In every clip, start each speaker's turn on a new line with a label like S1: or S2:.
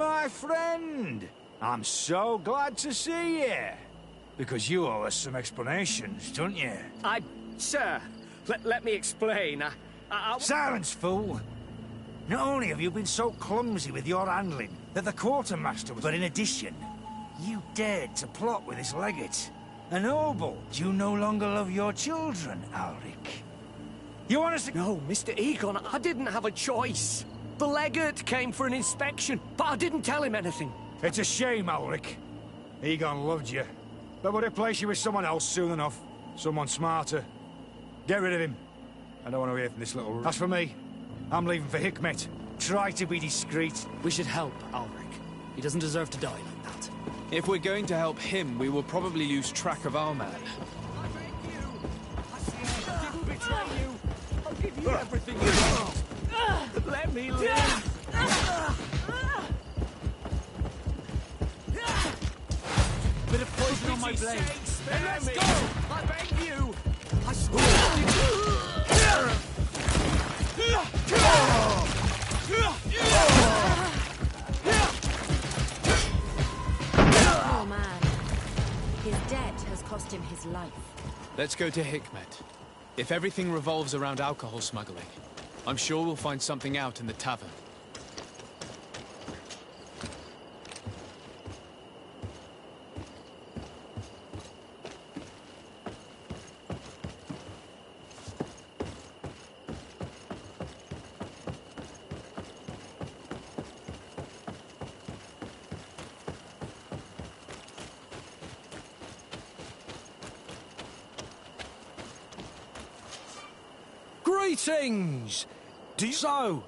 S1: my friend. I'm so glad to see you. Because you owe us some explanations, don't you?
S2: Sir, let me explain.
S1: Silence, fool! Not only have you been so clumsy with your handling that the quartermaster was... But in addition, you dared to plot with his legate. A noble. Do you no longer love your children, Alric? You want us to...
S2: No, Mr. Egon, I didn't have a choice. The legate came for an inspection, but I didn't tell him anything.
S1: It's a shame, Alric. Egon loved you, but would replace you with someone else soon enough. Someone smarter. Get rid of him. I don't want to hear from this little... As for me, I'm leaving for Hikmet. Try to be discreet.
S3: We should help Alric. He doesn't deserve to die like that.
S4: If we're going to help him, we will probably lose track of our man.
S2: I thank you. I didn't betray you. I'll give you everything you want. Let me live.
S3: Bit of poison on my blade.
S2: Let's go! I beg you! I swear!
S5: Oh man. His debt has cost him his life.
S4: Let's go to Hikmet. If everything revolves around alcohol smuggling, I'm sure we'll find something out in the tavern.
S1: Greetings! So...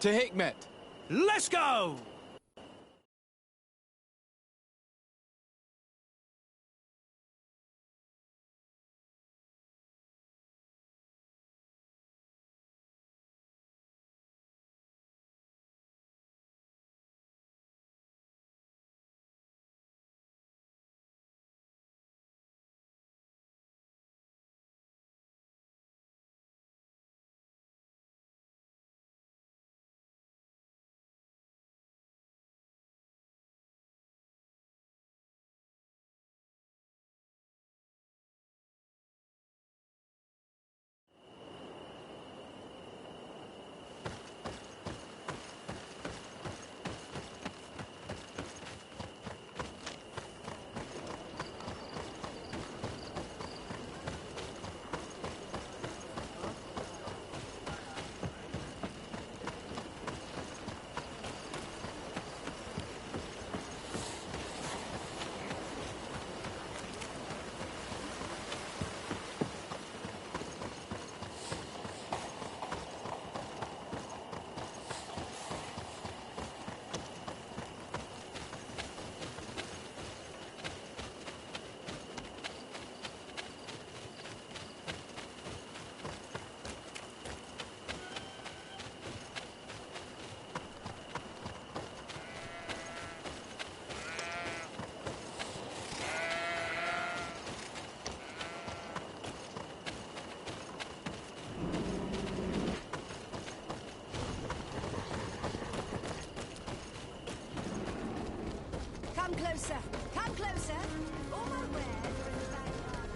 S4: To Hikmet!
S1: Let's go!
S5: Come closer! Come closer! All my wares are in the backyard.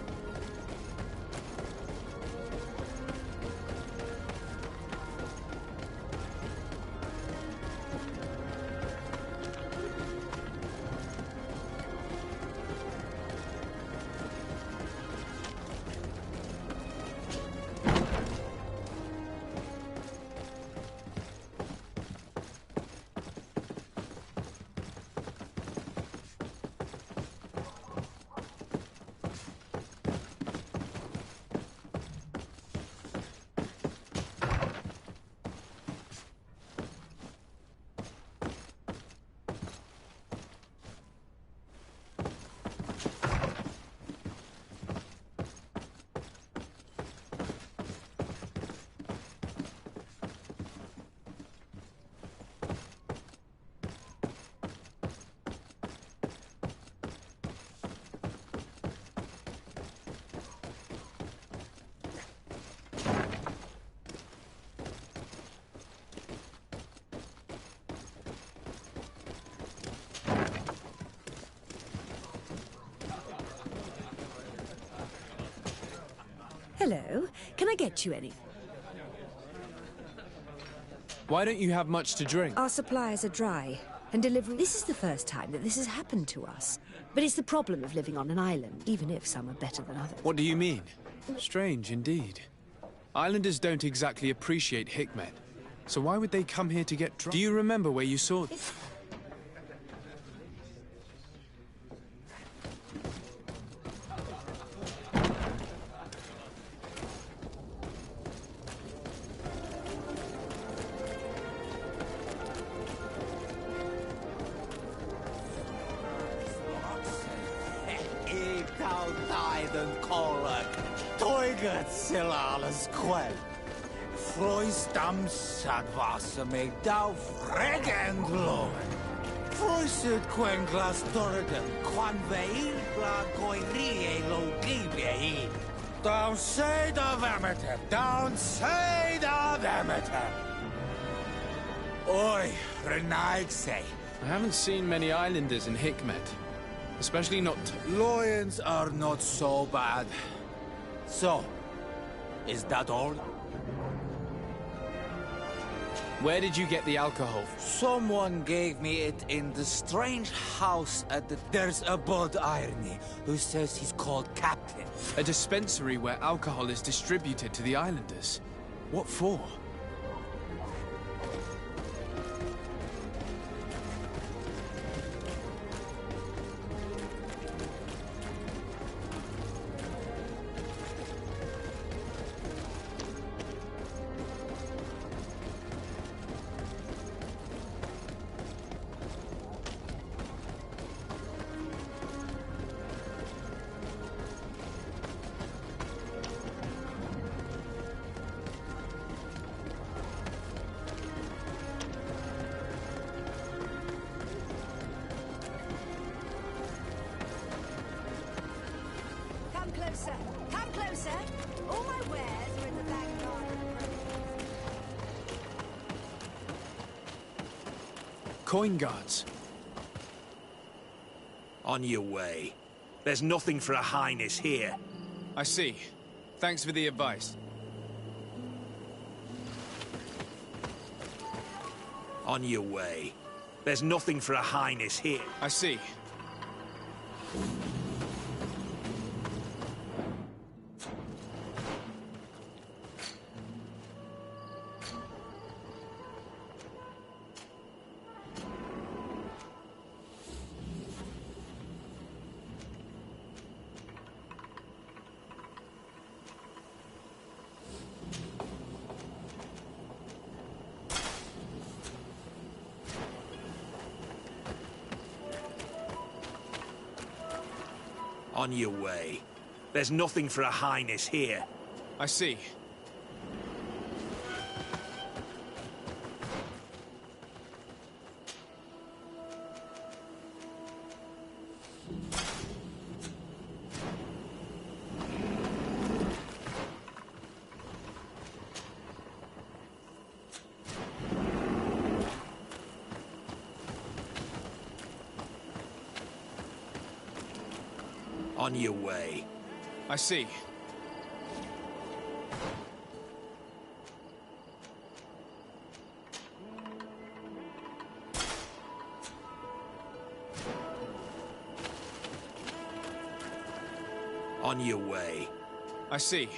S5: Hello. Can I get you any?
S4: Why don't you have much to drink?
S5: Our supplies are dry, and delivery... This is the first time that this has happened to us. But it's the problem of living on an island, even if some are better than others.
S4: What do you mean? Strange indeed. Islanders don't exactly appreciate Hikmet. So why would they come here to get drunk? Do you remember where you saw them?
S1: Don't say the Vemeter! Don't say the Vemeter! Oi, Renaigse.
S4: I haven't seen many islanders in Hikmet. Especially not...
S1: Lions are not so bad. So, is that all?
S4: Where did you get the alcohol?
S1: Someone gave me it in the strange house at the... There's a Bod Irony who says he's called Captain.
S4: A dispensary where alcohol is distributed to the islanders. What for?
S5: Come closer. All my wares are in the back garden.
S4: Coin guards.
S6: On your way. There's nothing for a highness here.
S4: I see. Thanks for the advice.
S6: On your way. There's nothing for a highness here.
S4: I see.
S6: On your way. There's nothing for a highness here.
S4: I see.
S6: On your way.
S4: I see.
S6: On your way.
S4: I see.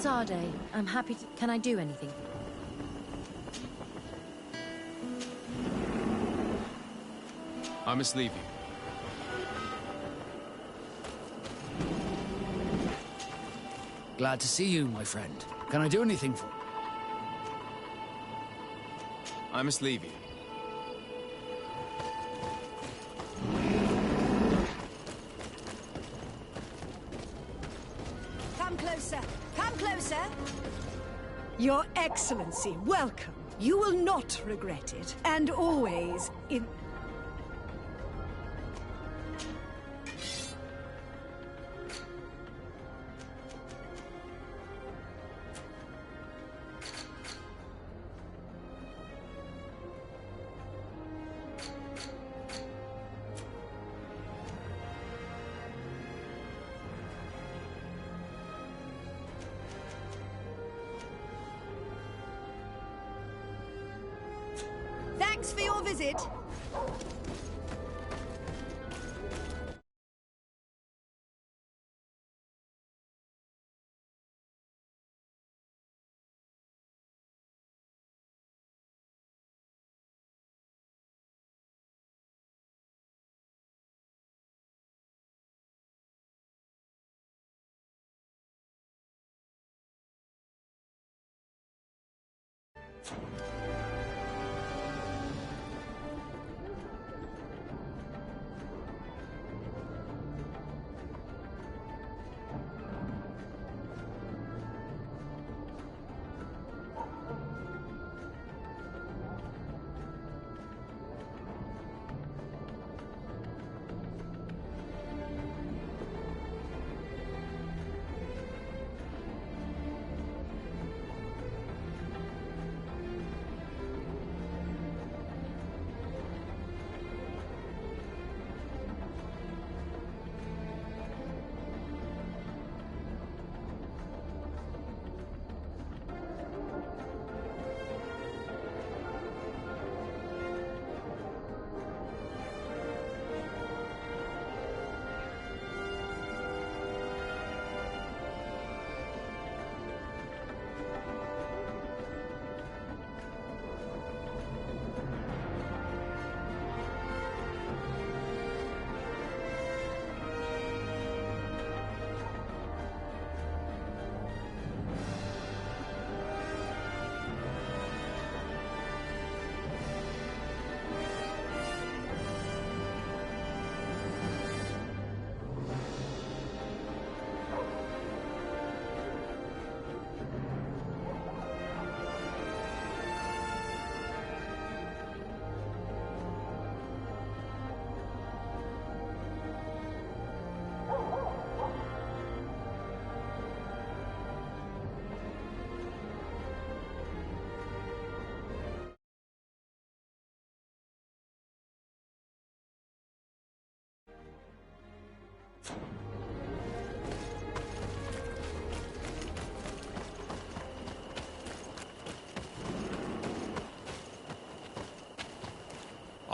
S7: Sade, I'm happy to... Can I do anything?
S4: I must leave you.
S3: Glad to see you, my friend. Can I do anything for you?
S4: I must leave you.
S5: closer! Come closer! Your Excellency, welcome. You will not regret it. And always in... Thanks for your visit.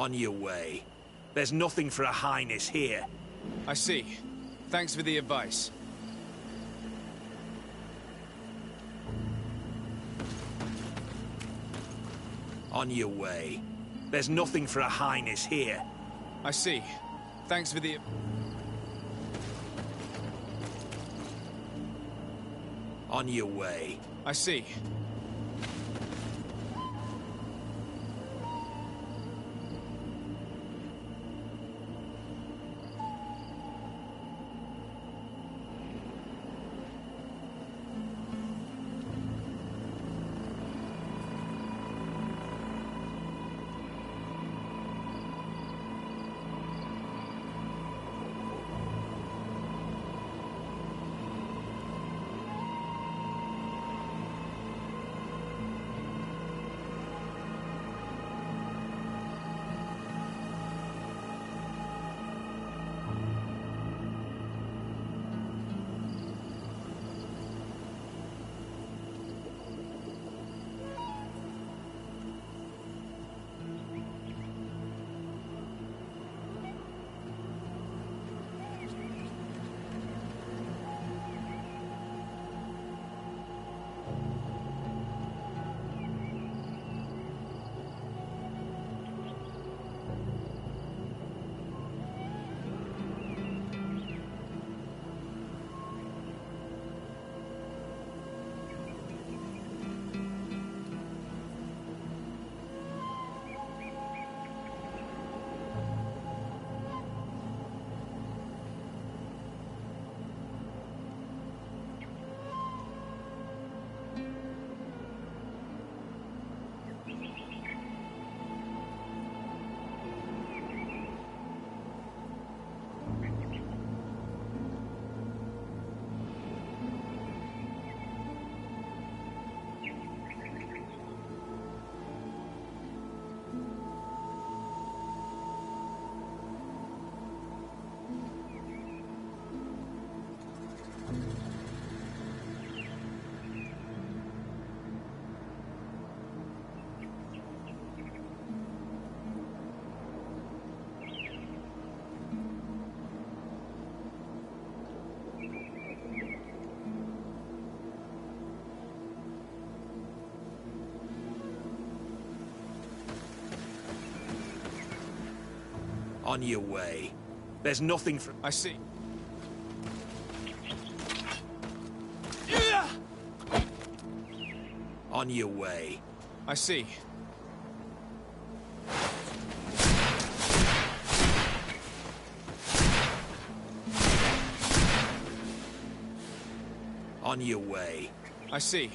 S6: On your way. There's nothing for a highness here.
S4: I see. Thanks for the advice.
S6: On your way. There's nothing for a highness here.
S4: I see. Thanks for the...
S6: On your way.
S4: I see.
S6: On your way. There's nothing for...
S4: I see.
S6: On your way.
S4: I see.
S6: On your way.
S4: I see.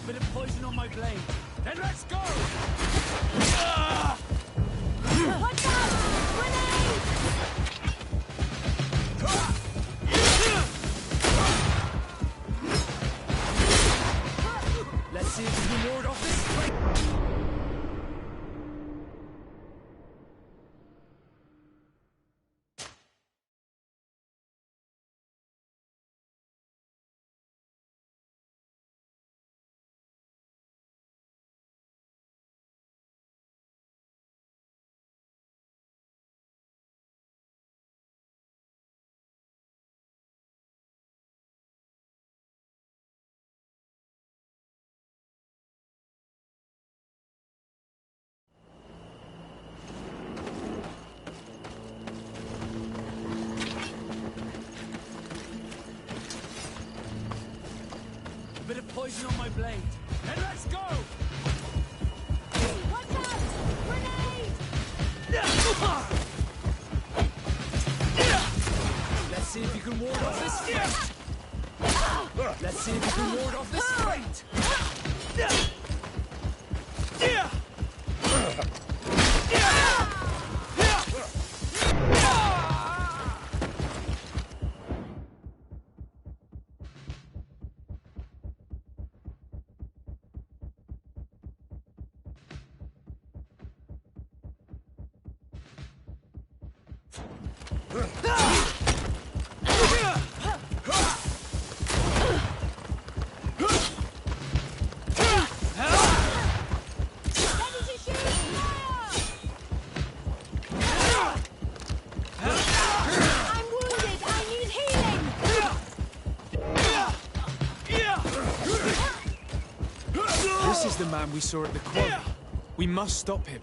S2: Bit of poison on my blade. Then let's go!
S7: Watch out! Grenade!
S2: Let's see if we can ward off this straight. Bit of poison on my blade. Then let's go!
S7: Watch out! Grenade!
S2: Let's see if you can ward off this straight. Let's see if you can ward off this straight.
S7: I'm wounded! I need healing!
S4: This is the man we saw at the quarry. We must stop him.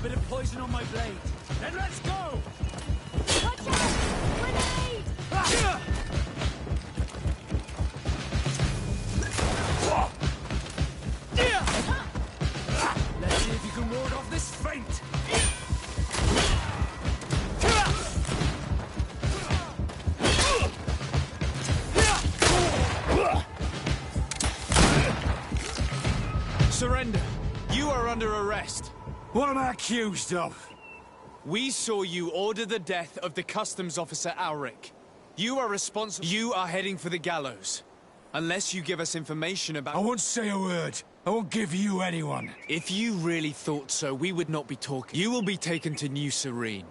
S2: Bit of poison on my blade. Then let's go!
S7: Watch out! Grenade!
S2: Let's see if you can ward off this feint.
S4: Surrender. You are under arrest.
S1: What am I accused of?
S4: We saw you order the death of the customs officer Alric. You are responsible. You are heading for the gallows. Unless you give us information about...
S1: I won't say a word. I won't give you anyone.
S4: If you really thought so, we would not be talking. You will be taken to New Serene.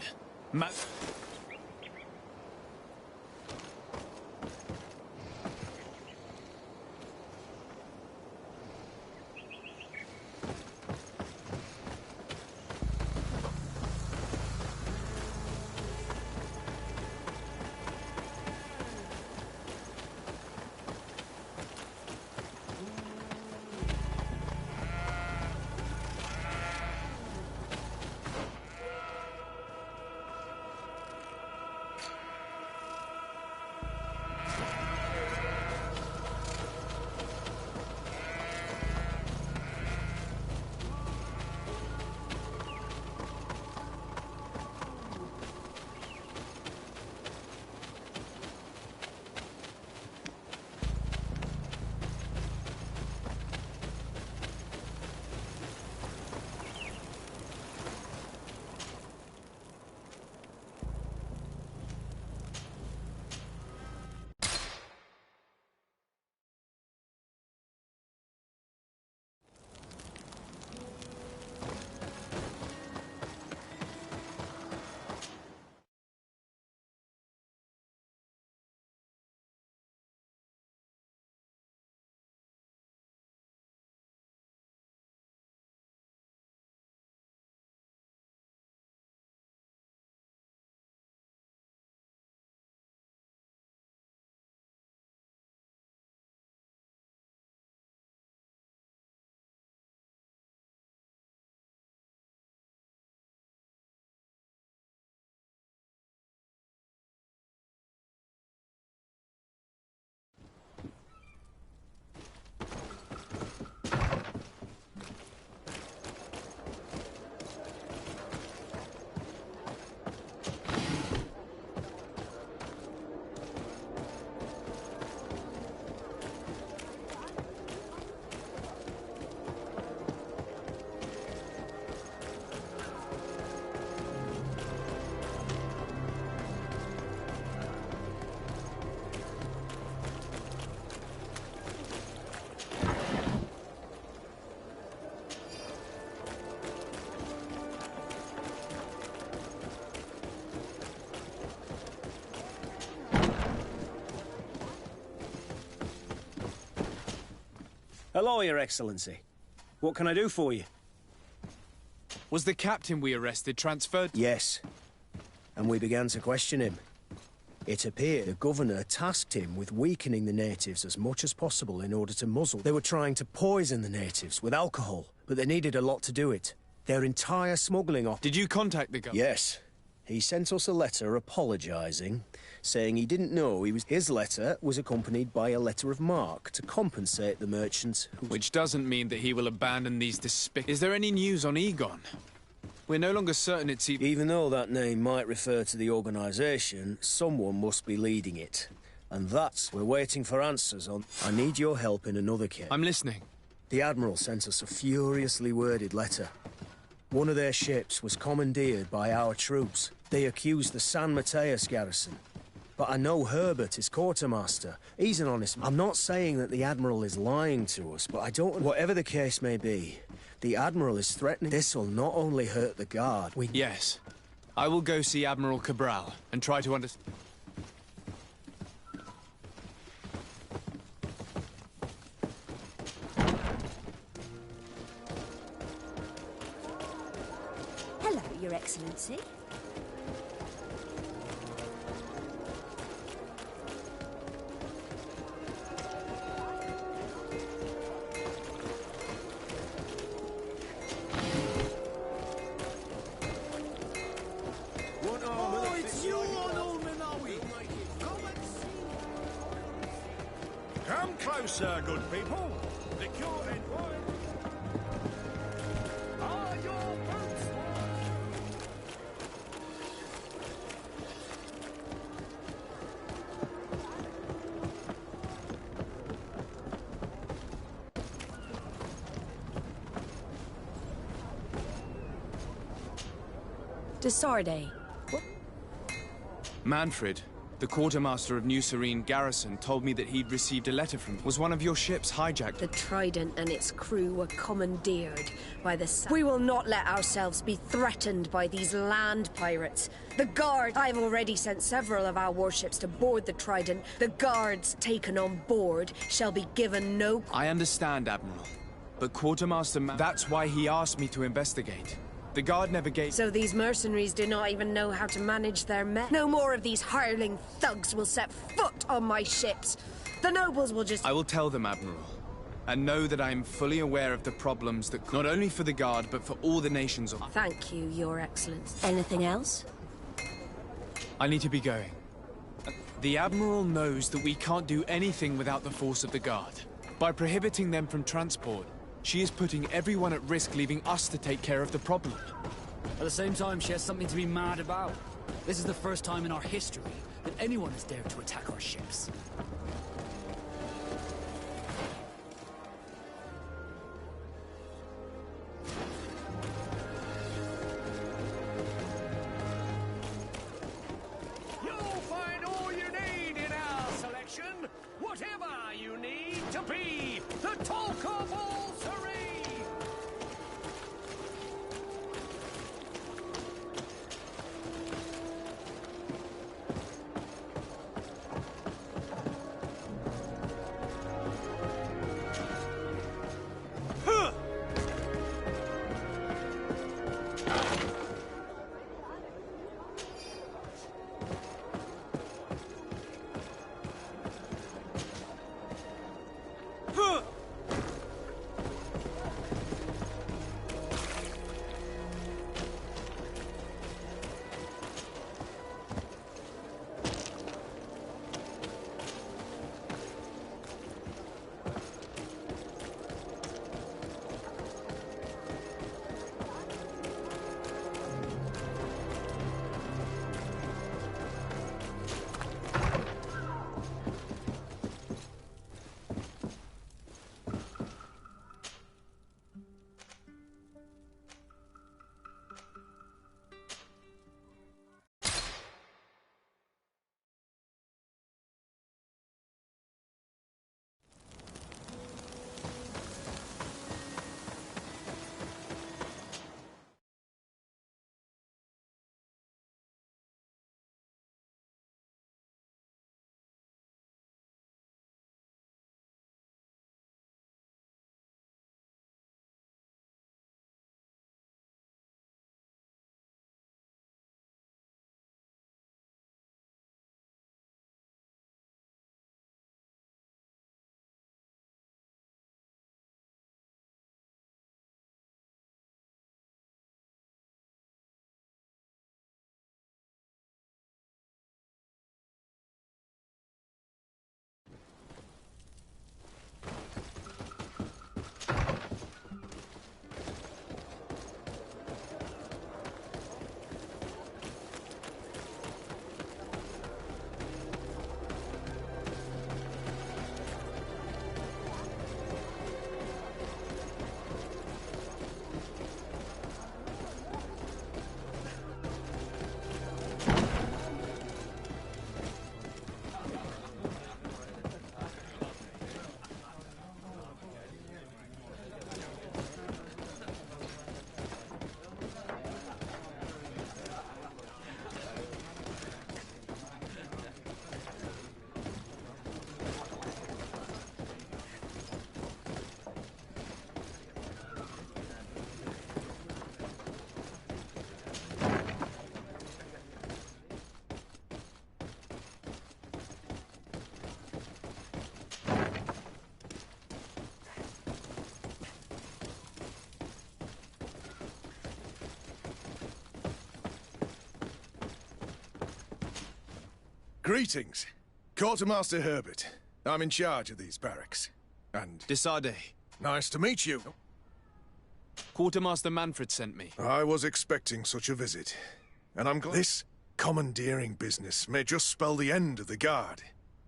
S8: Hello, Your Excellency. What can I do for you?
S4: Was the captain we arrested transferred?
S8: Yes. And we began to question him. It appeared the governor tasked him with weakening the natives as much as possible in order to muzzle. They were trying to poison the natives with alcohol, but they needed a lot to do it. Their entire smuggling off.
S4: Did you contact the governor?
S8: Yes. He sent us a letter apologising, saying he didn't know His letter was accompanied by a letter of marque to compensate the merchants who...
S4: Which doesn't mean that he will abandon these Is there any news on Egon? We're no longer certain it's
S8: Even though that name might refer to the organisation, someone must be leading it. And we're waiting for answers on... I need your help in another case.
S4: I'm listening.
S8: The Admiral sent us a furiously worded letter. One of their ships was commandeered by our troops. They accused the San Mateus garrison. But I know Herbert is quartermaster. He's an honest man. I'm not saying that the Admiral is lying to us, but I don't... Whatever the case may be, the Admiral is threatening... This will not only hurt the guard,
S4: Yes. I will go see Admiral Cabral and try to understand...
S5: Hello, Your Excellency.
S6: Come closer, good people. The cure and wine. Are your boots?
S5: Desarde.
S4: Manfred, the quartermaster of New Serene Garrison, told me that he'd received a letter from... Was one of your ships hijacked?
S5: The Trident and its crew were commandeered by the... We will not let ourselves be threatened by these land pirates. The Guard... I've already sent several of our warships to board the Trident. The Guards taken on board shall be given no...
S4: I understand, Admiral. But Quartermaster That's why he asked me to investigate. The Guard never gave...
S5: So these mercenaries do not even know how to manage their men. No more of these hireling thugs will set foot on my ships. The nobles will just...
S4: I will tell them, Admiral. And know that I am fully aware of the problems that... Not only for the Guard, but for all the nations of...
S5: Thank you, Your Excellency. Anything else?
S4: I need to be going. The Admiral knows that we can't do anything without the force of the Guard. By prohibiting them from transport, she is putting everyone at risk, leaving us to take care of the problem.
S3: At the same time, she has something to be mad about. This is the first time in our history that anyone has dared to attack our ships.
S2: You'll find all you need in our selection. Whatever you need to be the talk of all Serene.
S9: Greetings. Quartermaster Herbert. I'm in charge of these barracks. And...
S4: Desade.
S9: Nice to meet you.
S4: Quartermaster Manfred sent me.
S9: I was expecting such a visit. And I'm glad this commandeering business may just spell the end of the Guard.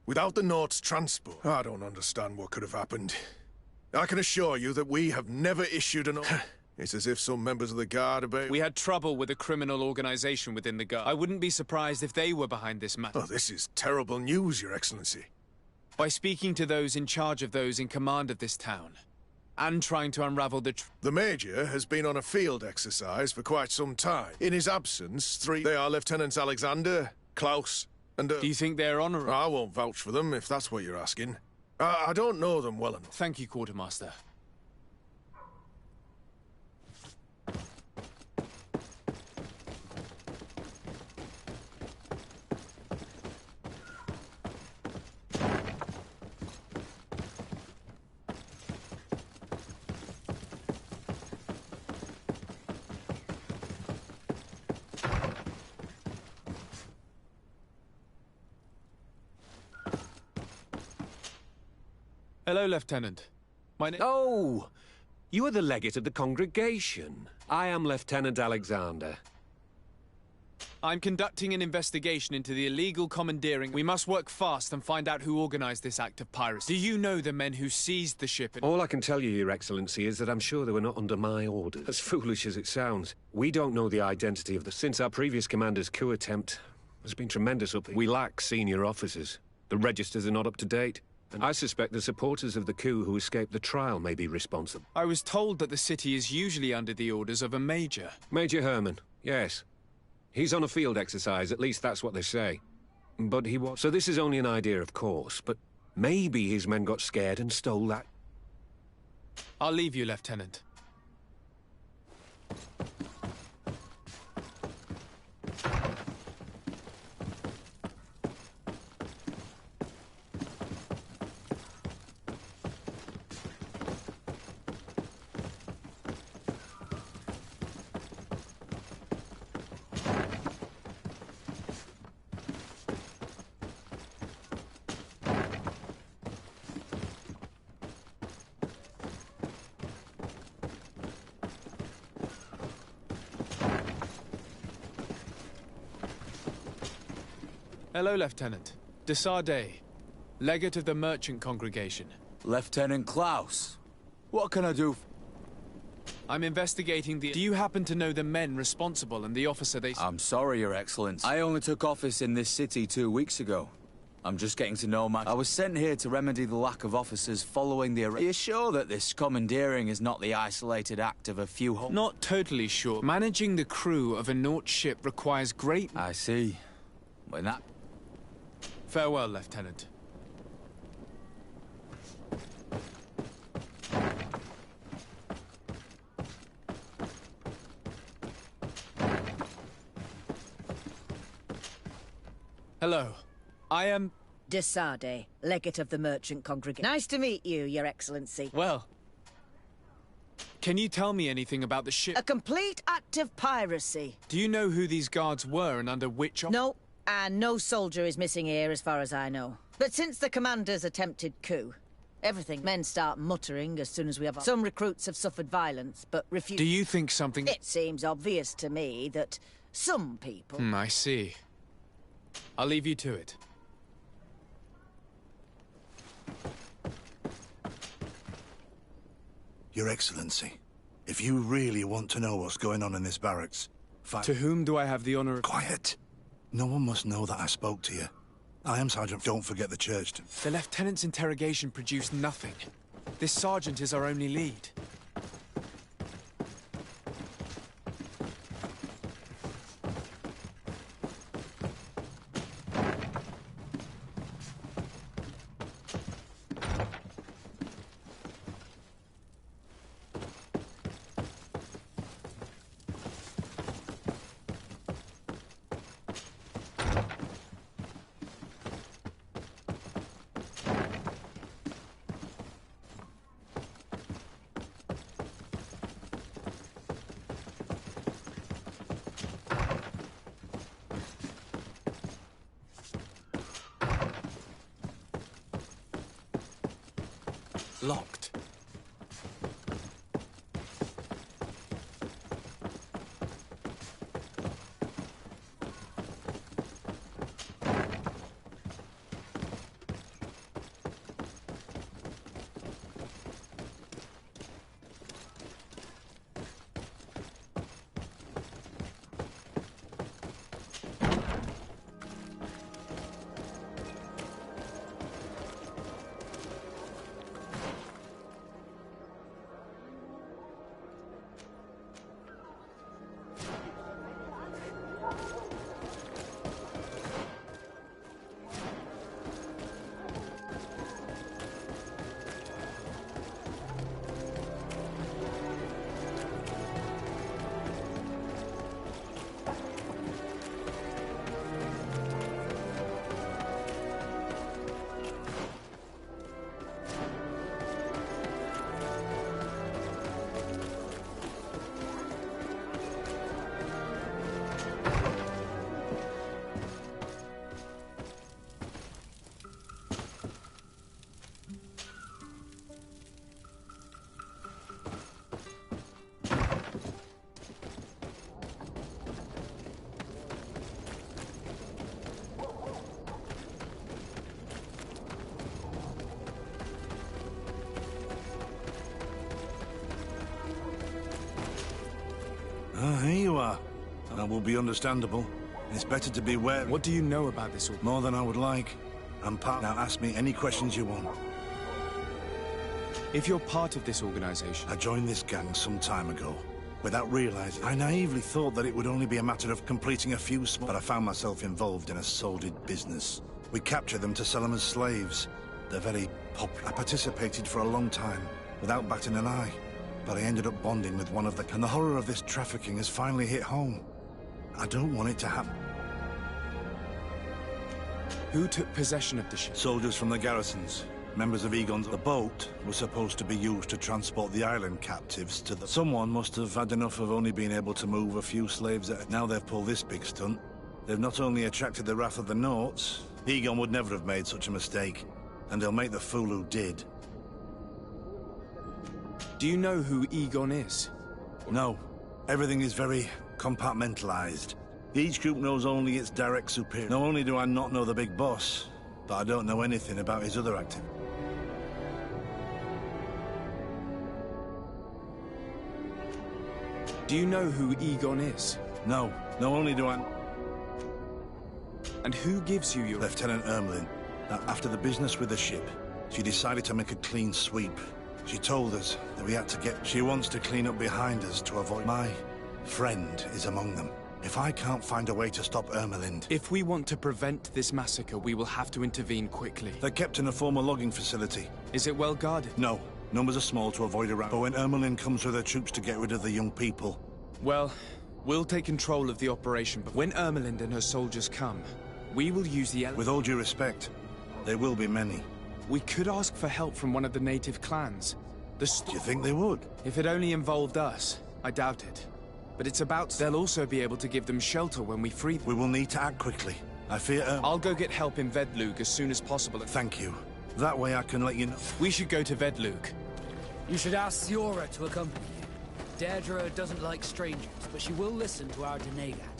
S9: Without the Nord's transport, I don't understand what could have happened. I can assure you that we have never issued an... It's as if some members of the Guard obey...
S4: We had trouble with a criminal organization within the Guard. I wouldn't be surprised if they were behind this matter.
S9: Oh, this is terrible news, Your Excellency.
S4: By speaking to those in charge of those in command of this town, and trying to unravel the...
S9: The Major has been on a field exercise for quite some time. In his absence, they are Lieutenants Alexander, Klaus, and...
S4: Do you think they're honorable?
S9: I won't vouch for them, if that's what you're asking. I don't know them well enough.
S4: Thank you, Quartermaster. Hello, Lieutenant. My name...
S10: Oh! You are the legate of the congregation. I am Lieutenant Alexander.
S4: I'm conducting an investigation into the illegal commandeering. We must work fast and find out who organized this act of piracy. Do you know the men who seized the ship?
S10: All I can tell you, Your Excellency, is that I'm sure they were not under my orders. As foolish as it sounds, we don't know the identity of the... Since our previous commander's coup attempt, there's been tremendous upheaval. We lack senior officers. The registers are not up to date. And I suspect the supporters of the coup who escaped the trial may be responsible.
S4: I was told that the city is usually under the orders of a major.
S10: Major Herman, yes. He's on a field exercise, at least that's what they say. But he was... So this is only an idea, of course, but maybe his men got scared and stole that...
S4: I'll leave you, Lieutenant. Hello, Lieutenant. Desade, legate of the merchant congregation.
S11: Lieutenant Klaus, what can I do?
S4: I'm investigating the... Do you happen to know the men responsible and the officer they...
S11: I'm sorry, Your Excellency. I only took office in this city 2 weeks ago. I'm just getting to know I was sent here to remedy the lack of officers following the arrest. Are you sure that this commandeering is not the isolated act of a few...
S4: Not totally sure. Managing the crew of a Nort ship requires great...
S11: I see. When that...
S4: Farewell, Lieutenant. Hello. I am...
S12: Desade, legate of the merchant congregation. Nice to meet you, Your Excellency.
S4: Well... Can you tell me anything about the ship?
S12: A complete act of piracy.
S4: Do you know who these guards were and under which...
S12: No. And no soldier is missing here, as far as I know. But since the commander's attempted coup, everything... Men start muttering as soon as we have... Some recruits have suffered violence, but refuse...
S4: Do you think something...
S12: It seems obvious to me that some people...
S4: I see. I'll leave you to it.
S13: Your Excellency, if you really want to know what's going on in this barracks...
S4: To whom do I have the honor of...
S13: Quiet! No one must know that I spoke to you. I am Sergeant... Don't forget the church to...
S4: The Lieutenant's interrogation produced nothing. This sergeant is our only lead. Locked.
S13: Here you are. That will be understandable. It's better to be wary.
S4: What do you know about this?
S13: More than I would like. I'm part. Now ask me any questions you want.
S4: If you're part of this organization...
S13: I joined this gang some time ago. Without realizing, I naively thought that it would only be a matter of completing a few small... But I found myself involved in a sordid business. We captured them to sell them as slaves. They're very popular. I participated for a long time, without batting an eye. But I ended up bonding with one of the... And the horror of this trafficking has finally hit home. I don't want it to happen.
S4: Who took possession of the ship?
S13: Soldiers from the garrisons. Members of Egon's... The boat was supposed to be used to transport the island captives to the... Someone must have had enough of only being able to move a few slaves at... Now they've pulled this big stunt. They've not only attracted the wrath of the Nauts, Egon would never have made such a mistake. And they'll make the fool who did.
S4: Do you know who Egon is?
S13: No. Everything is very compartmentalized. Each group knows only its direct superior. Not only do I not know the big boss, but I don't know anything about his other activities.
S4: Do you know who Egon is?
S13: No. Not only do I...
S4: And who gives you your...
S13: Lieutenant Ermelin. Now, after the business with the ship, she decided to make a clean sweep. She told us that we had to get... She wants to clean up behind us to avoid... My friend is among them. If I can't find a way to stop Ermelind...
S4: If we want to prevent this massacre, we will have to intervene quickly.
S13: They're kept in a former logging facility.
S4: Is it well guarded?
S13: No. Numbers are small to avoid a rout. But when Ermelin comes with her troops to get rid of the young people...
S4: Well, we'll take control of the operation, but when Ermelind and her soldiers come, we will use the...
S13: With all due respect, there will be many.
S4: We could ask for help from one of the native clans.
S13: Do you think they would?
S4: If it only involved us, I doubt it. But it's about... They'll also be able to give them shelter when we free them.
S13: We will need to act quickly. I fear...
S4: I'll go get help in Vedlug as soon as possible.
S13: Thank you. That way I can let you know.
S4: We should go to Vedlug.
S3: You should ask Siora to accompany you. Deirdre doesn't like strangers, but she will listen to our Denegat.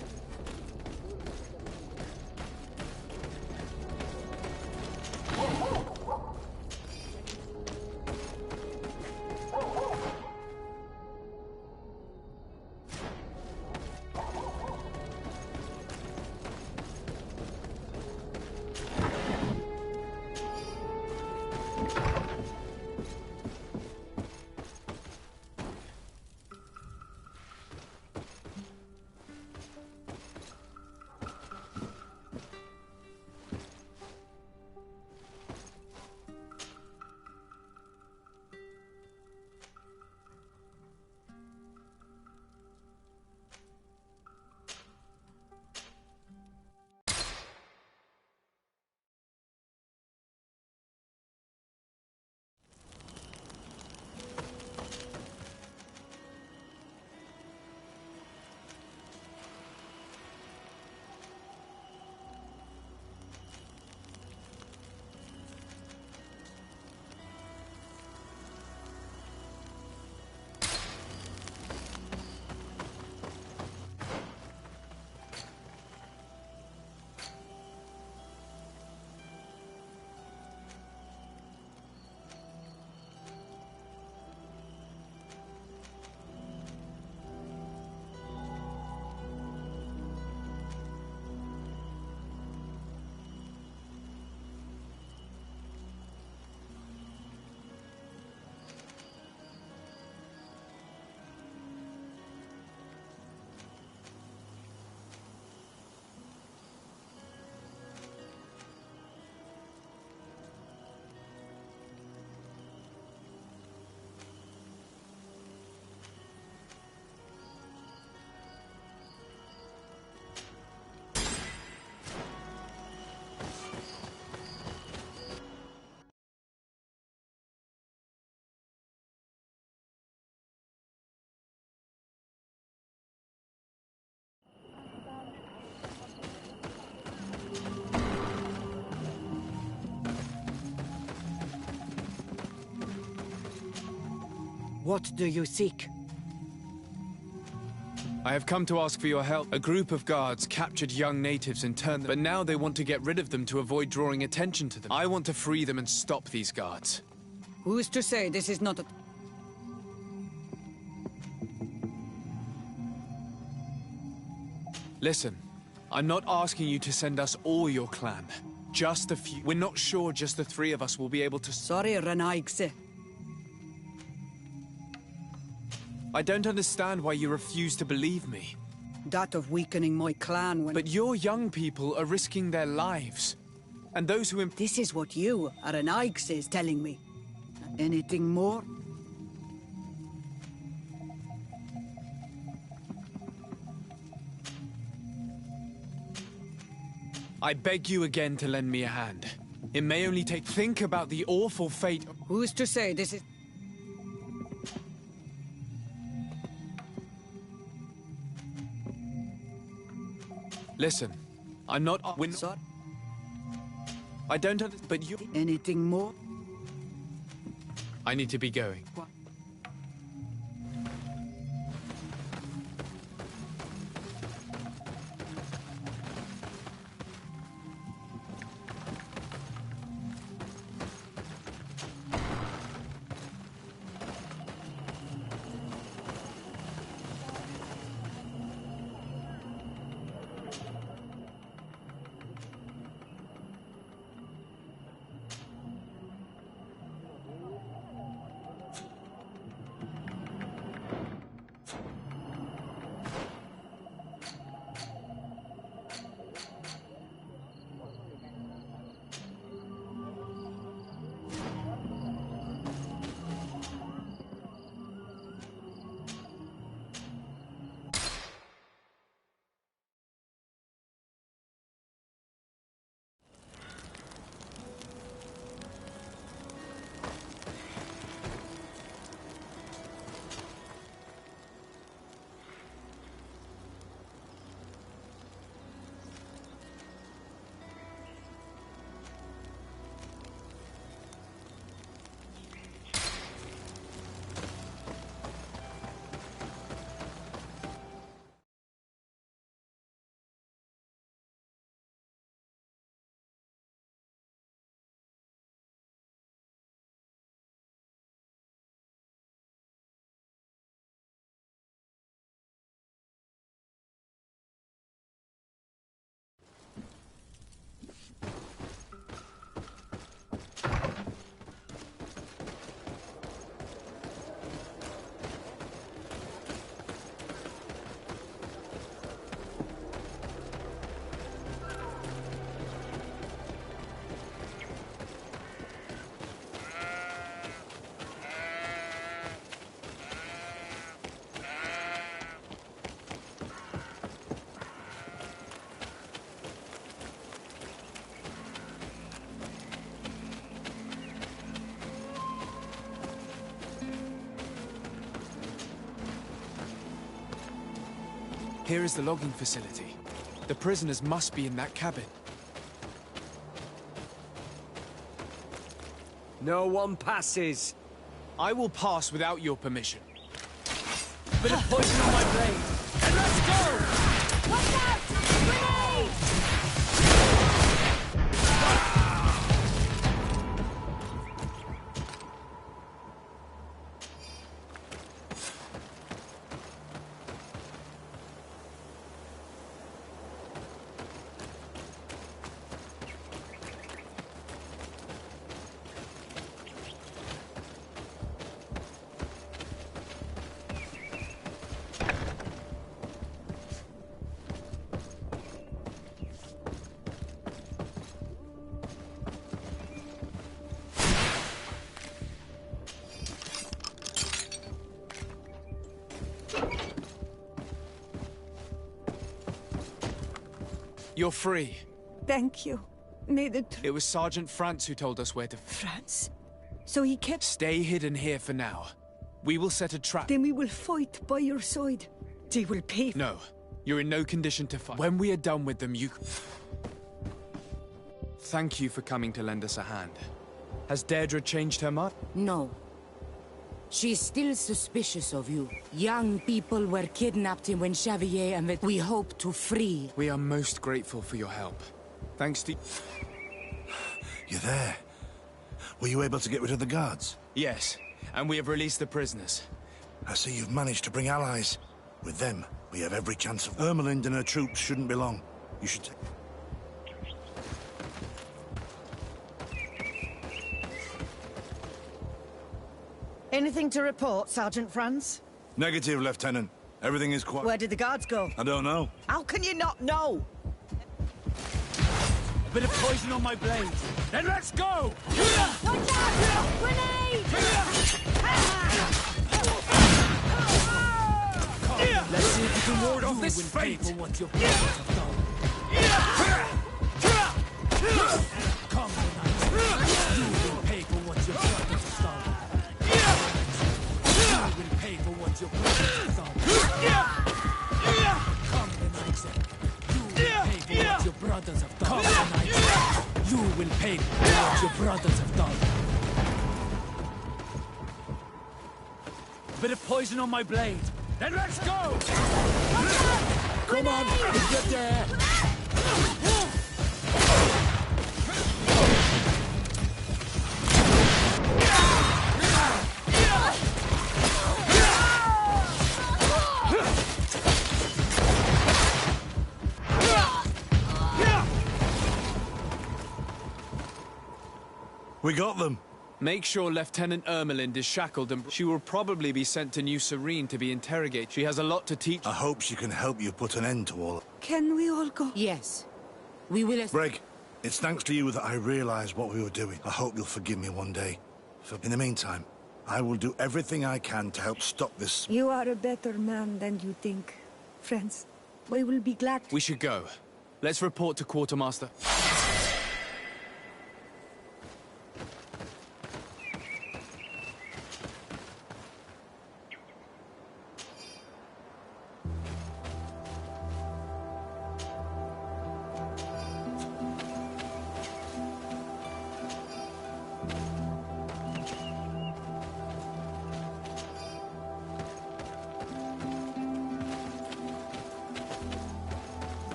S14: What do you seek?
S4: I have come to ask for your help. A group of guards captured young natives and turned them, but now they want to get rid of them to avoid drawing attention to them. I want to free them and stop these guards.
S14: Who's to say this is not a...
S4: Listen, I'm not asking you to send us all your clan. Just a few. We're not sure just the 3 of us will be able to...
S14: Sorry, Renaigse.
S4: I don't understand why you refuse to believe me.
S14: That of weakening my clan when...
S4: But your young people are risking their lives. And those who...
S14: This is what you, Renaigse, is telling me. Anything more?
S4: I beg you again to lend me a hand. It may only take... Think about the awful fate...
S14: Who's to say this is...
S4: Listen, I'm not...
S14: Sorry?
S4: I don't... But you...
S14: Anything more?
S4: I need to be going.
S14: What?
S4: Here is the logging facility. The prisoners must be in that cabin.
S6: No one passes.
S4: I will pass without your permission.
S6: Bit of poison on my blade. And let's go!
S7: Watch out! Grenade!
S4: You're free.
S14: Thank you. May the...
S4: It was Sergeant France who told us where to...
S14: France? So he kept...
S4: Stay hidden here for now. We will set a trap.
S14: Then we will fight by your side. They will pay...
S4: No. You're in no condition to fight. When we are done with them, you... Thank you for coming to lend us a hand. Has Deirdre changed her mind?
S14: No.
S15: She's still suspicious of you. Young people were kidnapped when Xavier and we hope to free.
S4: We are most grateful for your help. Thanks to...
S13: You're there. Were you able to get rid of the guards?
S4: Yes, and we have released the prisoners.
S13: I see you've managed to bring allies. With them, we have every chance of... Ermelind and her troops shouldn't be long. You should take...
S12: Anything to report, Sergeant Franz?
S13: Negative, Lieutenant. Everything is quiet.
S12: Where did the guards go?
S13: I don't know.
S12: How can you not know?
S3: A bit of poison on my blade. Then let's go!
S7: Watch out! Grenade!
S3: Let's see if you can ward off this fate! Come, tonight. You will pay for what your brothers have done. You will pay for what your brothers have done. Come tonight, sir. You will pay for what your brothers have done tonight. You will pay for what your brothers have done. A bit of poison on my blade. Then let's go! Come on, get there!
S13: We got them.
S4: Make sure Lieutenant Ermelind is shackled and she will probably be sent to New Serene to be interrogated. She has a lot to teach.
S13: I hope she can help you put an end to all...
S15: Can we all go? Yes. We will...
S13: Greg, it's thanks to you that I realized what we were doing. I hope you'll forgive me one day. In the meantime, I will do everything I can to help stop this...
S15: You are a better man than you think, friends. We will be glad...
S4: We should go. Let's report to Quartermaster.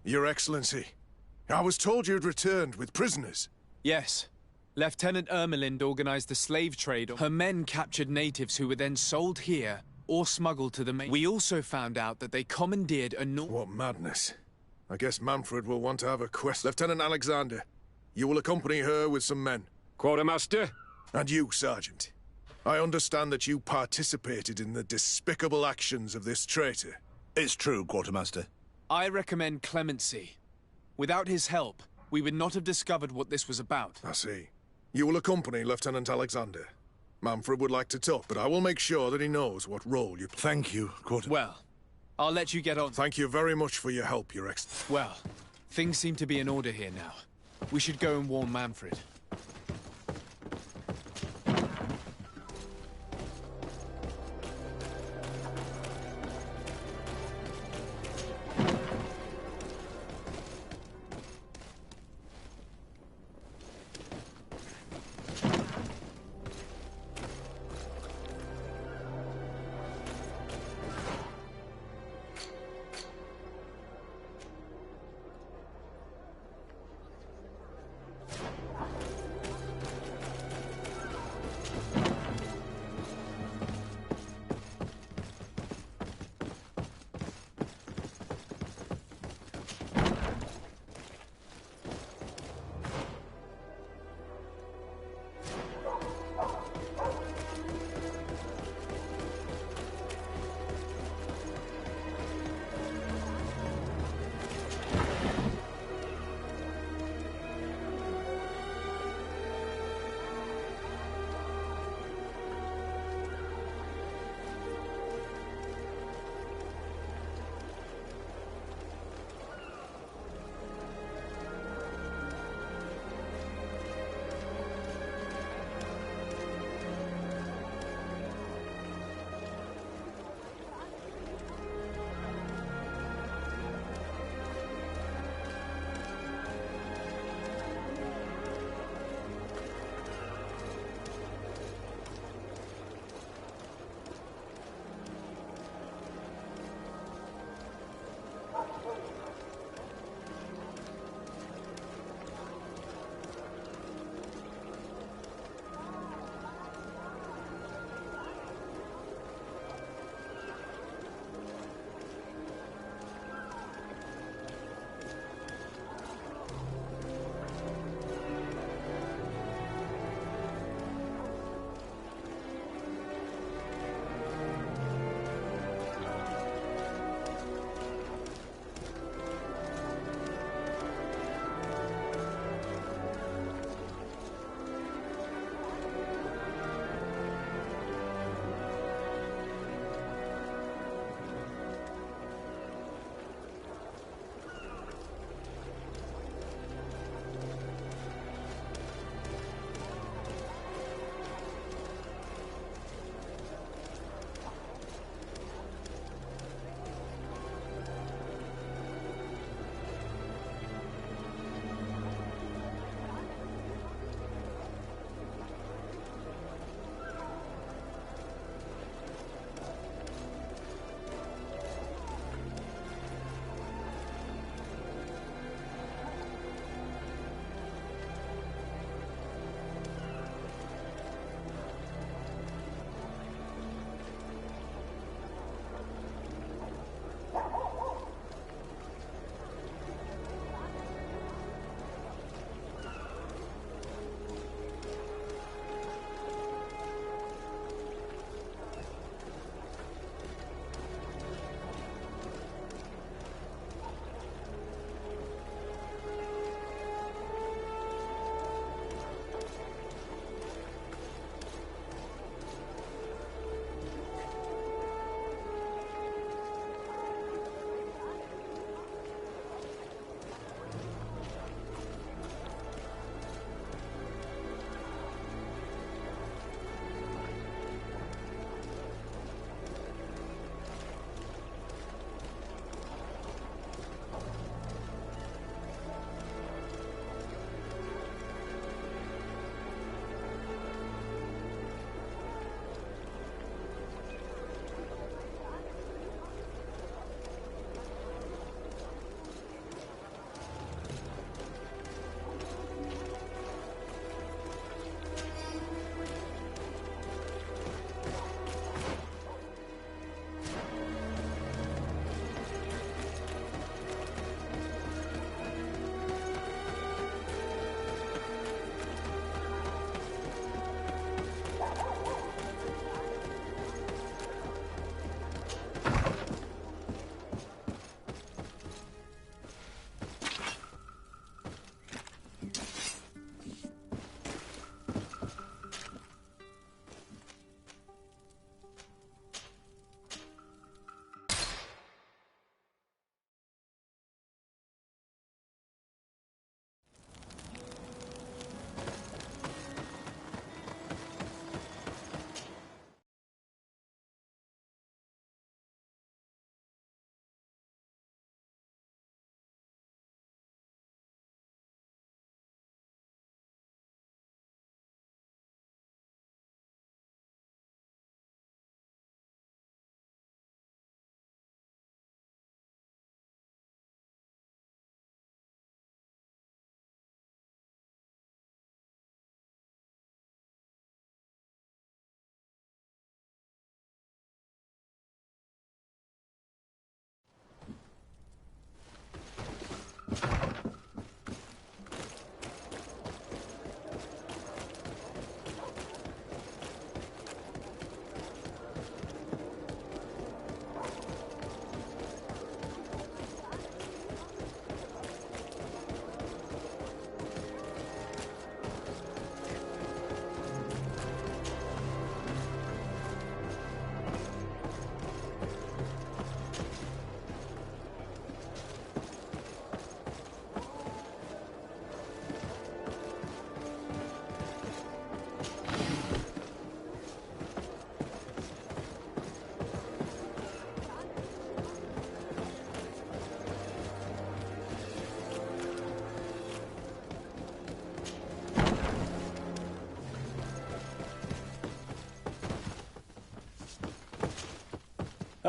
S9: Your Excellency, I was told you'd returned with prisoners.
S4: Yes. Lieutenant Ermelind organized the slave trade. Her men captured natives who were then sold here or smuggled to the main... We also found out that they commandeered a...
S9: What madness. I guess Manfred will want to have a quest. Lieutenant Alexander, you will accompany her with some men.
S10: Quartermaster?
S9: And you, Sergeant. I understand that you participated in the despicable actions of this traitor.
S13: It's true, Quartermaster.
S4: I recommend clemency. Without his help, we would not have discovered what this was about.
S9: I see. You will accompany Lieutenant Alexander. Manfred would like to talk, but I will make sure that he knows what role you play.
S13: Thank you, Quartermaster.
S4: Well, I'll let you get on.
S9: Thank you very much for your help, Your Excellency.
S4: Well, things seem to be in order here now. We should go and warn Manfred.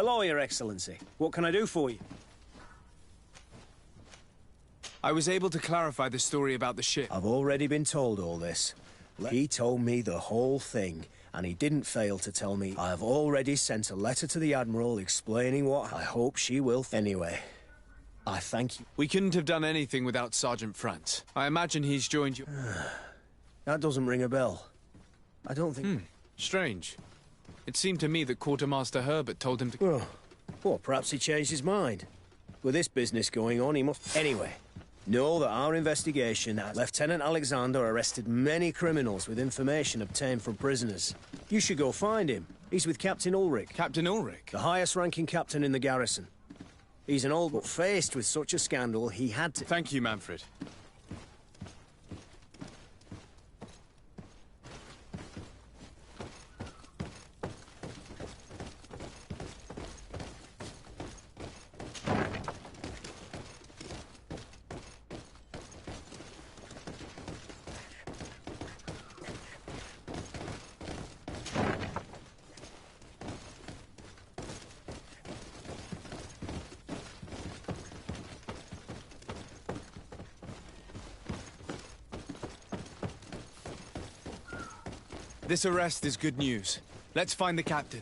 S8: Hello, Your Excellency. What can I do for you?
S4: I was able to clarify the story about the ship.
S8: I've already been told all this. He told me the whole thing, and he didn't fail to tell me I have already sent a letter to the Admiral explaining what I hope she will. Anyway, I thank you.
S4: We couldn't have done anything without Sergeant France. I imagine he's joined you.
S8: That doesn't ring a bell. I don't think...
S4: Strange. It seemed to me that Quartermaster Herbert told him to...
S8: Well, perhaps he changed his mind. With this business going on, he must... Anyway, know that our investigation has Lieutenant Alexander arrested many criminals with information obtained from prisoners. You should go find him. He's with Captain Ulrich.
S4: Captain Ulrich?
S8: The highest-ranking captain in the garrison. He's an old... But faced with such a scandal, he had to...
S4: Thank you, Manfred. This arrest is good news. Let's find the captain.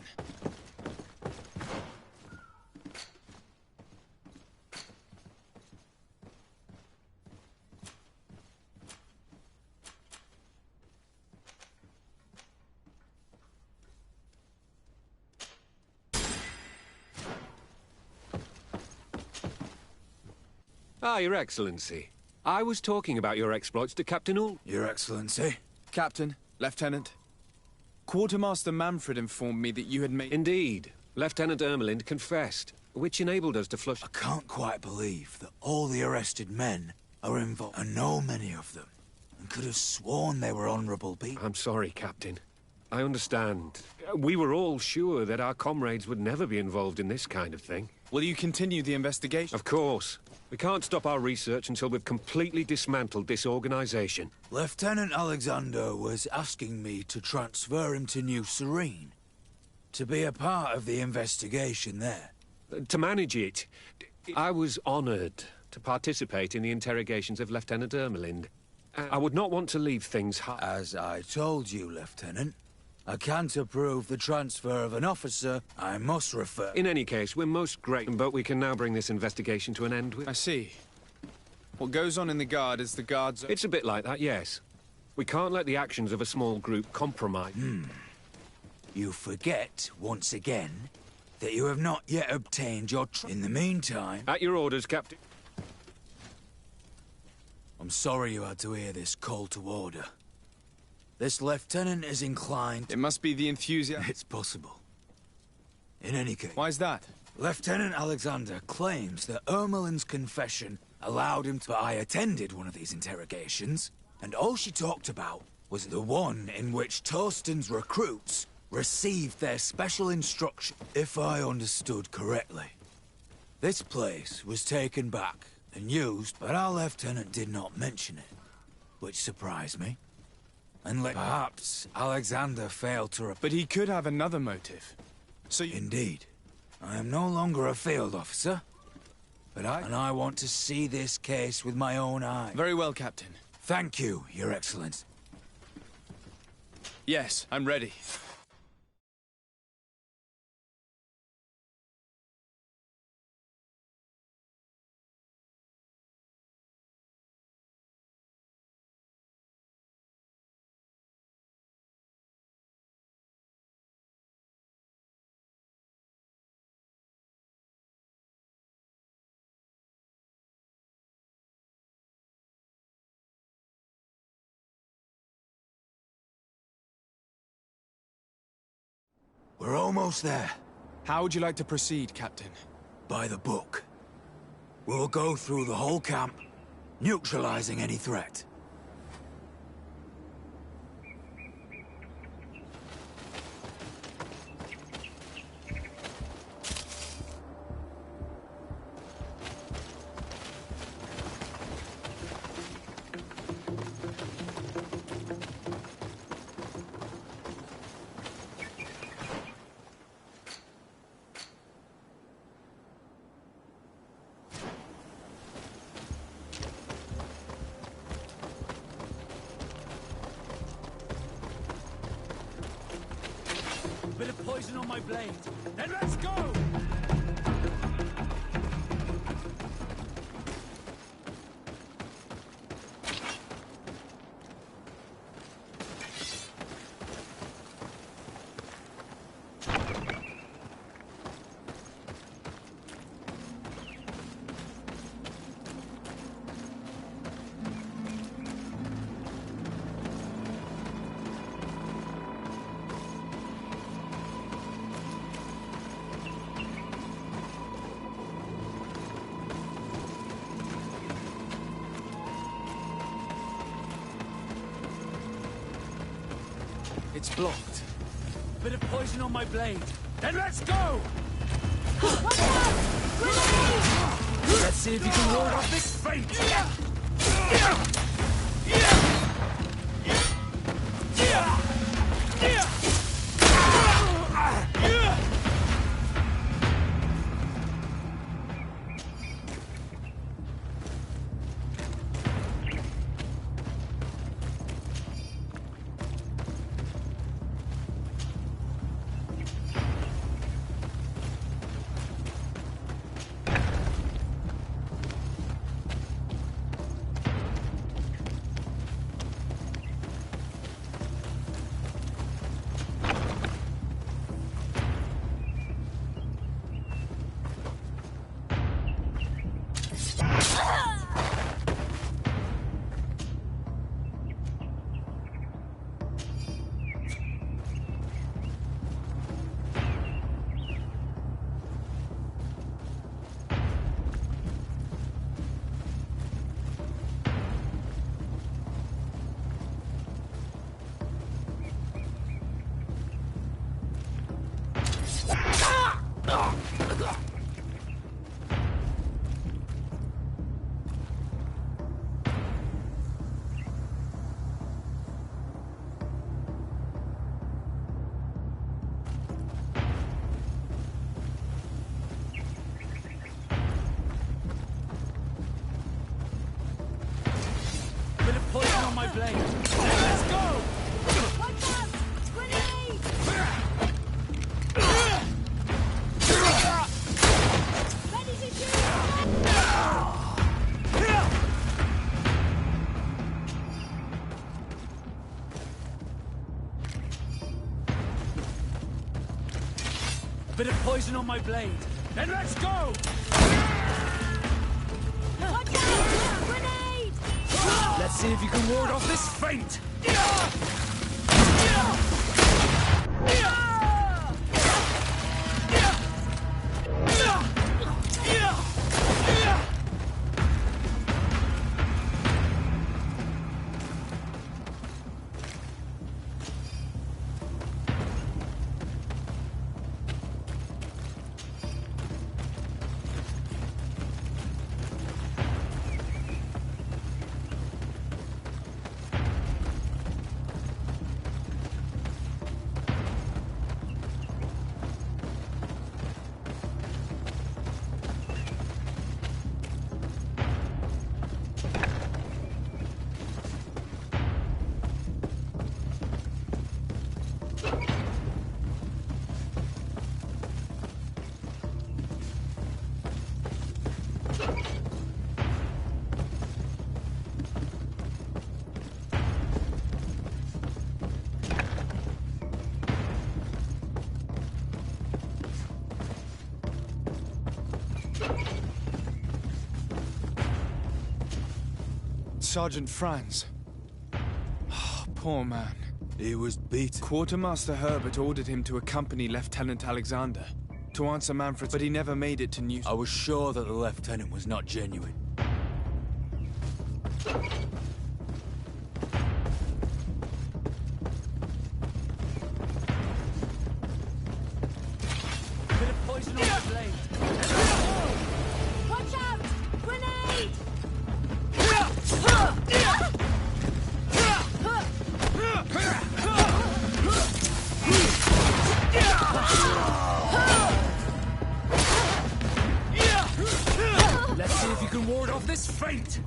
S10: Ah, Your Excellency. I was talking about your exploits to Captain Ulrich.
S11: Your Excellency?
S4: Captain, Lieutenant. Quartermaster Manfred informed me that you had made...
S10: Indeed. Lieutenant Ermelind confessed, which enabled us to flush...
S11: I can't quite believe that all the arrested men are involved. I know many of them, and could have sworn they were honourable people.
S10: I'm sorry, Captain. I understand. We were all sure that our comrades would never be involved in this kind of thing.
S4: Will you continue the investigation?
S10: Of course. We can't stop our research until we've completely dismantled this organization.
S11: Lieutenant Alexander was asking me to transfer him to New Serene, to be a part of the investigation there.
S10: To manage it, I was honored to participate in the interrogations of Lieutenant Ermelind. I would not want to leave things
S11: As I told you, Lieutenant, I can't approve the transfer of an officer. I must refer...
S10: In any case, we're most grateful, but we can now bring this investigation to an end with...
S4: I see. What goes on in the Guard is the Guard's...
S10: It's a bit like that, yes. We can't let the actions of a small group compromise...
S11: You forget, once again, that you have not yet obtained your... In the meantime...
S10: At your orders, Captain.
S11: I'm sorry you had to hear this call to order. This lieutenant is inclined...
S4: It must be the enthusiasm...
S11: It's possible. In any case...
S4: Why is that?
S11: Lieutenant Alexander claims that Ermelin's confession allowed him to... But I attended one of these interrogations, and all she talked about was the one in which Torsten's recruits received their special instruction. If I understood correctly, this place was taken back and used, but our lieutenant did not mention it, which surprised me. And perhaps Alexander failed to...
S4: But he could have another motive. So you...
S11: Indeed. I am no longer a field officer, but I want to see this case with my own eyes.
S4: Very well, Captain.
S11: Thank you, Your Excellency.
S4: Yes, I'm ready.
S11: We're almost there.
S4: How would you like to proceed, Captain?
S11: By the book. We'll go through the whole camp, neutralizing any threat.
S3: my blade. Then let's go!
S4: It's blocked.
S3: Bit of poison on my blade. Then let's go!
S7: Watch out! Grenade!
S3: Let's see if you can ward off this fate! Bit of poison on my blade. Let's go!
S7: Watch out! Grenade! Ready to shoot!
S3: Bit of poison on my blade. Then let's go!
S7: Watch out! Grenade!
S3: Let's see if you can ward off this feint!
S4: Sergeant Franz. Oh, poor man.
S11: He was beaten.
S4: Quartermaster Herbert ordered him to accompany Lieutenant Alexander to answer Manfred, but he never made it to New...
S11: I was sure that the lieutenant was not genuine.
S3: Bit of poison on my blade.
S7: Watch out! Grenade!
S3: Let's see if you can ward off this feint!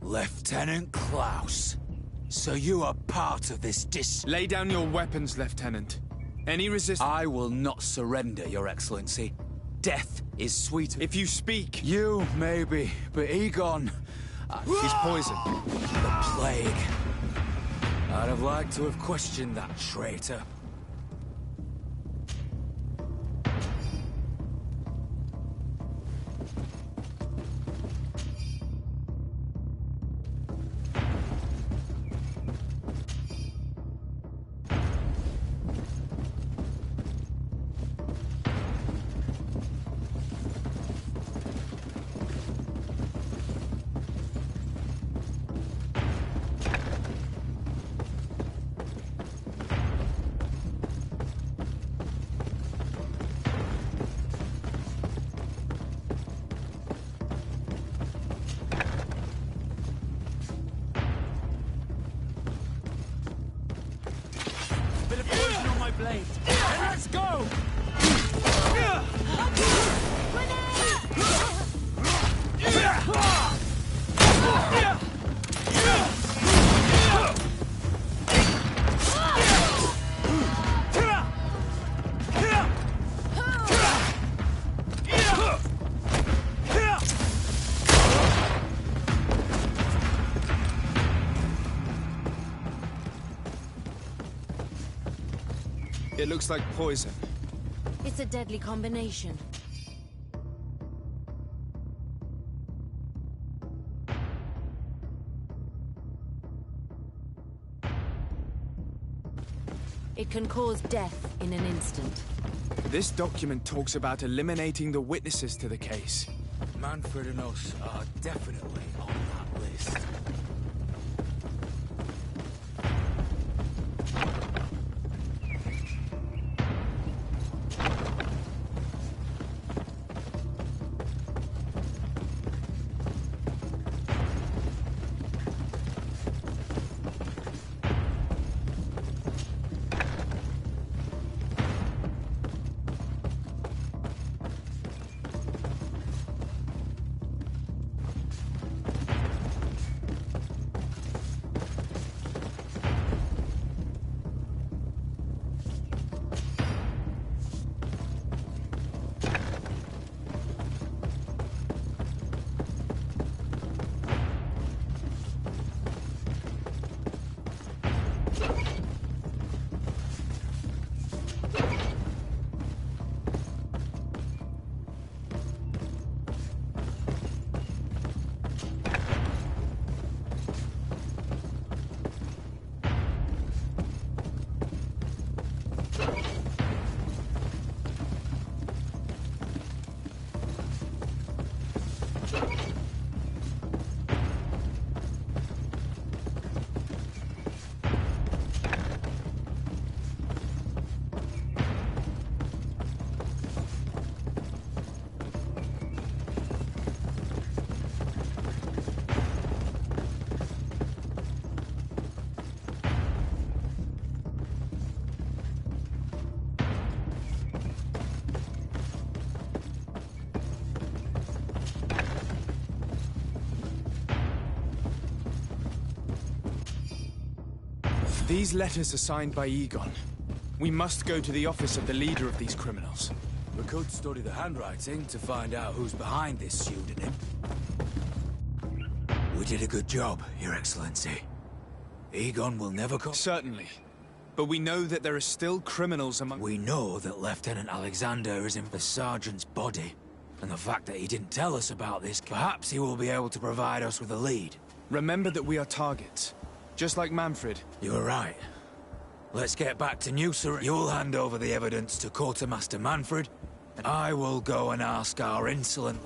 S11: Lieutenant Klaus. So you are part of this
S4: Lay down your weapons, Lieutenant. Any resistance...
S11: I will not surrender, Your Excellency. Death is sweeter.
S4: If you speak...
S11: You, maybe, but Egon...
S4: He's poisoned.
S11: The plague. I'd have liked to have questioned that traitor.
S3: blade. And let's go!
S4: It looks like poison.
S15: It's a deadly combination. It can cause death in an instant.
S4: This document talks about eliminating the witnesses to the case.
S11: Manfred and us are definitely on that list.
S4: These letters are signed by Egon. We must go to the office of the leader of these criminals.
S11: We could study the handwriting to find out who's behind this pseudonym. We did a good job, Your Excellency. Egon will never come.
S4: Certainly. But we know that there are still criminals among...
S11: We know that Lieutenant Alexander is in the sergeant's body. And the fact that he didn't tell us about this, perhaps he will be able to provide us with a lead.
S4: Remember that we are targets. Just like Manfred.
S11: You're right. Let's get back to New Sur. You'll hand over the evidence to Quartermaster Manfred, and I will go and ask our insolent...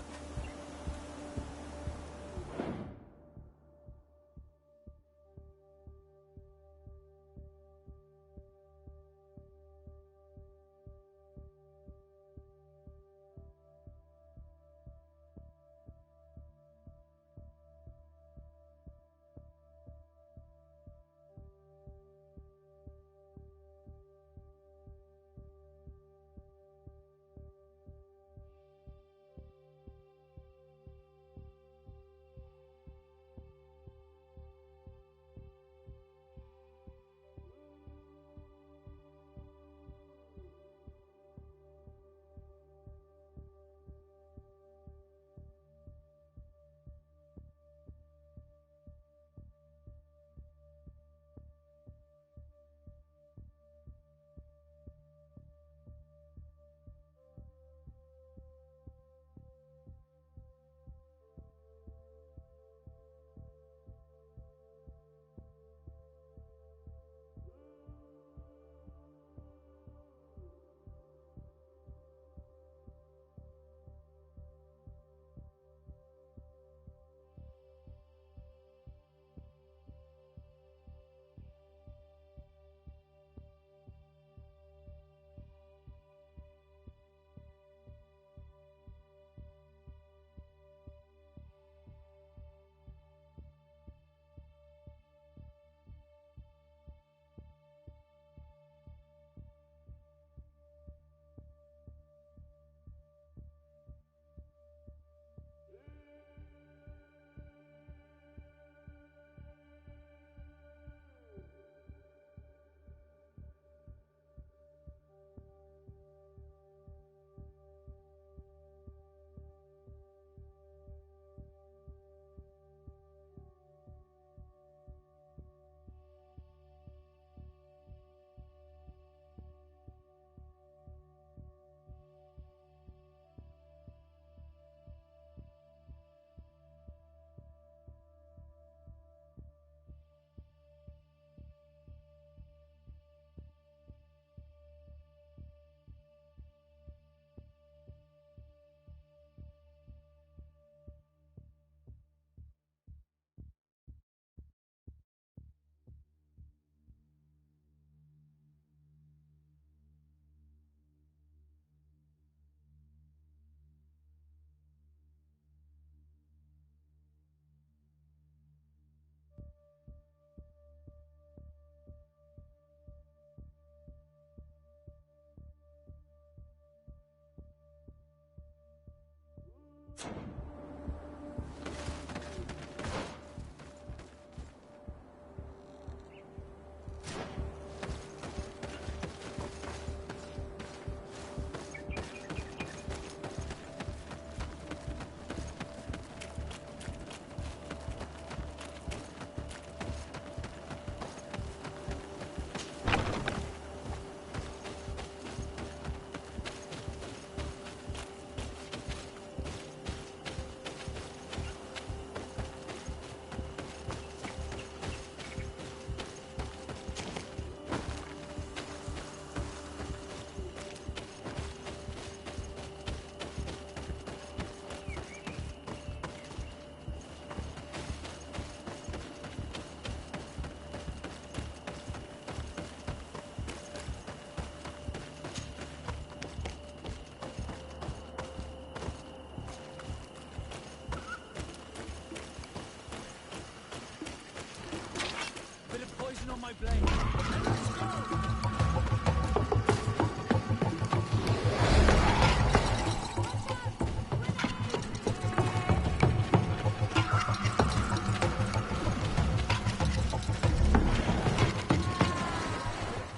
S3: blade. Then let's go!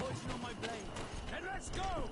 S3: Poison on my blade. Then let's go!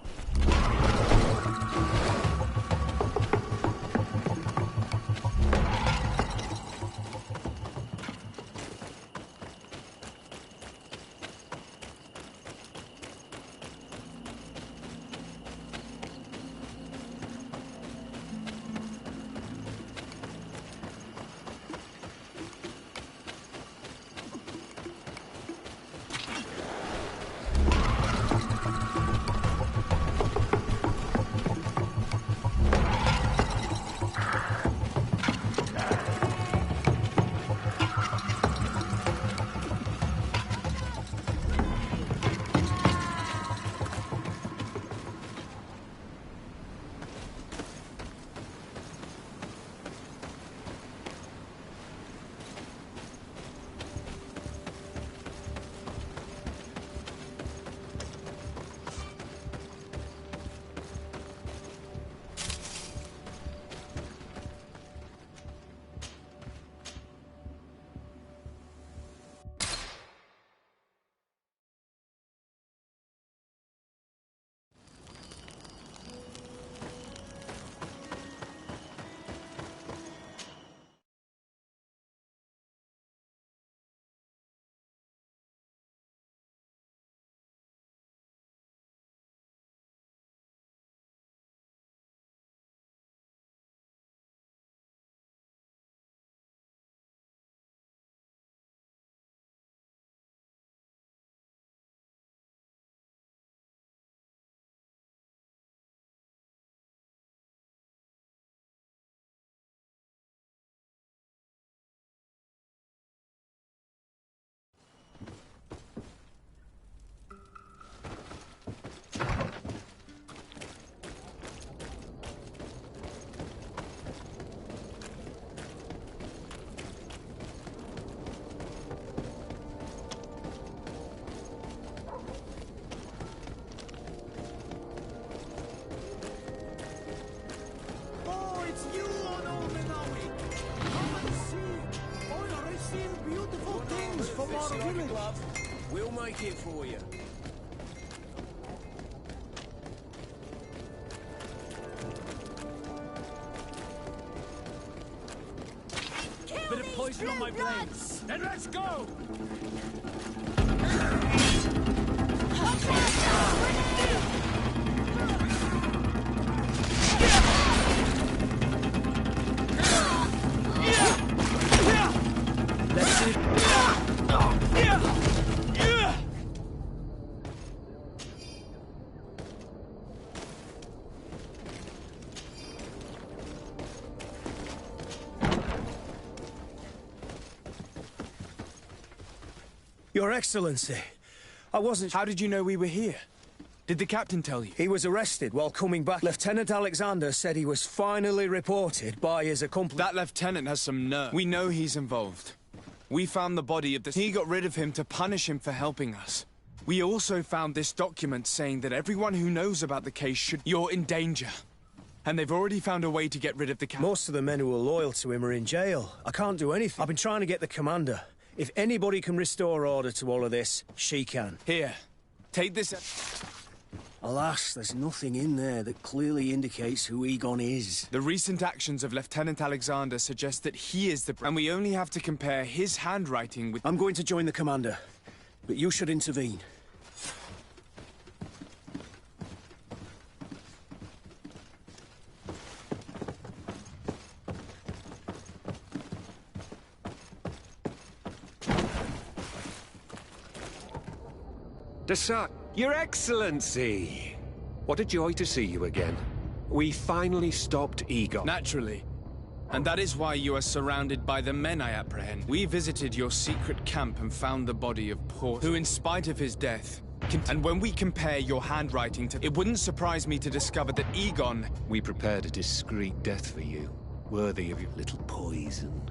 S6: We'll make it for you.
S3: Bit of poison on my blade. Then let's go!
S8: Your Excellency, I wasn't...
S4: How did you know we were here? Did the captain tell you?
S8: He was arrested while coming back. Lieutenant Alexander said he was finally reported by his accomplice.
S4: That lieutenant has some nerve. We know he's involved. We found the body of the... He got rid of him to punish him for helping us. We also found this document saying that everyone who knows about the case should... You're in danger. And they've already found a way to get rid of the captain.
S8: Most of the men who were loyal to him are in jail. I can't do anything. I've been trying to get the commander. If anybody can restore order to all of this, she can.
S4: Here, take this...
S8: Alas, there's nothing in there that clearly indicates who Egon is.
S4: The recent actions of Lieutenant Alexander suggest that he is the... And we only have to compare his handwriting with...
S8: I'm going to join the commander, but you should intervene.
S10: Your Excellency! What a joy to see you again. We finally stopped Egon.
S4: Naturally. And that is why you are surrounded by the men I apprehend. We visited your secret camp and found the body of Port, who in spite of his death... And when we compare your handwriting to... It wouldn't surprise me to discover that Egon...
S10: We prepared a discreet death for you, worthy of your little poison.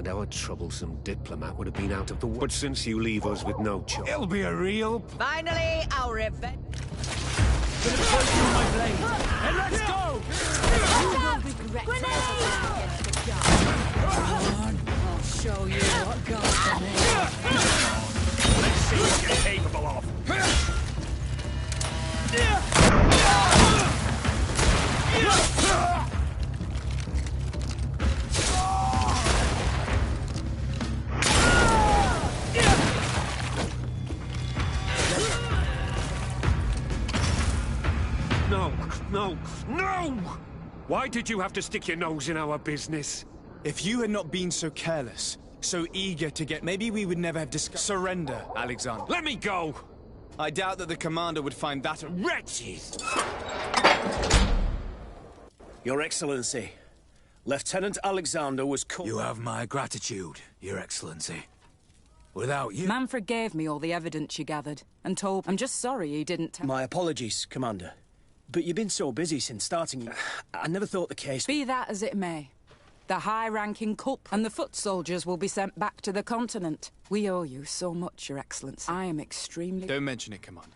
S10: and our troublesome diplomat would have been out of the way. But since you leave us with no choice...
S1: It'll be a real...
S12: Finally, our revenge.
S3: Bit of poison on my blade. And let's go!
S7: You will regret never going against the guard.
S14: I'll show you what God's made.
S6: Let's see what you're capable of.
S10: No, no, no! Why did you have to stick your nose in our business?
S4: If you had not been so careless, so eager to get... Maybe we would never have discussed... Surrender, Alexander.
S10: Let me go!
S4: I doubt that the commander would find that...
S10: Wretched!
S8: Your Excellency, Lieutenant Alexander was caught...
S11: You have my gratitude, Your Excellency. Without you...
S15: Manfred gave me all the evidence you gathered, and told... I'm just sorry he didn't tell...
S8: My apologies, Commander. But you've been so busy since starting... I never thought the case...
S15: Be that as it may. The high-ranking culp and the foot soldiers will be sent back to the continent. We owe you so much, Your Excellency. I am extremely...
S4: Don't mention it, Commander.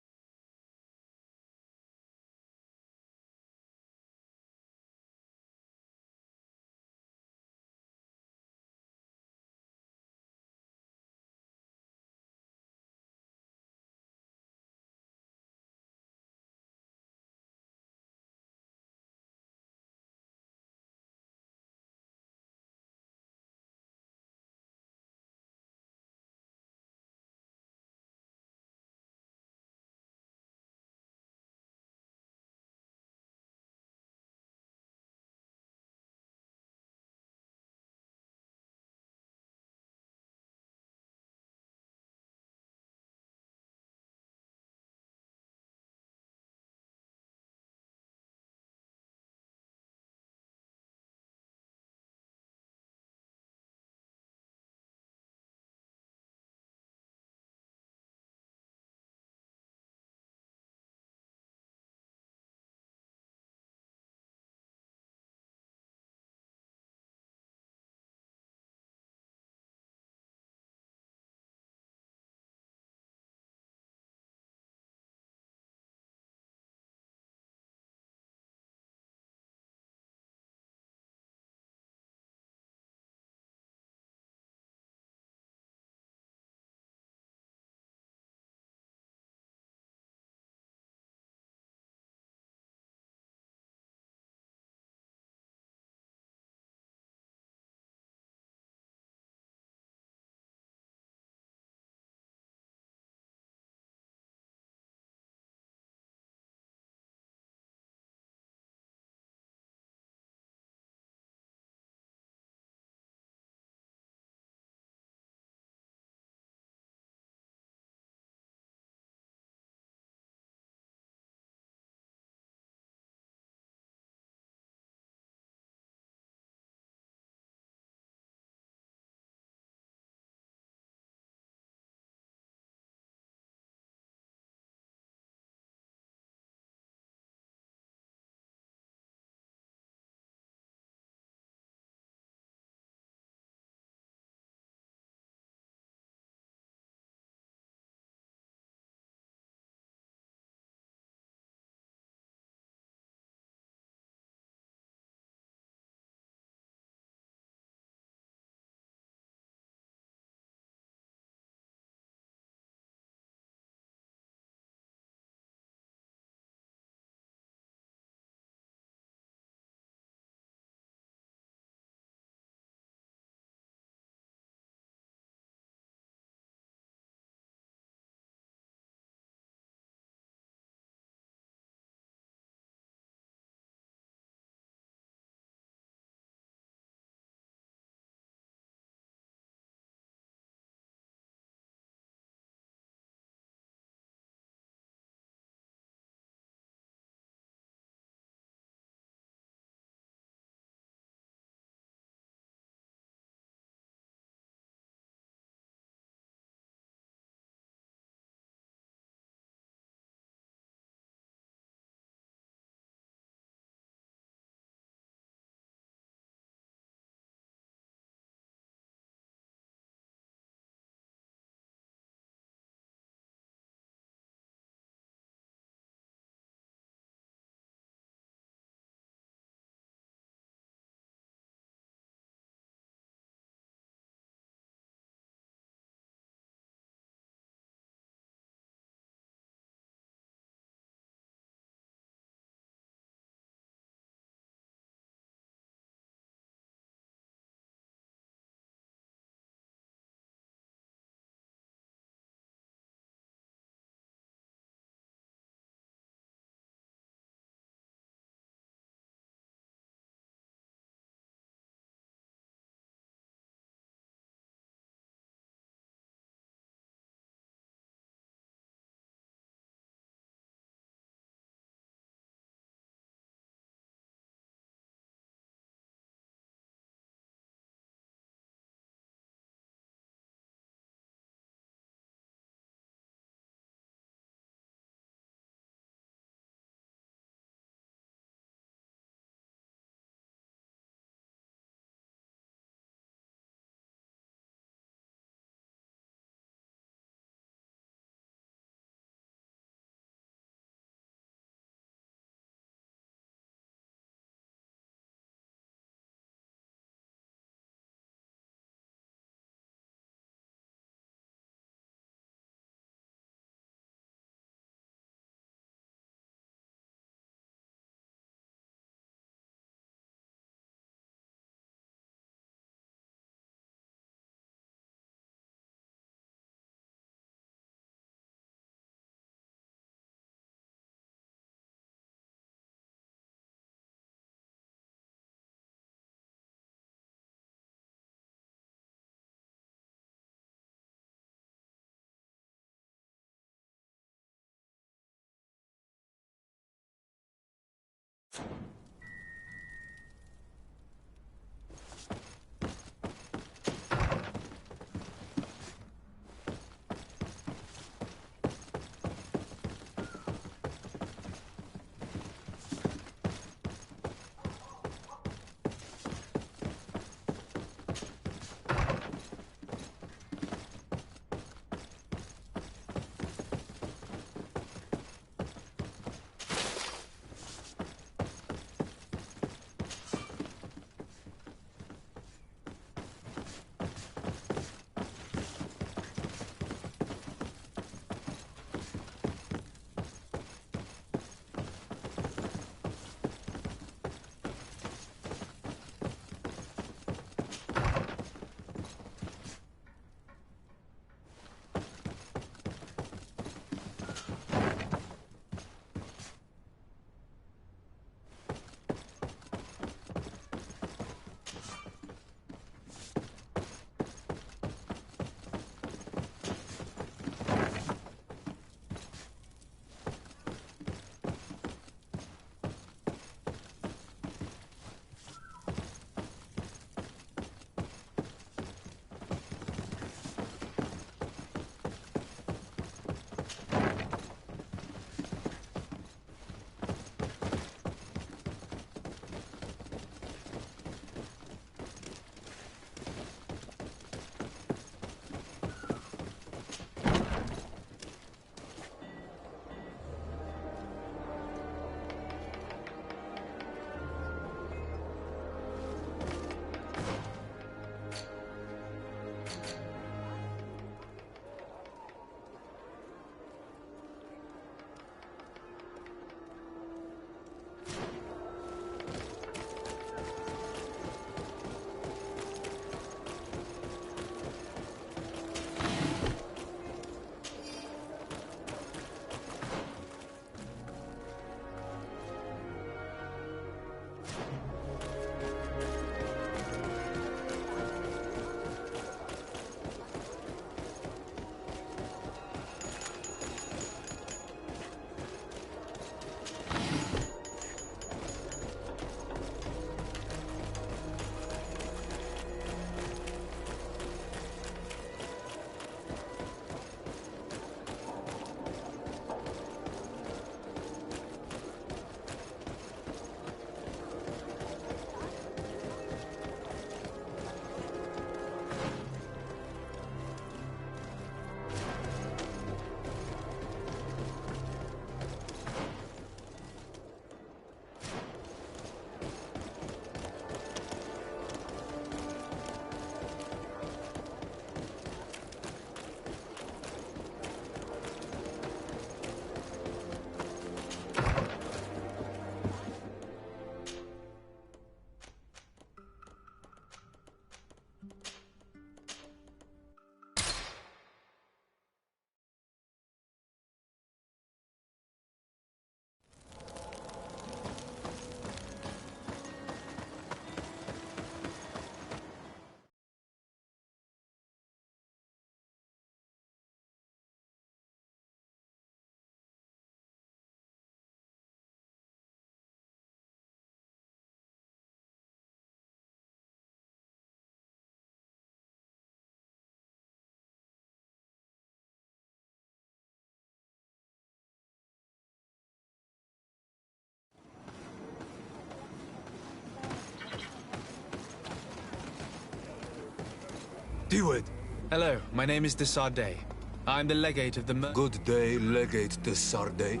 S11: Keyword.
S4: Hello, my name is de Sardet. I'm the legate of the
S11: Good day, Legate de Sardet.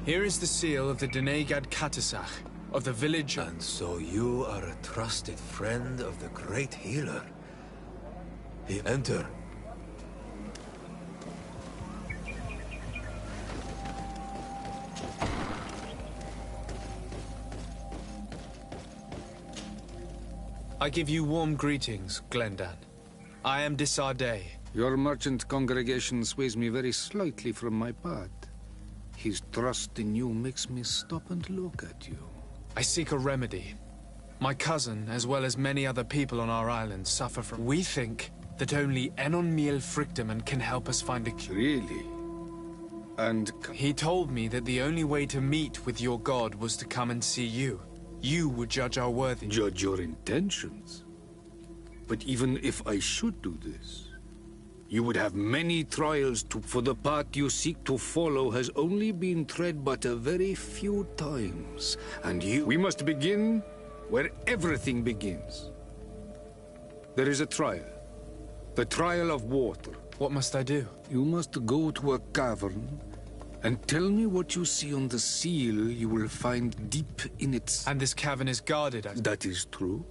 S4: Here is the seal of the Denegad Katasach, of the village...
S11: And so you are a trusted friend of the great healer. Enter.
S4: I give you warm greetings, Glendan. I am de Sardet.
S16: Your merchant congregation sways me very slightly from my path. His trust in you makes me stop and look at you.
S4: I seek a remedy. My cousin, as well as many other people on our island, suffer from... We think that only Enon Miel Frictamen can help us find a cure.
S16: Really? And...
S4: He told me that the only way to meet with your god was to come and see you. You would judge our worthiness.
S16: Judge your intentions? But even if I should do this, you would have many trials for the path you seek to follow has only been tread but a very few times. And we must begin where everything begins. There is a trial. The trial of water.
S4: What must I do?
S16: You must go to a cavern and tell me what you see on the seal you will find deep in its...
S4: And this cavern is guarded,
S16: That is true.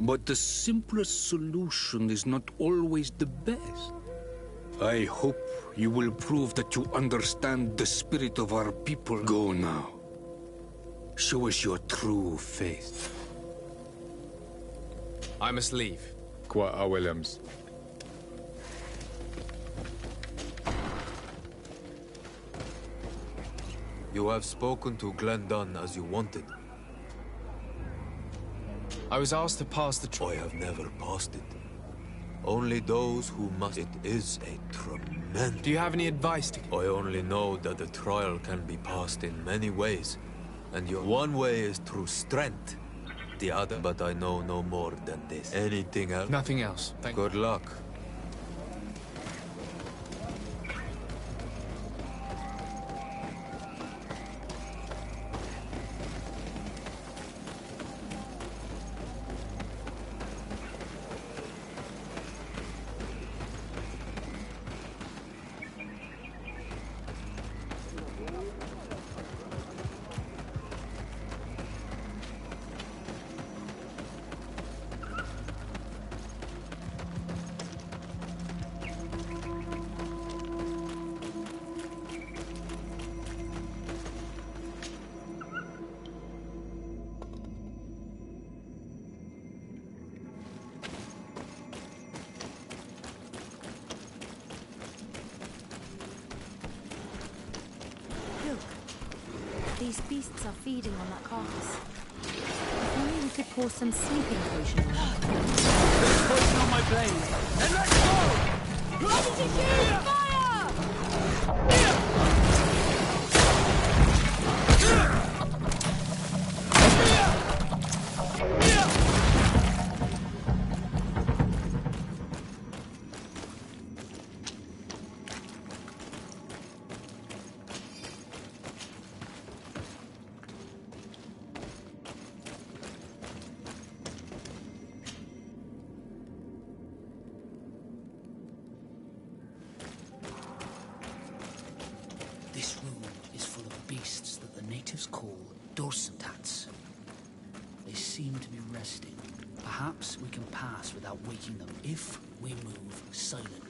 S16: But the simplest solution is not always the best. I hope you will prove that you understand the spirit of our people. Go now. Show us your true faith.
S4: I must leave.
S17: Qua Williams.
S11: You have spoken to Glendan as you wanted.
S4: I was asked to pass the
S11: I have never passed it. Only those who must. It is a tremendous...
S4: Do you have any advice to...
S11: I only know that the trial can be passed in many ways. And your one way is through strength. The other... But I know no more than this. Anything else?
S4: Nothing else.
S11: Good luck.
S7: These beasts are feeding on that carcass. If only we could pour some sleeping potion on it.
S3: There's poison on my blade! And let's go!
S7: Ready to shoot! Fire!
S18: This room is full of beasts that the natives call dorsentats. They seem to be resting. Perhaps we can pass without waking them if we move silently.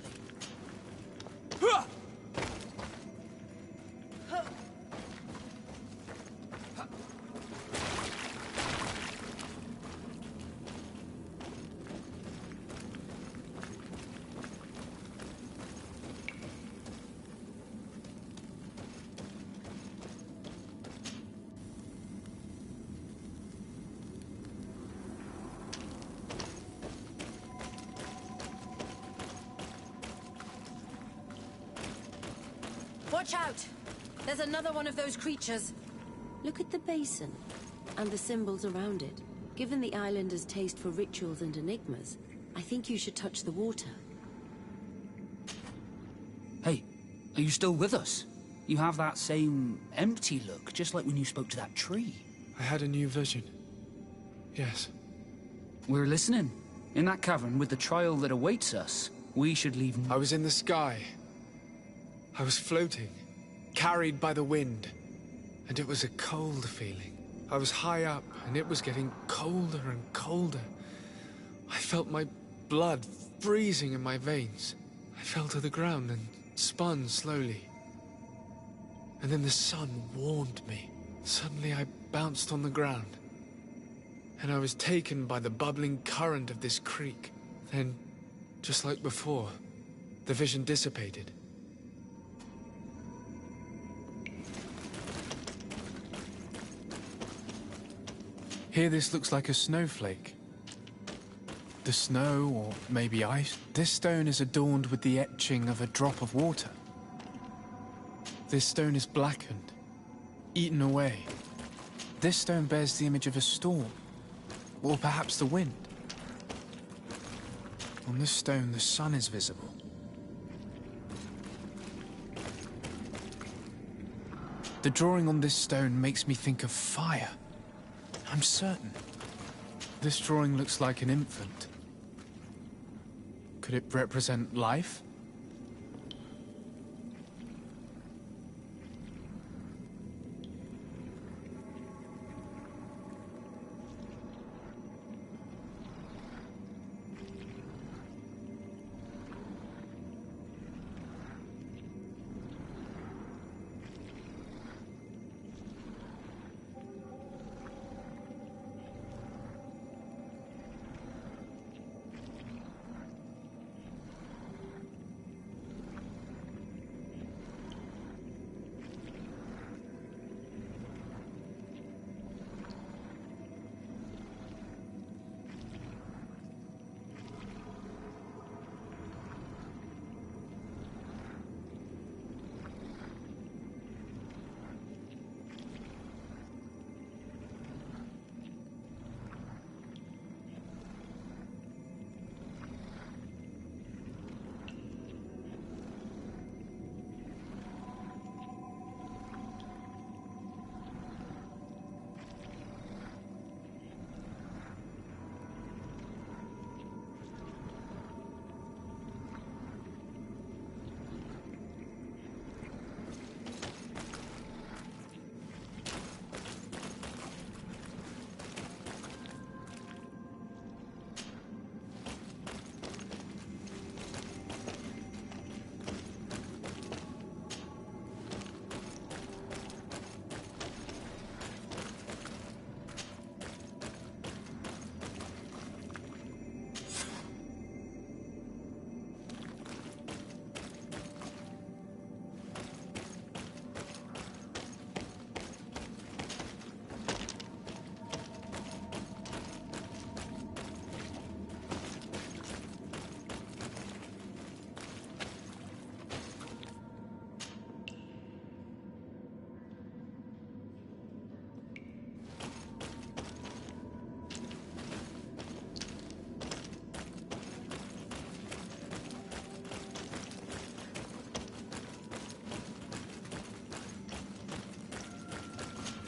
S5: Watch out! There's another one of those creatures.
S19: Look at the basin and the symbols around it. Given the islanders' taste for rituals and enigmas, I think you should touch the water.
S18: Hey, are you still with us? You have that same empty look, just like when you spoke to that tree.
S4: I had a new vision. Yes.
S18: We're listening. In that cavern with the trial that awaits us, we should leave...
S4: I was in the sky. I was floating, carried by the wind. And it was a cold feeling. I was high up, and it was getting colder and colder. I felt my blood freezing in my veins. I fell to the ground and spun slowly. And then the sun warmed me. Suddenly I bounced on the ground. And I was taken by the bubbling current of this creek. Then, just like before, the vision dissipated. Here this looks like a snowflake. The snow, or maybe ice. This stone is adorned with the etching of a drop of water. This stone is blackened, eaten away. This stone bears the image of a storm, or perhaps the wind. On this stone, the sun is visible. The drawing on this stone makes me think of fire. I'm certain. This drawing looks like an infant. Could it represent life?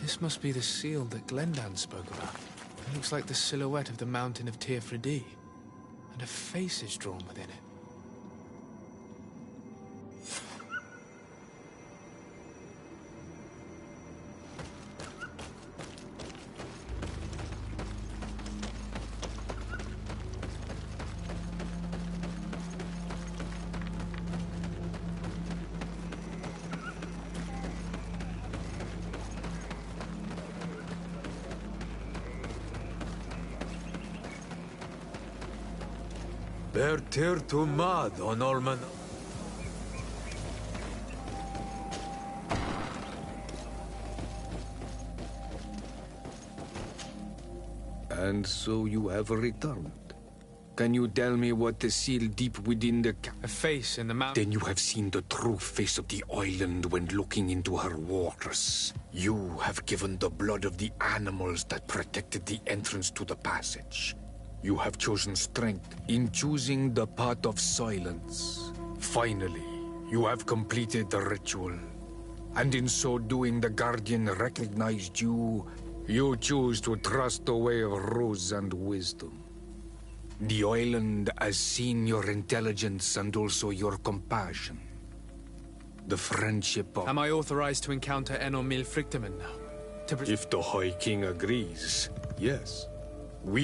S4: This must be the seal that Glendan spoke about. It looks like the silhouette of the mountain of Tirfredi, and a face is drawn within it.
S17: Bertir to mad on Orman.
S16: And so you have returned. Can you tell me what the seal deep within the
S4: A face in the mountain.
S16: Then you have seen the true face of the island when looking into her waters. You have given the blood of the animals that protected the entrance to the passage. You have chosen strength in choosing the path of silence. Finally, you have completed the ritual. And in so doing, the Guardian recognized you You choose to trust the way of ruse and wisdom. The island has seen your intelligence and also your compassion. The friendship of...
S4: Am I authorized to encounter Enor Milfrictamen now?
S16: If the High King agrees, yes.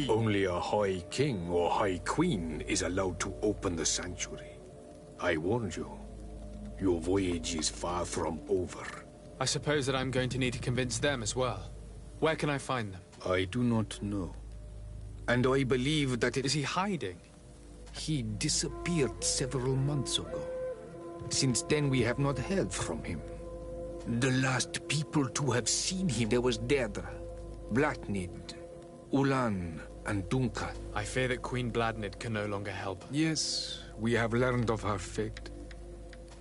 S16: Only a High King or High Queen is allowed to open the sanctuary. I warned you. Your voyage is far from over.
S4: I suppose that I'm going to need to convince them as well. Where can I find them?
S16: I do not know. And I believe that
S4: Is he hiding?
S16: He disappeared several months ago. Since then, we have not heard from him. The last people to have seen him, there was Deirdre, Blatnid, Ulan, and Duncan.
S4: I fear that Queen Bladnid can no longer help.
S16: Yes, we have learned of her fate.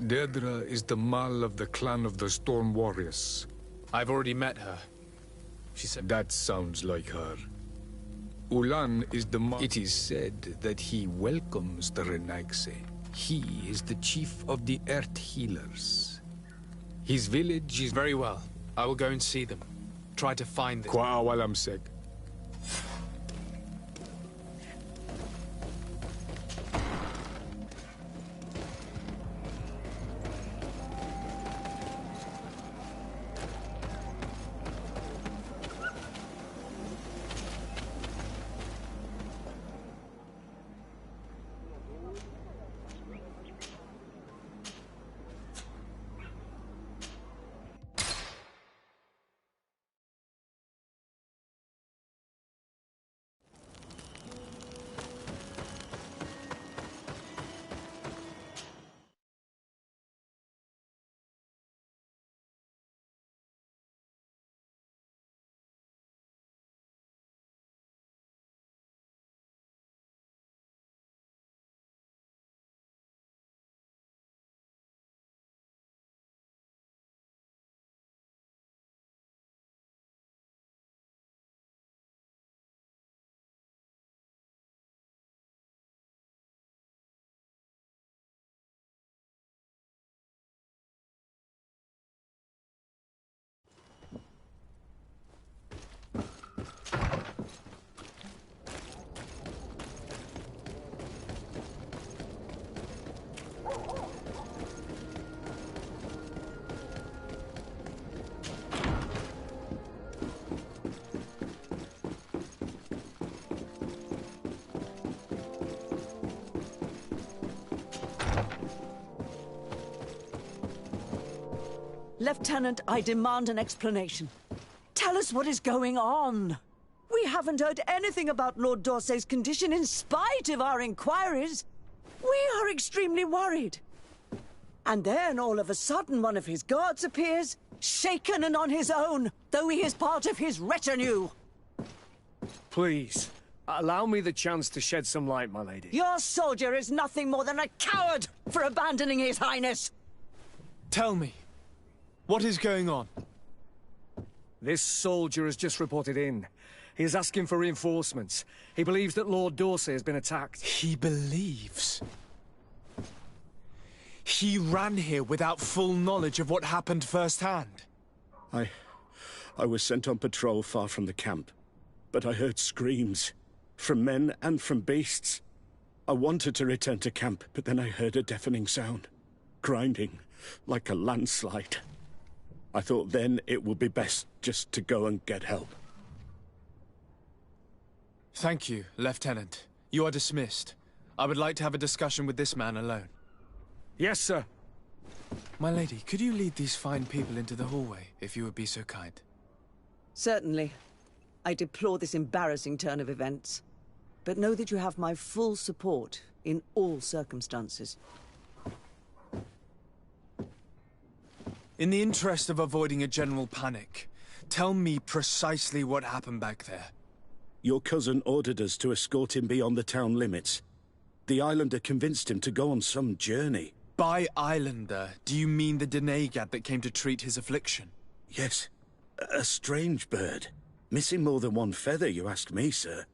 S16: Deirdre is the Mal of the clan of the Storm Warriors.
S4: I've already met her. She said...
S16: That sounds like her. Ulan is the Mal... It is said that he welcomes the Renaigse. He is the chief of the Earth Healers. His village is...
S4: Very well. I will go and see them. Try to find them.
S16: Kwa'awalamsek.
S20: Lieutenant, I demand an explanation. Tell us what is going on. We haven't heard anything about Lord D'Orsay's condition in spite of our inquiries. We are extremely worried. And then, all of a sudden, one of his guards appears, shaken and on his own, though he is part of his retinue.
S21: Please, allow me the chance to shed some light, my lady.
S20: Your soldier is nothing more than a coward for abandoning his highness.
S4: Tell me, what is going on?
S21: This soldier has just reported in. He is asking for reinforcements. He believes that Lord D'Orsay has been attacked.
S4: He believes? He ran here without full knowledge of what happened firsthand.
S22: I was sent on patrol far from the camp, but I heard screams, from men and from beasts. I wanted to return to camp, but then I heard a deafening sound, grinding, like a landslide. I thought then it would be best just to go and get help.
S4: Thank you, Lieutenant. You are dismissed. I would like to have a discussion with this man alone.
S21: Yes, sir.
S4: My lady, could you lead these fine people into the hallway, if you would be so kind?
S20: Certainly. I deplore this embarrassing turn of events, but know that you have my full support in all circumstances.
S4: In the interest of avoiding a general panic, tell me precisely what happened back there.
S22: Your cousin ordered us to escort him beyond the town limits. The Islander convinced him to go on some journey.
S4: By Islander, do you mean the Denegad that came to treat his affliction?
S22: Yes. A strange bird. Missing more than one feather, you ask me, sir.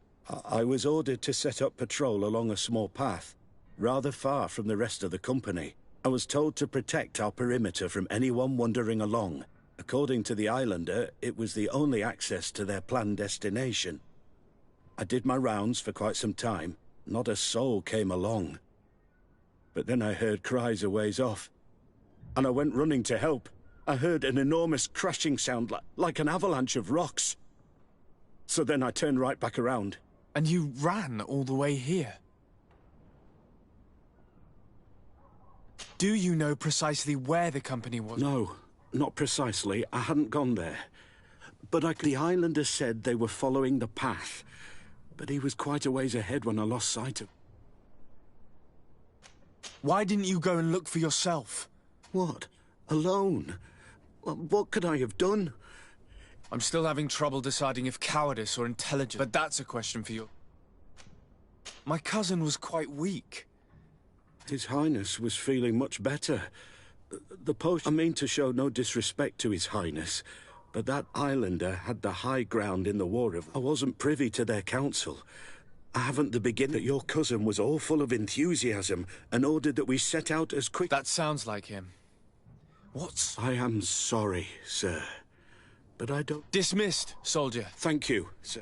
S22: I was ordered to set up patrol along a small path, rather far from the rest of the company. I was told to protect our perimeter from anyone wandering along, According to the Islander, it was the only access to their planned destination. I did my rounds for quite some time. Not a soul came along. But then I heard cries a ways off, and I went running to help. I heard an enormous crashing sound like an avalanche of rocks. So then I turned right back around.
S4: And you ran all the way here? Do you know precisely where the company was?
S22: No, not precisely. I hadn't gone there. But the Islander said they were following the path. But he was quite a ways ahead when I lost sight of...
S4: Why didn't you go and look for yourself?
S22: What? Alone? What could I have done?
S4: I'm still having trouble deciding if cowardice or intelligence, but that's a question for you. My cousin was quite weak.
S22: His Highness was feeling much better. The potion... I mean to show no disrespect to His Highness, but that Islander had the high ground in the war of... I wasn't privy to their counsel. I haven't the beginning that your cousin was all full of enthusiasm and ordered that we set out as quick...
S4: That sounds like him. What?
S22: I am sorry, sir. But I don't...
S4: Dismissed, soldier.
S22: Thank you, sir.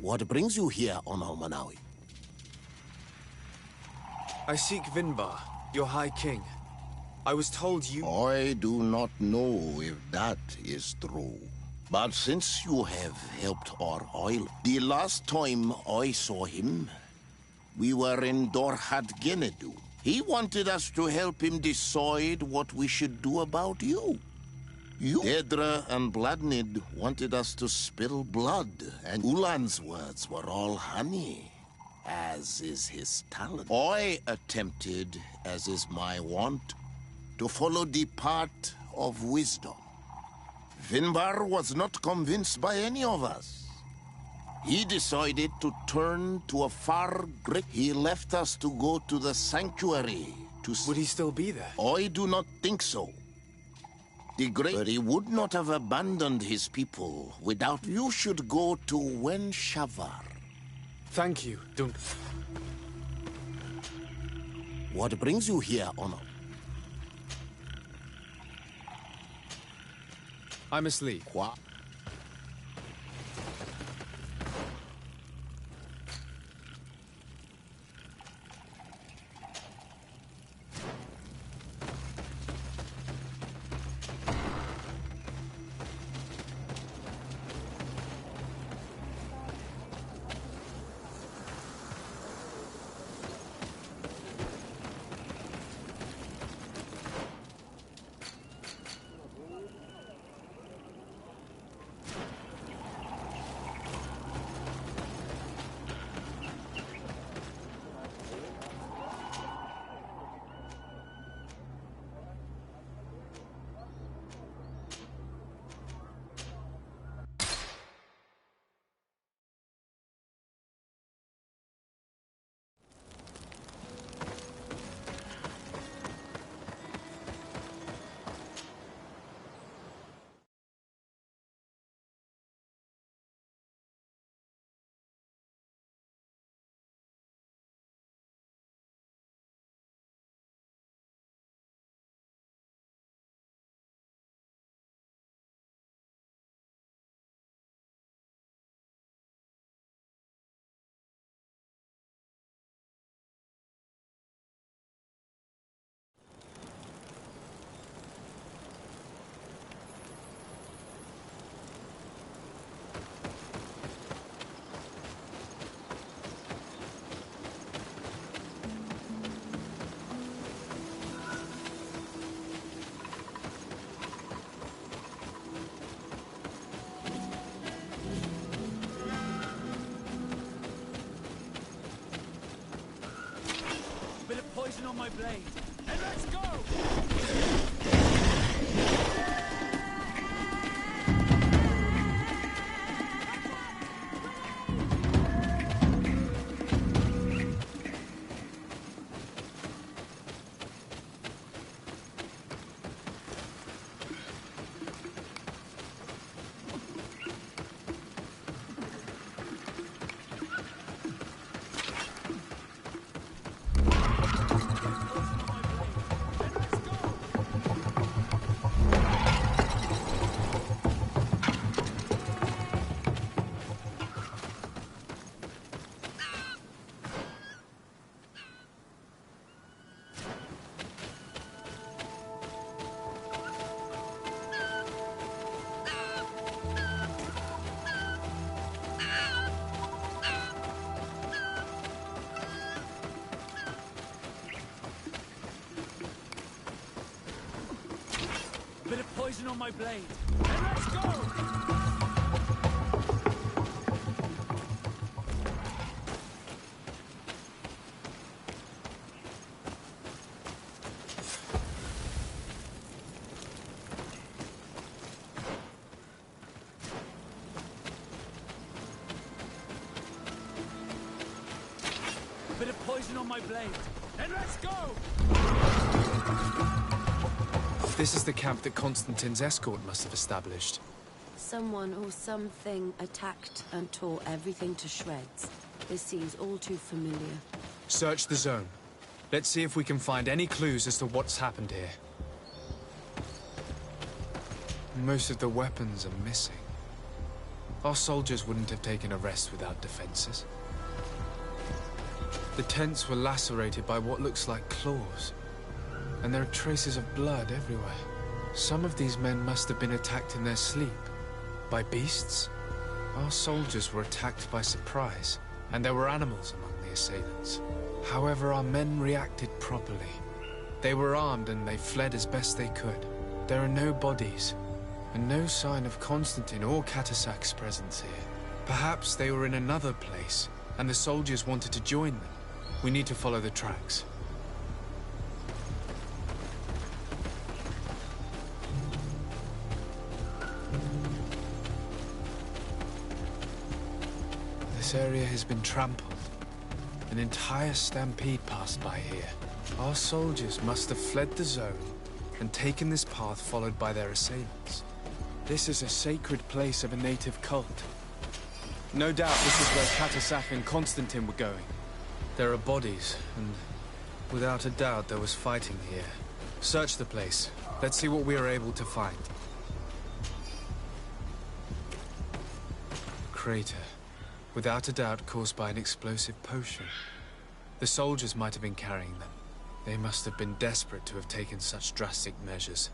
S2: What brings you here on Almanawi?
S4: I seek Vinbar, your High King. I was told you...
S2: I do not know if that is true. But since you have helped our oil, the last time I saw him, we were in Dorhat Genedu. He wanted us to help him decide what we should do about you. Dedra and Bladnid wanted us to spill blood, and Ulan's words were all honey, as is his talent. I attempted, as is my wont, to follow the path of wisdom. Vinbar was not convinced by any of us. He decided to turn to a far great... He left us to go to the sanctuary to...
S4: Would he still be there?
S2: I do not think so. The great... But he would not have abandoned his people without... You should go to Wen Shavar.
S4: Thank you, Dunk.
S2: What brings you here, Honor?
S4: I'm asleep.
S2: What?
S3: blade. And let's go! Bit of poison on my blade. And let's go! Bit of poison on my blade. And let's go!
S4: This is the camp that Constantine's escort must have established.
S19: Someone or something attacked and tore everything to shreds. This seems all too familiar.
S4: Search the zone. Let's see if we can find any clues as to what's happened here. Most of the weapons are missing. Our soldiers wouldn't have taken a rest without defenses. The tents were lacerated by what looks like claws. And there are traces of blood everywhere. Some of these men must have been attacked in their sleep. By beasts? Our soldiers were attacked by surprise, and there were animals among the assailants. However, our men reacted properly. They were armed and they fled as best they could. There are no bodies, and no sign of Constantine or Catasac's presence here. Perhaps they were in another place, and the soldiers wanted to join them. We need to follow the tracks. This area has been trampled. An entire stampede passed by here. Our soldiers must have fled the zone and taken this path followed by their assailants. This is a sacred place of a native cult. No doubt this is where Catasac and Constantine were going. There are bodies, and without a doubt there was fighting here. Search the place. Let's see what we are able to find. Crater. Without a doubt caused by an explosive potion. The soldiers might have been carrying them. They must have been desperate to have taken such drastic measures.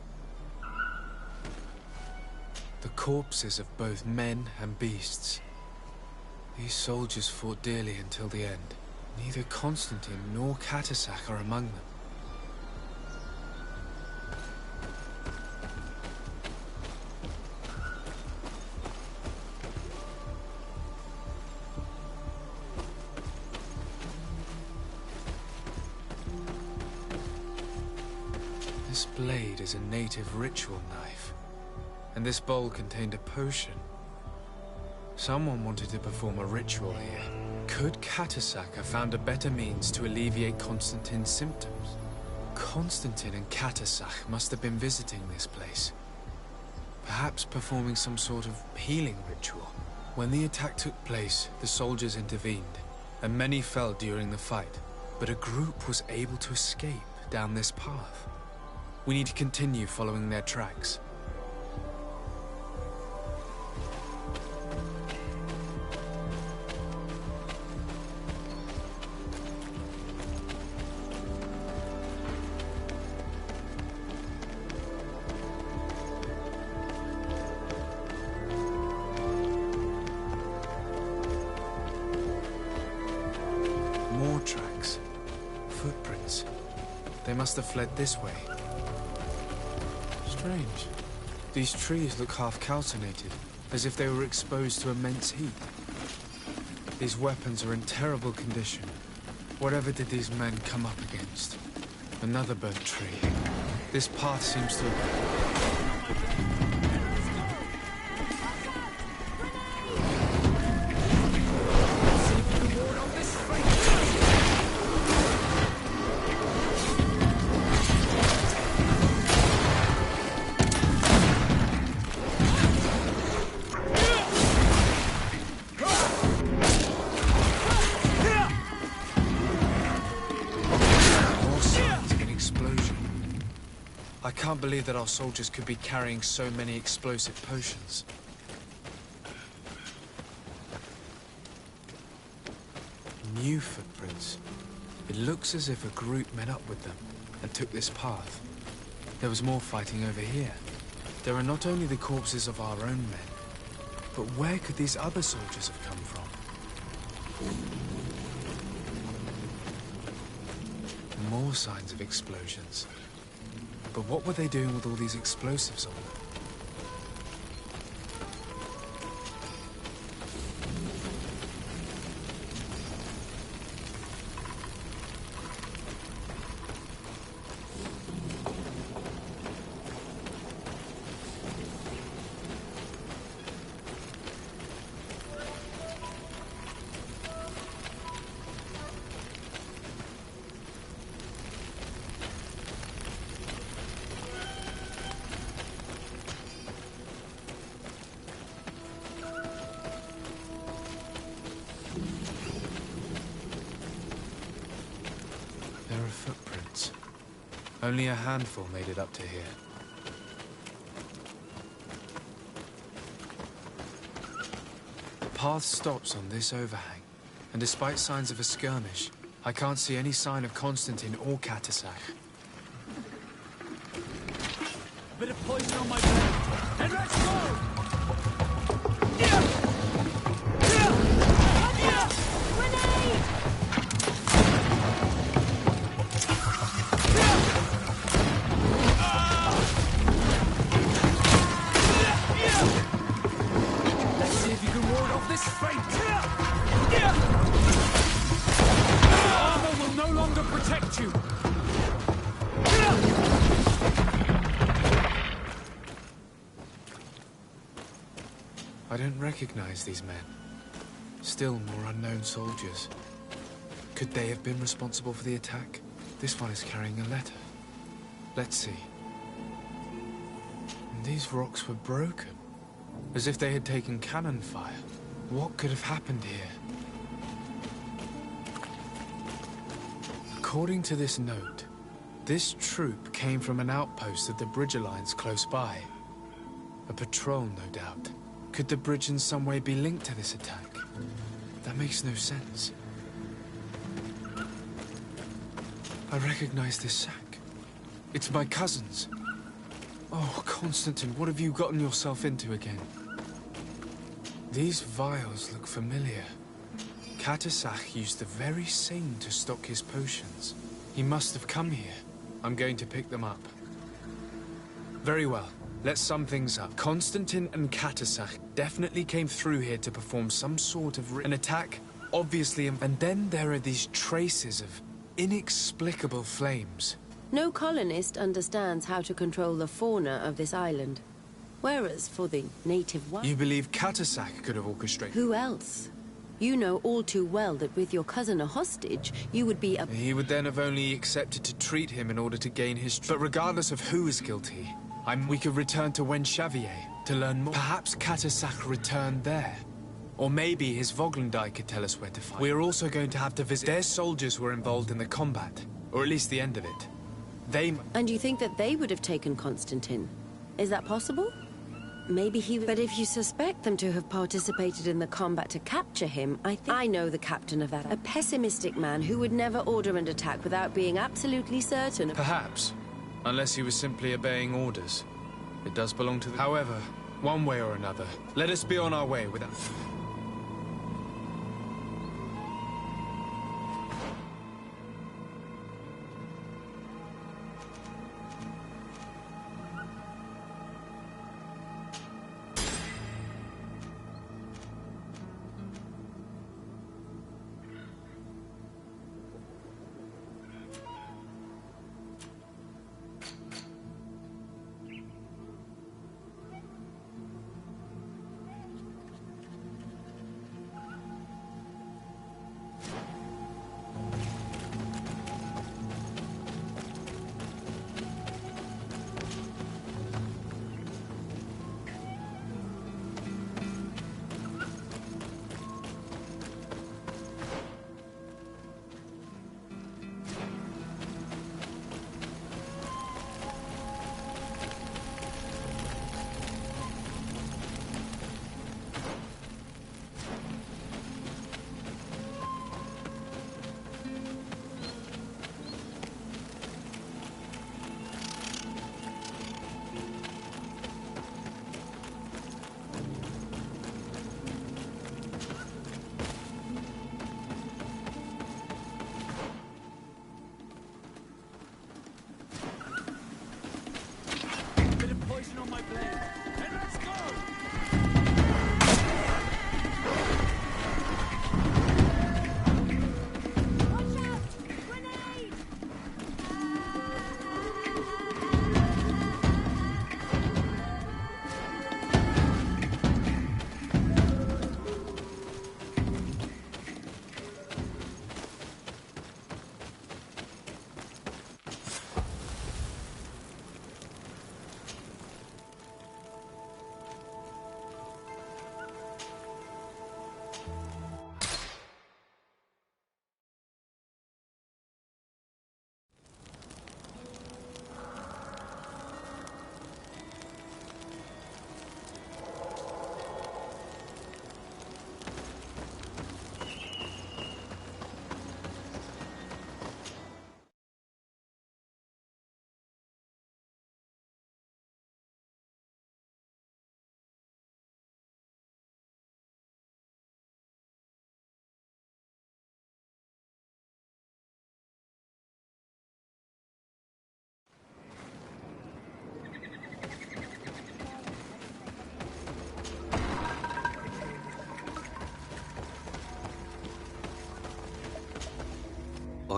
S4: The corpses of both men and beasts. These soldiers fought dearly until the end. Neither Constantine nor Catasac are among them. This blade is a native ritual knife, and this bowl contained a potion. Someone wanted to perform a ritual here. Could Catasac have found a better means to alleviate Constantine's symptoms? Constantine and Catasac must have been visiting this place. Perhaps performing some sort of healing ritual. When the attack took place, the soldiers intervened, and many fell during the fight. But a group was able to escape down this path. We need to continue following their tracks. More tracks. Footprints. They must have fled this way. Strange. These trees look half calcinated, as if they were exposed to immense heat. These weapons are in terrible condition. Whatever did these men come up against? Another burnt tree. This path seems to have... I can't believe that our soldiers could be carrying so many explosive potions. New footprints. It looks as if a group met up with them and took this path. There was more fighting over here. There are not only the corpses of our own men, but where could these other soldiers have come from? More signs of explosions. But what were they doing with all these explosives on them? Footprints. Only a handful made it up to here. The path stops on this overhang, and despite signs of a skirmish, I can't see any sign of Constantine or Katasak.
S3: A bit of poison on my blade, and let's go!
S4: I don't recognize these men. Still more unknown soldiers. Could they have been responsible for the attack? This one is carrying a letter. Let's see. And these rocks were broken, as if they had taken cannon fire. What could have happened here? According to this note, this troop came from an outpost of the Bridge Alliance close by. A patrol, no doubt. Could the bridge in some way be linked to this attack? That makes no sense. I recognize this sack. It's my cousin's. Oh, Constantine, what have you gotten yourself into again? These vials look familiar. Katasak used the very same to stock his potions. He must have come here. I'm going to pick them up. Very well. Let's sum things up. Constantine and Katasak definitely came through here to perform some sort of an attack, obviously, and then there are these traces of inexplicable flames.
S19: No colonist understands how to control the fauna of this island. Whereas for the native wild...
S4: You believe Katasak could have orchestrated...
S19: Who else? You know all too well that with your cousin a hostage, you would be a...
S4: He would then have only accepted to treat him in order to gain his... But regardless of who is guilty, we could return to Wen Xavier to learn more. Perhaps Katasak returned there. Or maybe his Voglendai could tell us where to find. We're also going to have to visit... Their soldiers were involved in the combat, or at least the end of it. They...
S19: And you think that they would have taken Constantine? Is that possible? Maybe he... But if you suspect them to have participated in the combat to capture him, I know the captain of that. A pessimistic man who would never order an attack without being absolutely certain of...
S4: Perhaps. Unless he was simply obeying orders. It does belong to the... However, one way or another, let us be on our way without...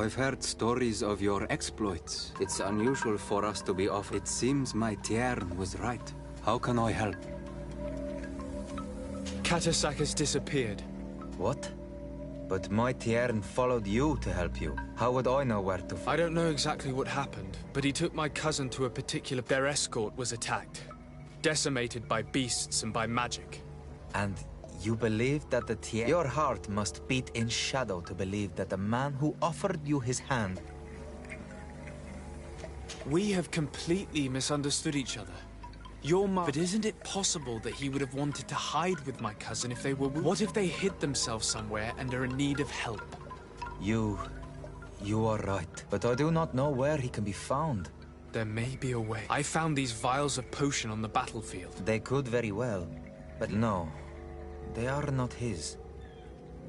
S9: I've heard stories of your exploits. It's unusual for us to be off. It seems my Tiern was right. How can I help?
S4: Katasak has disappeared.
S13: What? But my Tiern followed you to help you. How would I know where to find?
S4: I don't know exactly what happened, but he took my cousin to a particular... Their escort was attacked. Decimated by beasts and by magic.
S13: And you believe that the Tiern... Your heart must beat in shadow to believe that the man who offered you his hand...
S4: We have completely misunderstood each other. Your mother... But isn't it possible that he would have wanted to hide with my cousin if they were... What if they hid themselves somewhere and are in need of help?
S13: You are right. But I do not know where he can be found.
S4: There may be a way. I found these vials of potion on the battlefield.
S13: They could very well. But no, they are not his.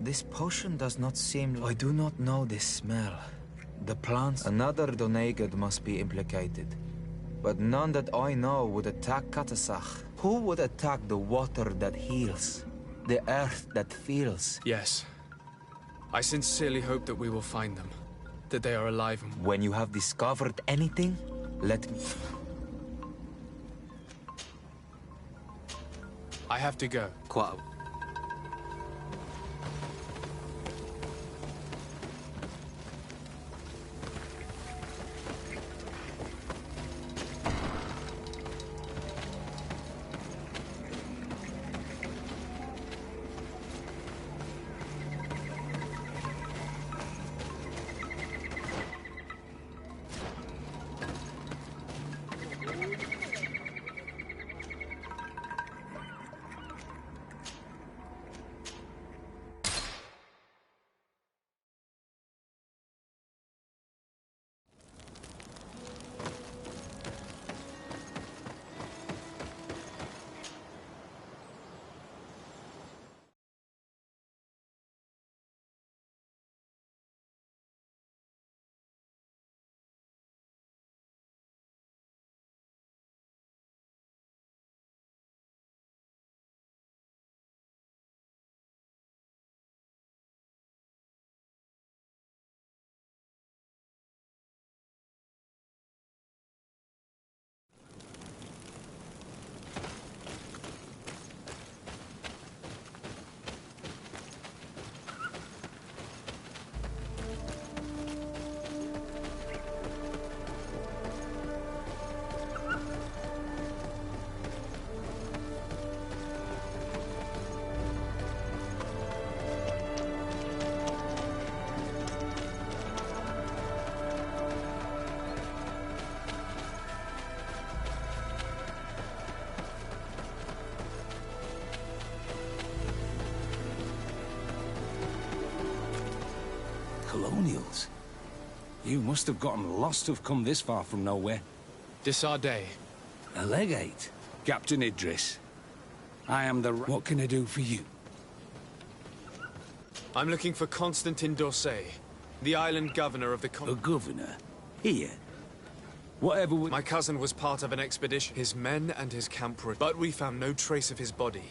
S13: This potion does not seem... I do not know this smell. The plants... Another Donegad must be implicated. But none that I know would attack Katasak. Who would attack the water that heals? The earth that feels?
S4: Yes. I sincerely hope that we will find them. That they are alive and...
S13: When you have discovered anything, let me...
S4: I have to go.
S9: Quite.
S1: Colonials? You must have gotten lost to have come this far from nowhere.
S4: Desarde.
S1: A legate? Captain Idris. I am the... What can I do for you?
S4: I'm looking for Constantin d'Orsay, the island governor of the...
S1: A governor? Here? Whatever would...
S4: My cousin was part of an expedition. His men and his camp were... But we found no trace of his body.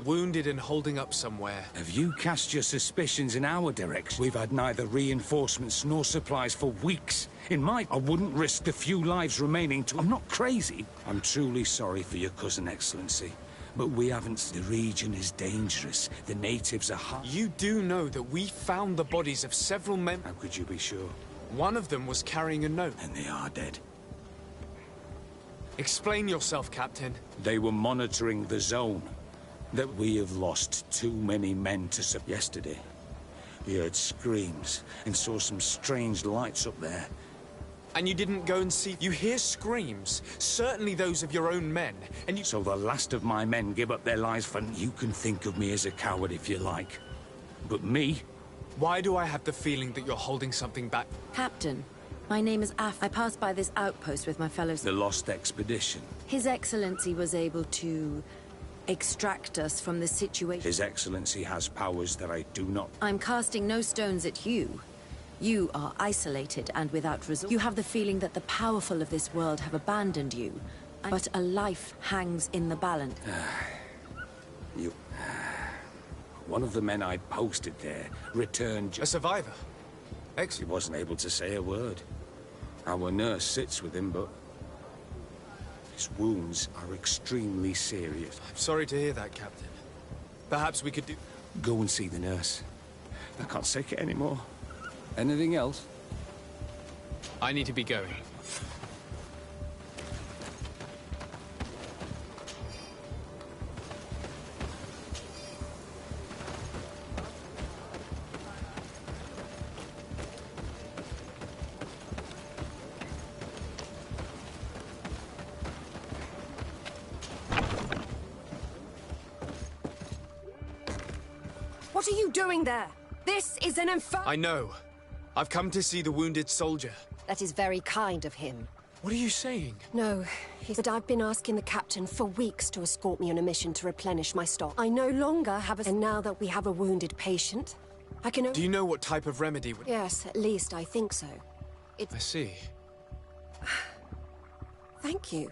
S4: Wounded and holding up somewhere.
S1: Have you cast your suspicions in our direction? We've had neither reinforcements nor supplies for weeks. I wouldn't risk the few lives remaining to... I'm not crazy. I'm truly sorry for your cousin, Excellency. But we haven't... The region is dangerous. The natives are...
S4: You do know that we found the bodies of several men...
S1: How could you be sure?
S4: One of them was carrying a note.
S1: And they are dead.
S4: Explain yourself, Captain.
S1: They were monitoring the zone. That we have lost too many men to... Yesterday, we heard screams and saw some strange lights up there.
S4: And you didn't go and see... You hear screams, certainly those of your own men, and you...
S1: So the last of my men give up their lives for... You can think of me as a coward if you like. But me?
S4: Why do I have the feeling that you're holding something back?
S19: Captain, my name is Af. I passed by this outpost with my fellows...
S1: The Lost Expedition.
S19: His Excellency was able to... extract us from the situation.
S1: His Excellency has powers that I do not...
S19: I'm casting no stones at you. You are isolated and without resources. You have the feeling that the powerful of this world have abandoned you. But a life hangs in the balance.
S1: One of the men I'd posted there returned...
S4: A survivor?
S12: He wasn't able to say a word. Our nurse sits with him, but his wounds are extremely serious.
S4: I'm sorry to hear that, Captain. Perhaps we could do...
S12: Go and see the nurse. I can't take it anymore. Anything else?
S4: I need to be going.
S5: What are you doing there? This is an
S4: I know. I've come to see the wounded soldier.
S5: That is very kind of him.
S4: What are you saying?
S5: No, he said I've been asking the captain for weeks to escort me on a mission to replenish my stock. I no longer have a... And now that we have a wounded patient, I can...
S4: Do you know what type of remedy would...
S5: Yes, at least I think so.
S4: I see.
S5: Thank you.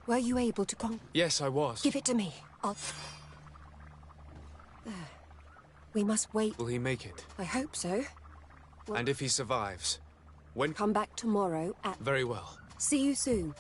S5: Were you able to
S4: Yes, I was.
S5: Give it to me. I'll... There. We must wait.
S4: Will he make it?
S5: I hope so. Well...
S4: And if he survives? When...
S5: Come back tomorrow at...
S4: Very well.
S5: See you soon.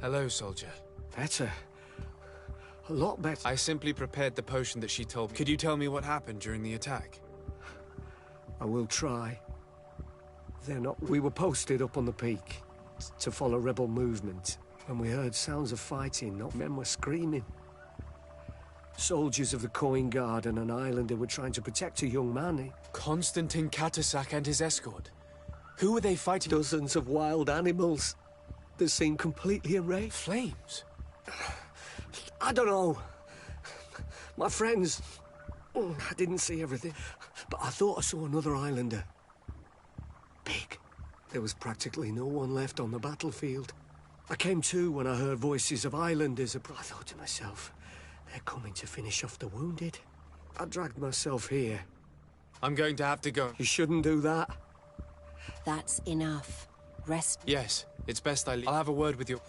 S4: Hello, soldier.
S22: Better. A lot better.
S4: I simply prepared the potion that she told me. Could you tell me what happened during the attack?
S22: I will try. They're not... We were posted up on the peak to follow rebel movement, and we heard sounds of fighting. Not men were screaming. Soldiers of the Coin Guard and an islander were trying to protect a young man.
S4: Constantine Katasak and his escort. Who were they fighting?
S22: Dozens of wild animals. They seemed completely enraged.
S4: Flames?
S22: I don't know. My friends... I didn't see everything, but I thought I saw another islander. Big. There was practically no one left on the battlefield. I came to when I heard voices of islanders. I thought to myself, they're coming to finish off the wounded. I dragged myself here.
S4: I'm going to have to go.
S22: You shouldn't do that.
S19: That's enough. Rest.
S4: Yes, it's best I leave. I'll have a word with you.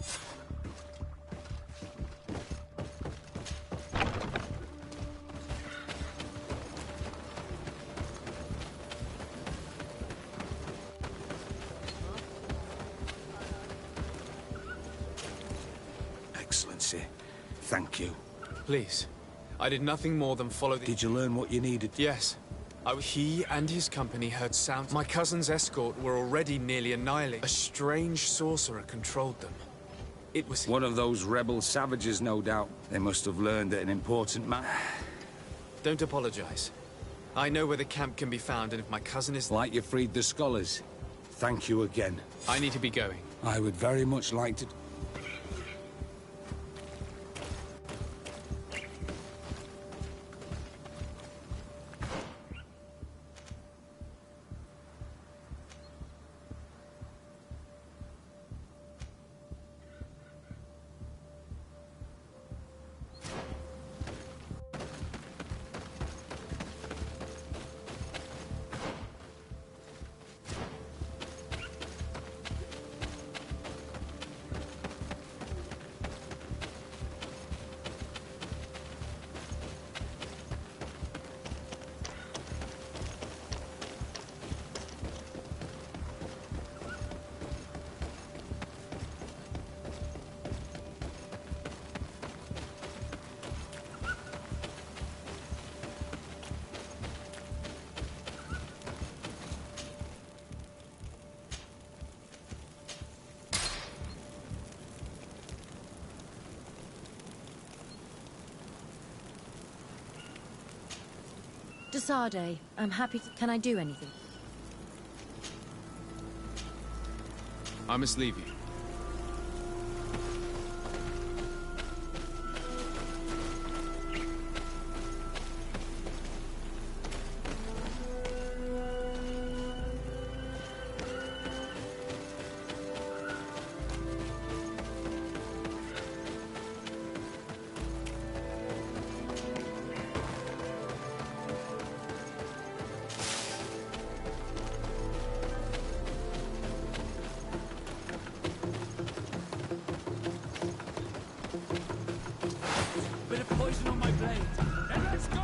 S16: Excellency, thank you.
S4: Please. I did nothing more than follow the...
S16: Did you learn what you needed?
S4: Yes. He and his company heard sounds. My cousin's escort were already nearly annihilated. A strange sorcerer controlled them. It was...
S16: One of those rebel savages, no doubt. They must have learned that an important man...
S4: Don't apologize. I know where the camp can be found, and if my cousin is...
S16: Like you freed the scholars. Thank you again.
S4: I need to be going.
S16: I would very much like to...
S7: Desade, I'm happy to... Can I do anything?
S4: I must leave you.
S3: Bit of poison on my blade. Then let's go!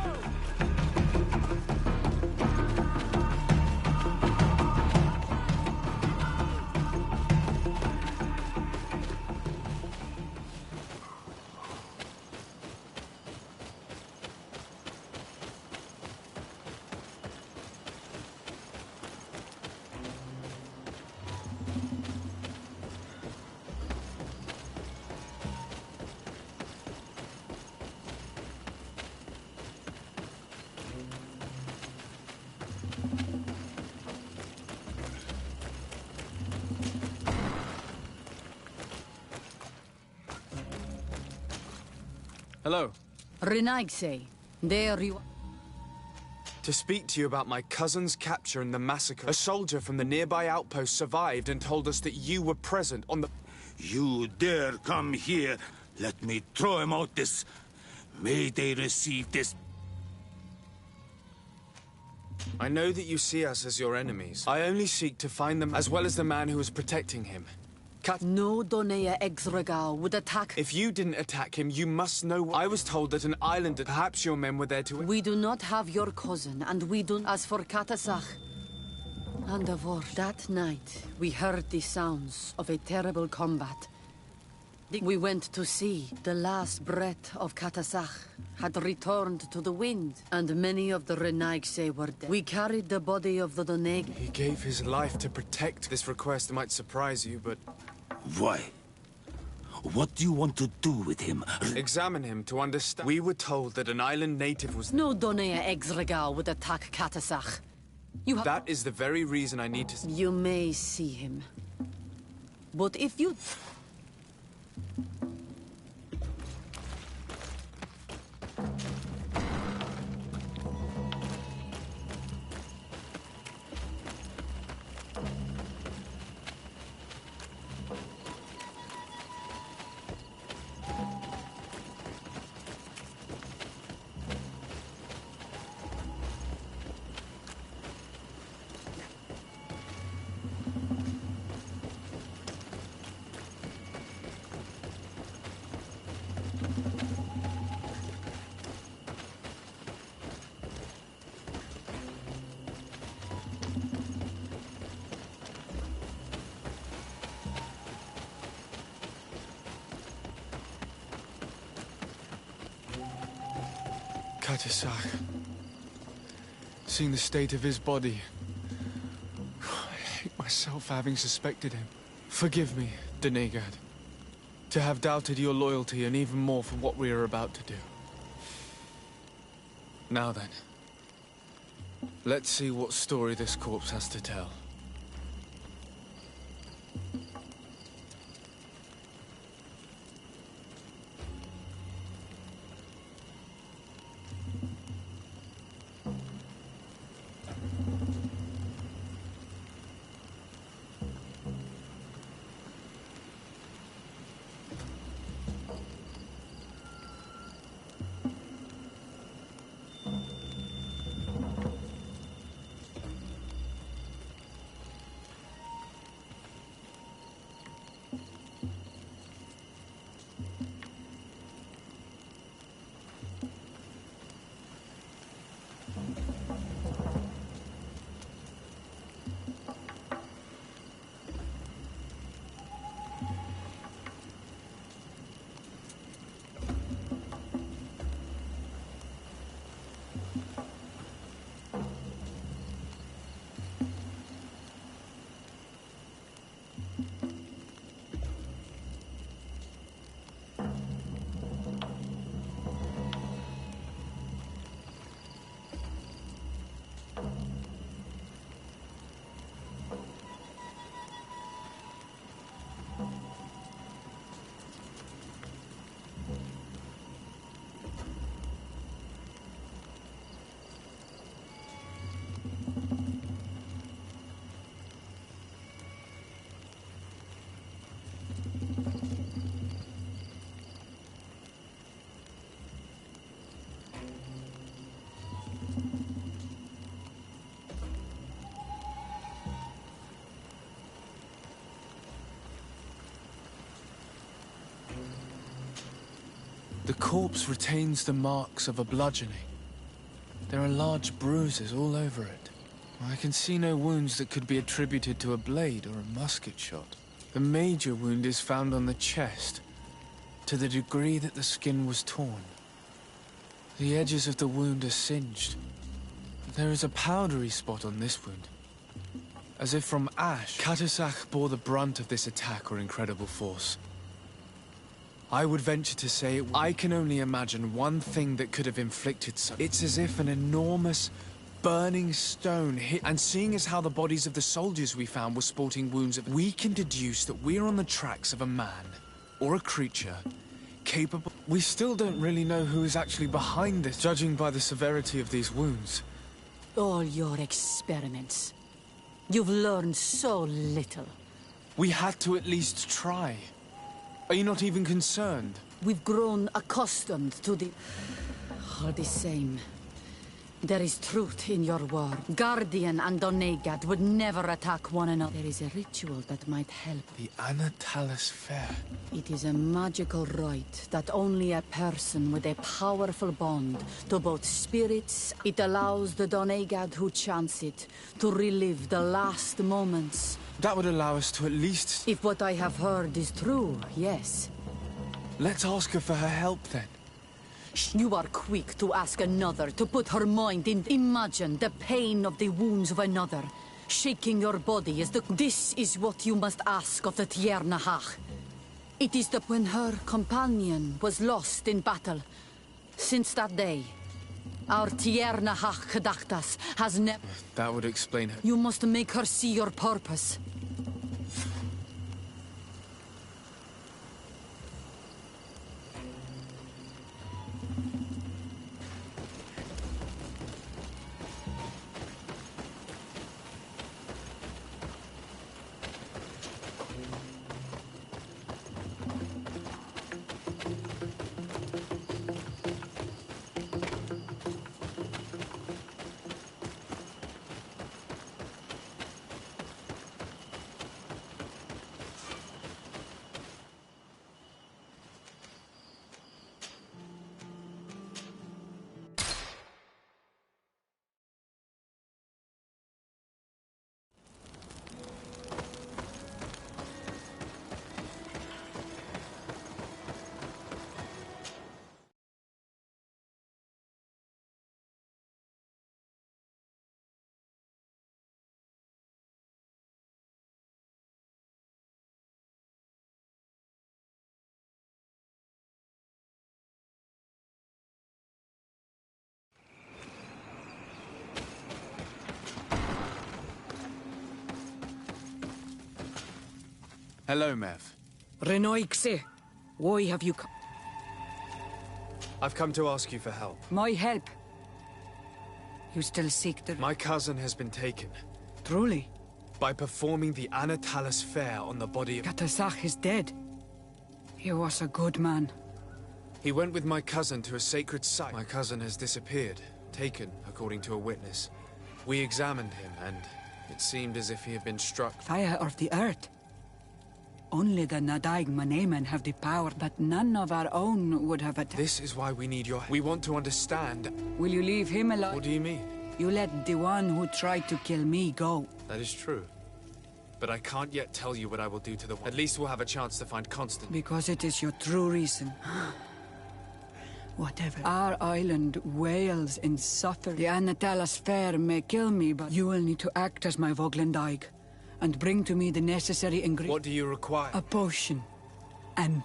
S4: Hello.
S15: Renaigse, there you are.
S4: To speak to you about my cousin's capture and the massacre. A soldier from the nearby outpost survived and told us that you were present on the...
S16: You dare come here? Let me throw him out this... May they receive this...
S4: I know that you see us as your enemies. I only seek to find them as well as the man who was protecting him.
S15: No Donea Exregal would attack...
S4: If you didn't attack him, you must know... I was told that an islander... Perhaps your men were there to...
S15: We do not have your cousin, and we don't... As for Katasach and Avor, that night we heard the sounds of a terrible combat.
S6: We went to sea. The last breath of Katasach had returned to the wind, and many of the Renaigse were dead. We carried the body of the Doneg.
S4: He gave his life to protect. This request might surprise you, but...
S16: Why? What do you want to do with him?
S4: Examine him to understand. We were told that an island native was...
S6: No Donea Exregal would attack Katasach.
S4: That is the very reason I need to...
S6: You may see him. But if you...
S4: Katasach. Seeing the state of his body, I hate myself for having suspected him. Forgive me, Donegad, to have doubted your loyalty and even more for what we are about to do. Now then, let's see what story this corpse has to tell. The corpse retains the marks of a bludgeoning. There are large bruises all over it. I can see no wounds that could be attributed to a blade or a musket shot. The major wound is found on the chest, to the degree that the skin was torn. The edges of the wound are singed. There is a powdery spot on this wound, as if from ash. Katasach bore the brunt of this attack or incredible force. I would venture to say I can only imagine one thing that could have inflicted such. It's as if an enormous, burning stone hit. And seeing as how the bodies of the soldiers we found were sporting wounds of, we can deduce that we're on the tracks of a man, or a creature, capable. We still don't really know who is actually behind this, judging by the severity of these wounds.
S6: All your experiments. You've learned so little.
S4: We had to at least try. Are you not even concerned?
S6: We've grown accustomed to all the same. There is truth in your word. Guardian and Donegad would never attack one another. There is a ritual that might help.
S4: The Anatalis Fair.
S6: It is a magical rite that only a person with a powerful bond to both spirits. It allows the Donegad who chants it to relive the last moments.
S4: That would allow us to at least...
S6: If what I have heard is true, yes.
S4: Let's ask her for her help, then.
S6: You are quick to ask another to put her mind in... Imagine the pain of the wounds of another. Shaking your body is the... This is what you must ask of the Tiernahach. It is the... When her companion was lost in battle. Since that day, our Tiernahach Kedachtas has never...
S4: That would explain her.
S6: You must make her see your purpose.
S4: Hello, Mev.
S15: Renoixe, why have you come?
S4: I've come to ask you for help.
S15: My help? You still seek the...
S4: My cousin has been taken.
S15: Truly?
S4: By performing the Anatalis fair on the body of...
S15: Katasach is dead. He was a good man.
S4: He went with my cousin to a sacred site. My cousin has disappeared, taken, according to a witness. We examined him, and it seemed as if he had been struck.
S15: Fire of the earth. Only the Nadaig Manemen have the power, but none of our own would have attacked.
S4: This is why we need your help. We want to understand.
S15: Will you leave him alone?
S4: What do you mean?
S15: You let the one who tried to kill me go.
S4: That is true. But I can't yet tell you what I will do to the one. At least we'll have a chance to find Constant.
S15: Because it is your true reason. Whatever. Our island wails in suffering. The Anatalas fair may kill me, but you will need to act as my Voglendaig. And bring to me the necessary ingredients.
S4: What do you require?
S15: A potion. And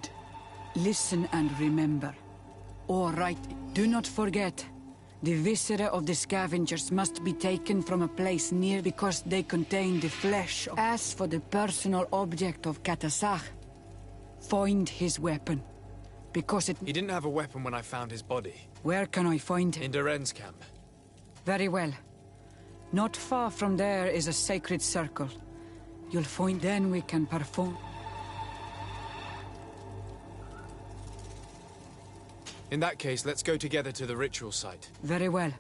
S15: listen and remember. All right, do not forget. The viscera of the scavengers must be taken from a place near because they contain the flesh. As for the personal object of Katasach, find his weapon. Because it...
S4: He didn't have a weapon when I found his body.
S15: Where can I find him?
S4: In Duren's camp.
S15: Very well. Not far from there is a sacred circle. You'll find then we can perform.
S4: In that case, let's go together to the ritual site.
S15: Very well.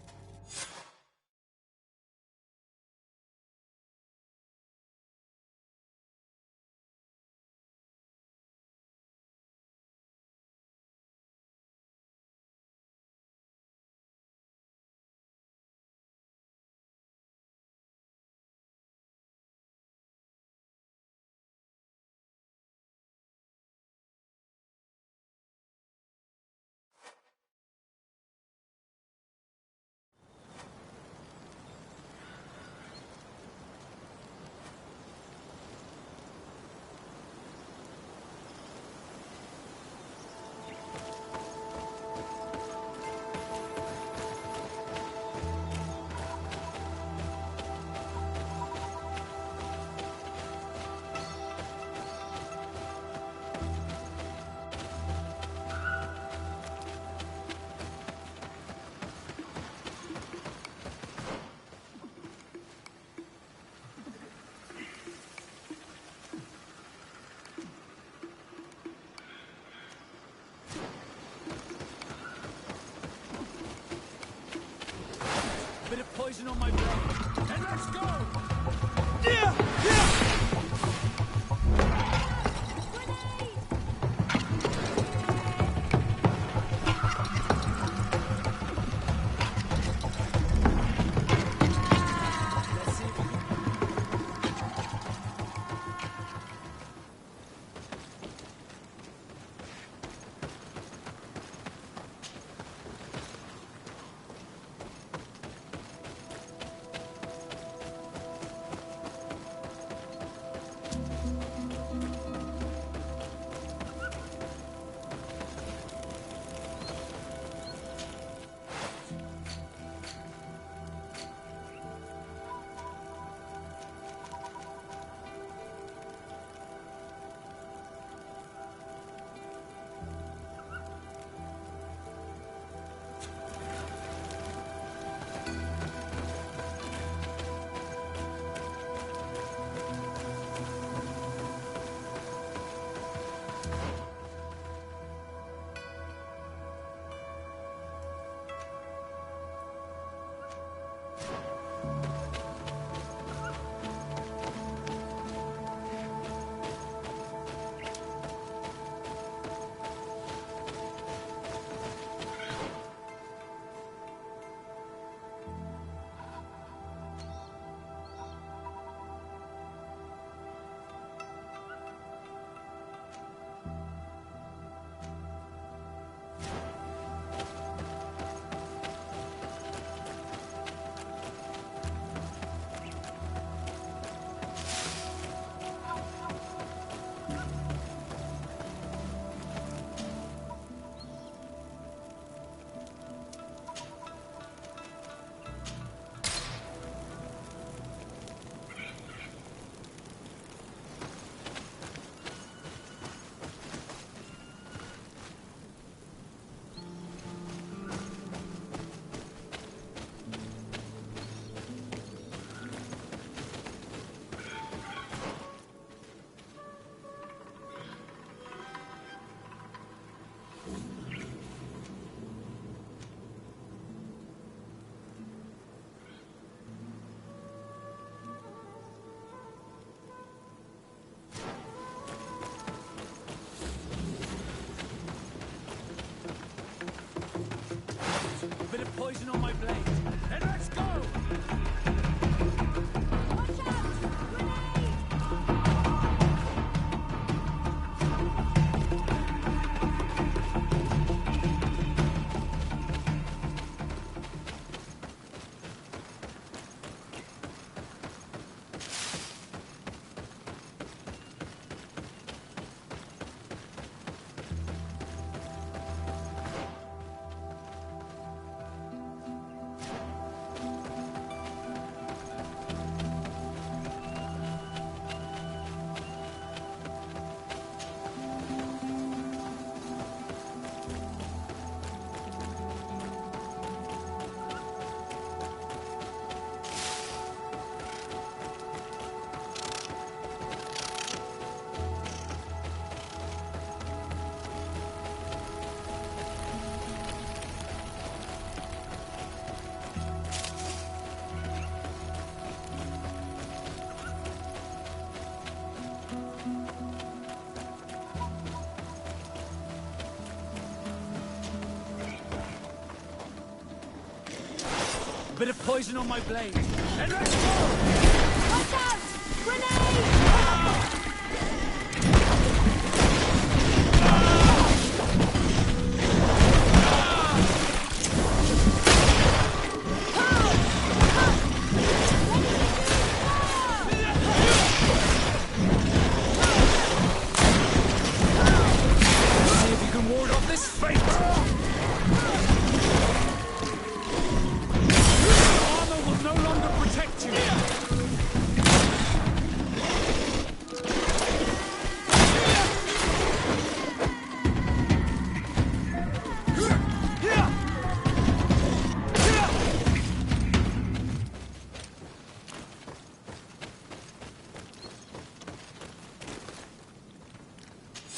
S3: Bit of poison on my blade. And let's go! A bit of poison on my blade. Then let's go!
S7: Watch out! Grenade!
S3: See if you can ward off this fate! Armor will no longer protect you!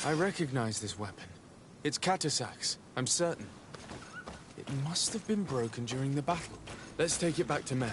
S4: I recognize this weapon. It's Katasak's, I'm certain. It must have been broken during the battle. Let's take it back to Mev.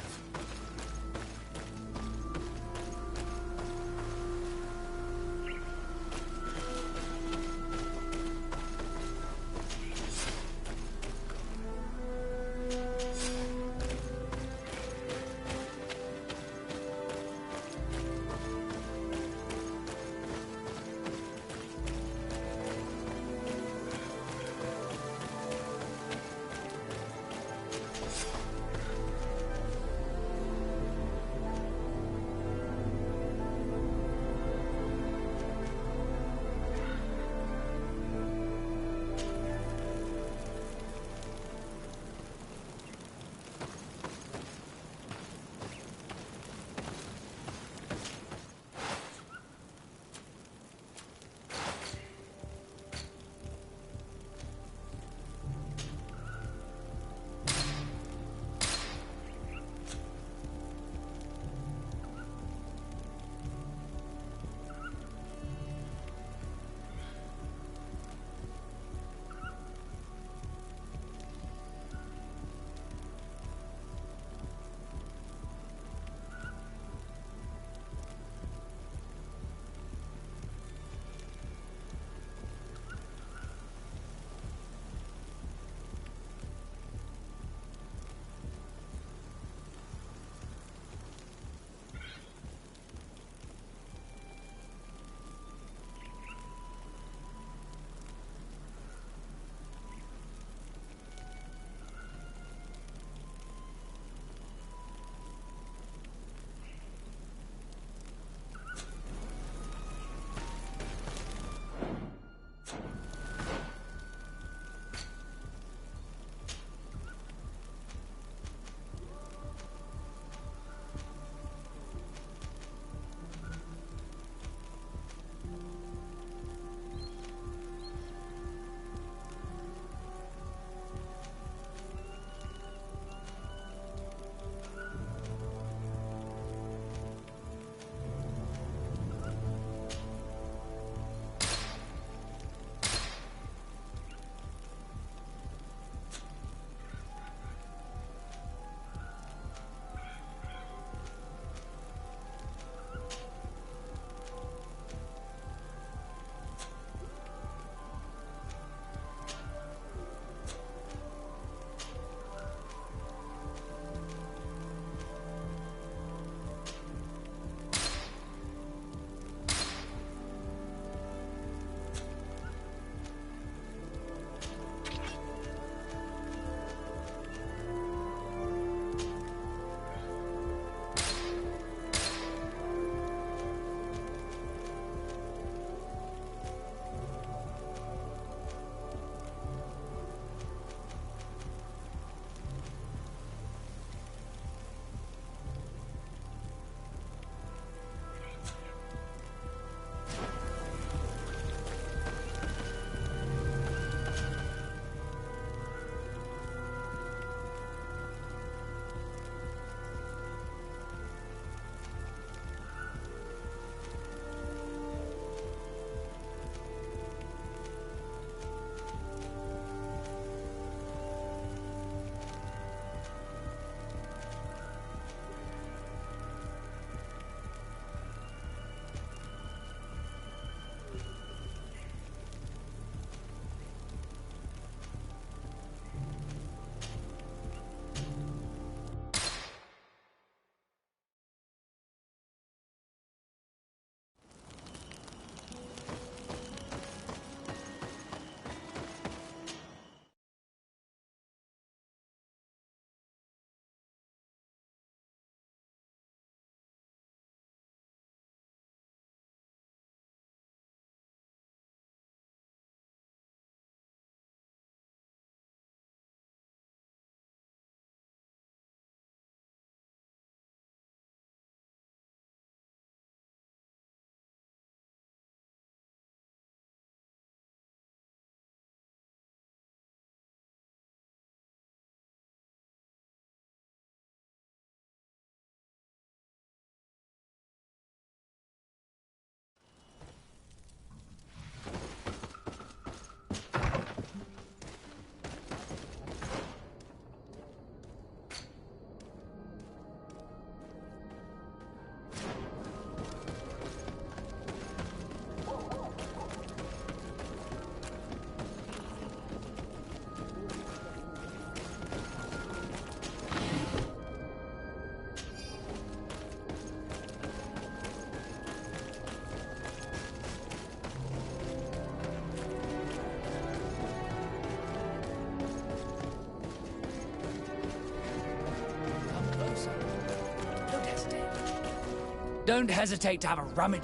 S18: Don't hesitate to have a rummage.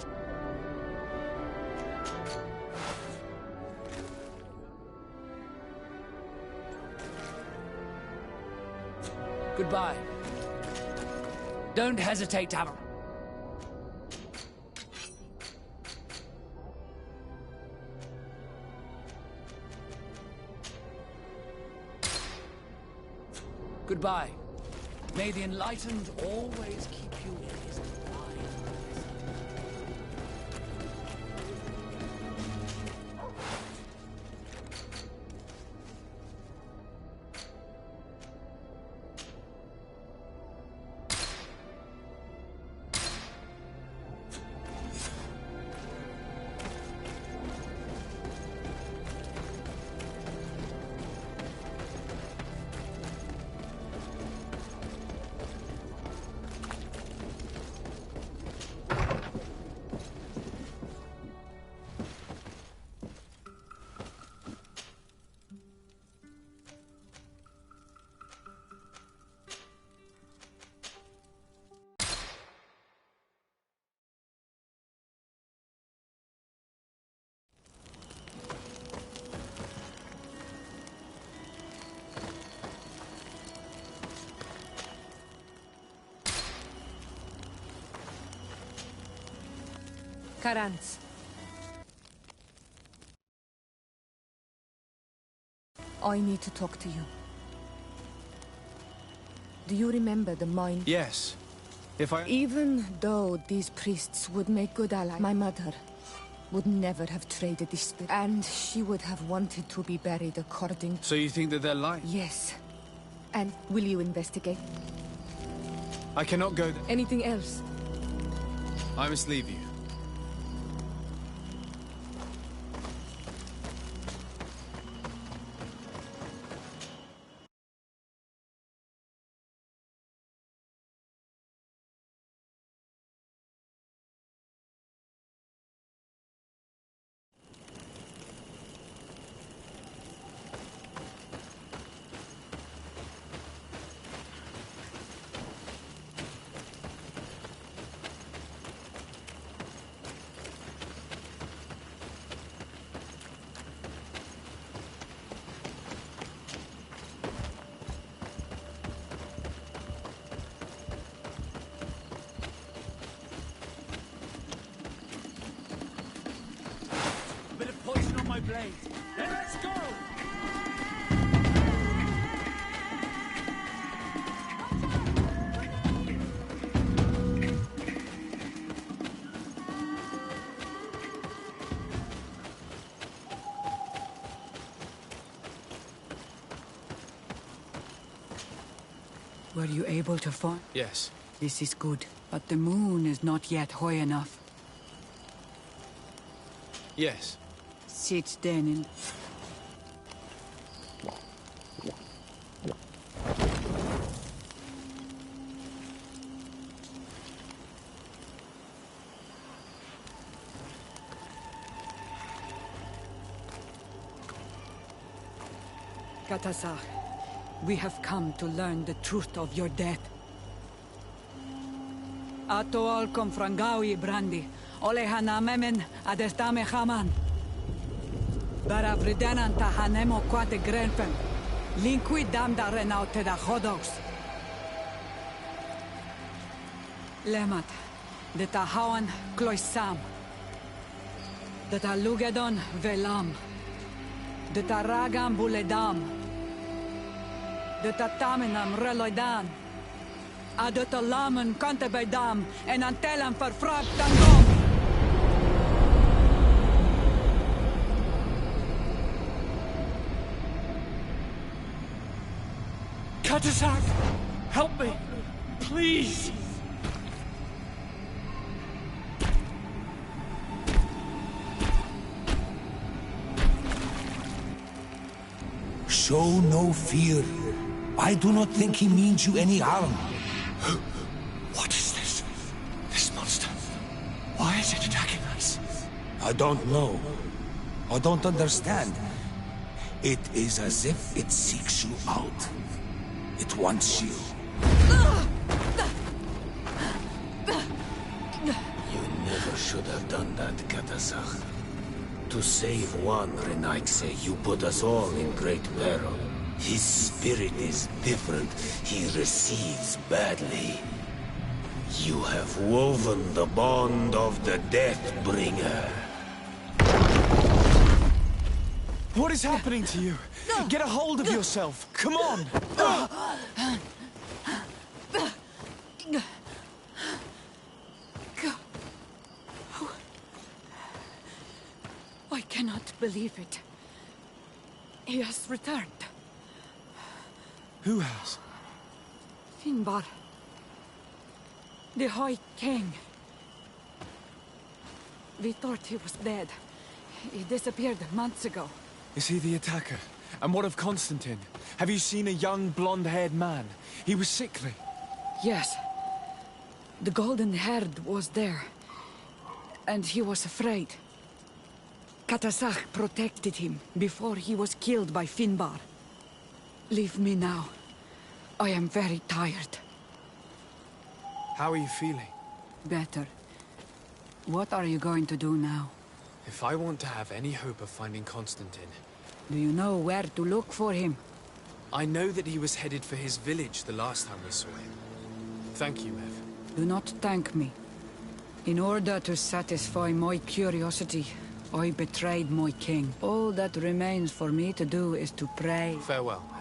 S18: Goodbye. Don't hesitate to have a... Goodbye. May the enlightened always keep you in his mind.
S5: Karantz.
S10: I need to talk to you. Do you remember the mine?
S4: Yes. If I...
S10: Even though these priests would make good allies, my mother would never have traded this spirit. And she would have wanted to be buried according...
S4: So you think that they're lying?
S10: Yes. And will you investigate?
S4: I cannot go there.
S10: Anything else?
S4: I must leave you.
S3: Blade. Then let's go!
S15: Were you able to find?
S4: Yes.
S15: This is good, but the moon is not yet high enough.
S4: Yes.
S15: Sit then in... Katasar, we have come to learn the truth of your death. Ato al confrangawi brandi, ole hanamemen adestame haman. Baravridenan tahanemo quate grenfen, linqui damda renaute da hodos. Lemat, de tahawan kloisam, de talugedon velam, de taragam buledam, de tatamenam reloidan, de talamen kantebedam, en antelam verfragt tangom.
S3: Katasak! Help me! Please!
S1: Show no fear. I do not think he means you any harm.
S16: What is this? This monster? Why is it attacking us?
S1: I don't know. I don't understand. It is as if it seeks you out. It wants you.
S12: should have done that, Katasach. To save one Renaitse, you put us all in great peril. His spirit is different. He receives badly. You have woven the bond of the Deathbringer.
S4: What is happening to you? Get a hold of yourself. Come on!
S6: I cannot believe it. He has returned.
S4: Who has?
S6: Finbar. The High King. We thought he was dead. He disappeared months ago.
S4: Is he the attacker? And what of Constantine? Have you seen a young, blonde-haired man? He was sickly.
S6: Yes. The golden-haired was there. And he was afraid. Katasach protected him before he was killed by Finbar. Leave me now. I am very tired.
S4: How are you feeling?
S6: Better. What are you going to do now?
S4: If I want to have any hope of finding Constantine...
S6: Do you know where to look for him?
S4: I know that he was headed for his village the last time we saw him. Thank you, Mev.
S6: Do not thank me. In order to satisfy my curiosity, I betrayed my king. All that remains for me to do is to pray.
S4: Farewell, Mev.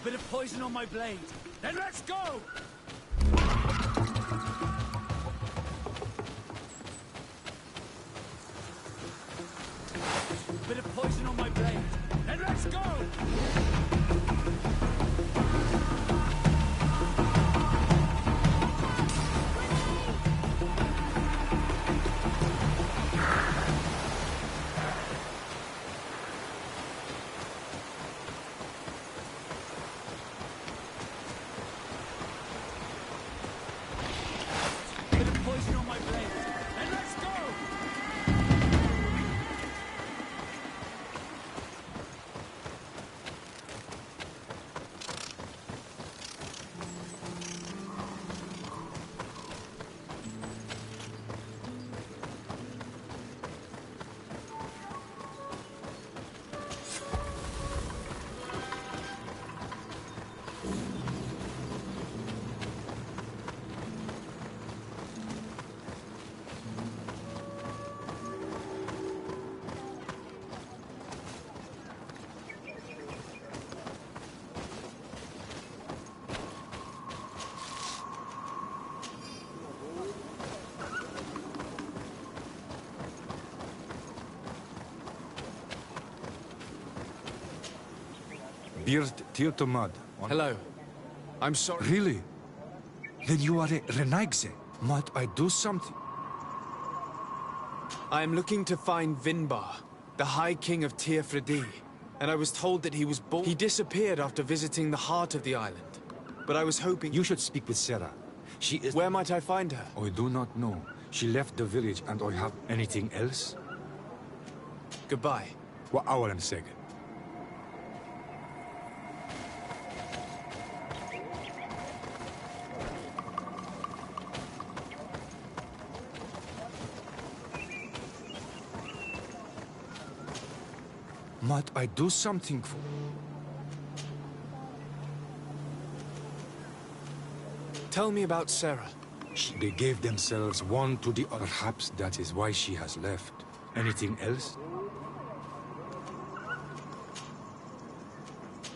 S3: Bit of poison on my blade. Then let's go! Bit of poison on my blade. Then let's go!
S16: Beard Tirtomad.
S4: Hello. I'm sorry.
S16: Really? Then you are a Renaigse. Might I do something?
S4: I am looking to find Vinbar, the High King of Tirfredi, and I was told that he was born. He disappeared after visiting the heart of the island, but I was hoping...
S16: You should speak with Sarah. She is...
S4: Where might I find her?
S16: I do not know. She left the village and I have anything else?
S4: Goodbye.
S16: What hour and second? Might I do something for...
S4: Tell me about Sarah.
S16: They gave themselves one to the other. Perhaps that is why she has left. Anything else?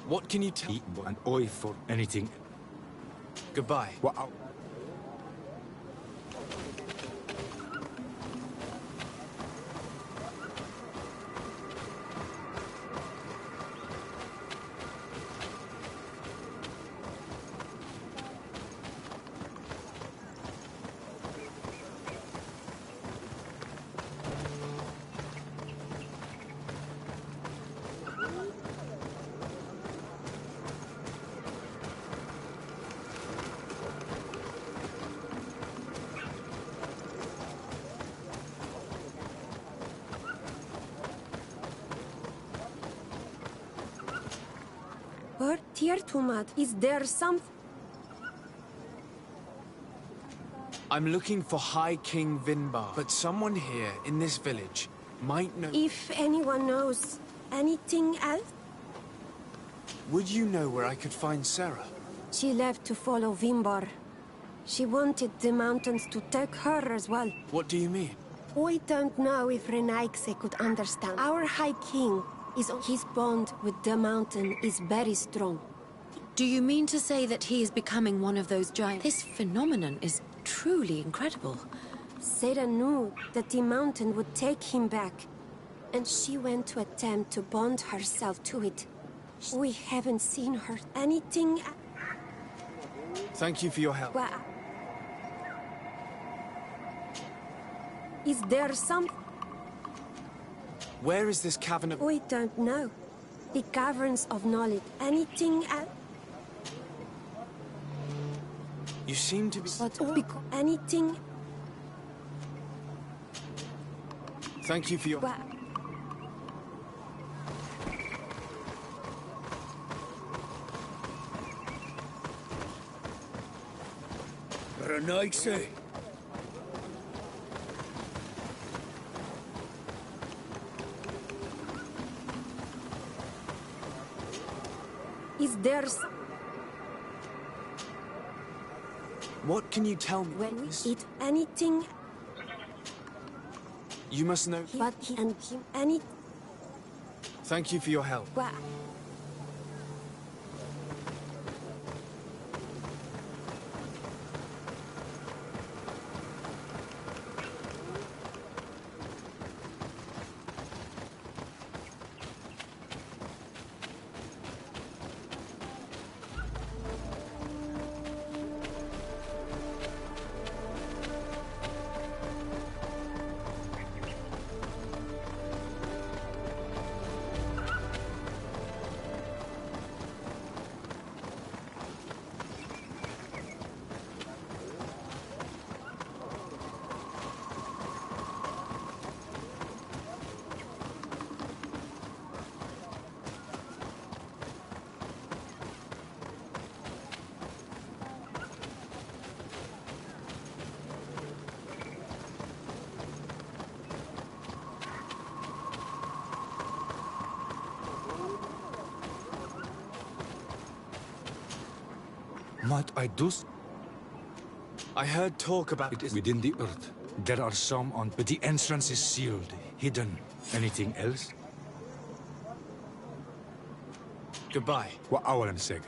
S4: What can you tell?
S16: An oi for anything.
S4: Goodbye.
S16: Wow.
S5: Tirtomad, is there something?
S4: I'm looking for High King Vinbar, but someone here in this village might know...
S5: If anyone knows anything else?
S4: Would you know where I could find Sarah?
S5: She left to follow Vinbar. She wanted the mountains to take her as well.
S4: What do you mean?
S5: I don't know if Renaigse could understand. Our High King his bond with the mountain is very strong.
S19: Do you mean to say that he is becoming one of those giants? This phenomenon is truly incredible.
S5: Sarah knew that the mountain would take him back, and she went to attempt to bond herself to it. We haven't seen her anything...
S4: Thank you for your help.
S5: Well, is there some...
S4: Where is this cavern of...
S5: We don't know. The caverns of knowledge. Anything else?
S4: You seem to be...
S5: But anything...
S4: Thank you for your...
S5: Well,
S18: Renaigse.
S5: is there...
S4: What can you tell me?
S5: When we eat anything...
S4: You must know...
S5: But he and him... Any...
S4: Thank you for your help.
S5: Well,
S1: Might I do?
S4: I heard talk about
S1: it is within the earth. There are some on, but the entrance is sealed, hidden. Anything else?
S4: Goodbye.
S1: وأولا سيج.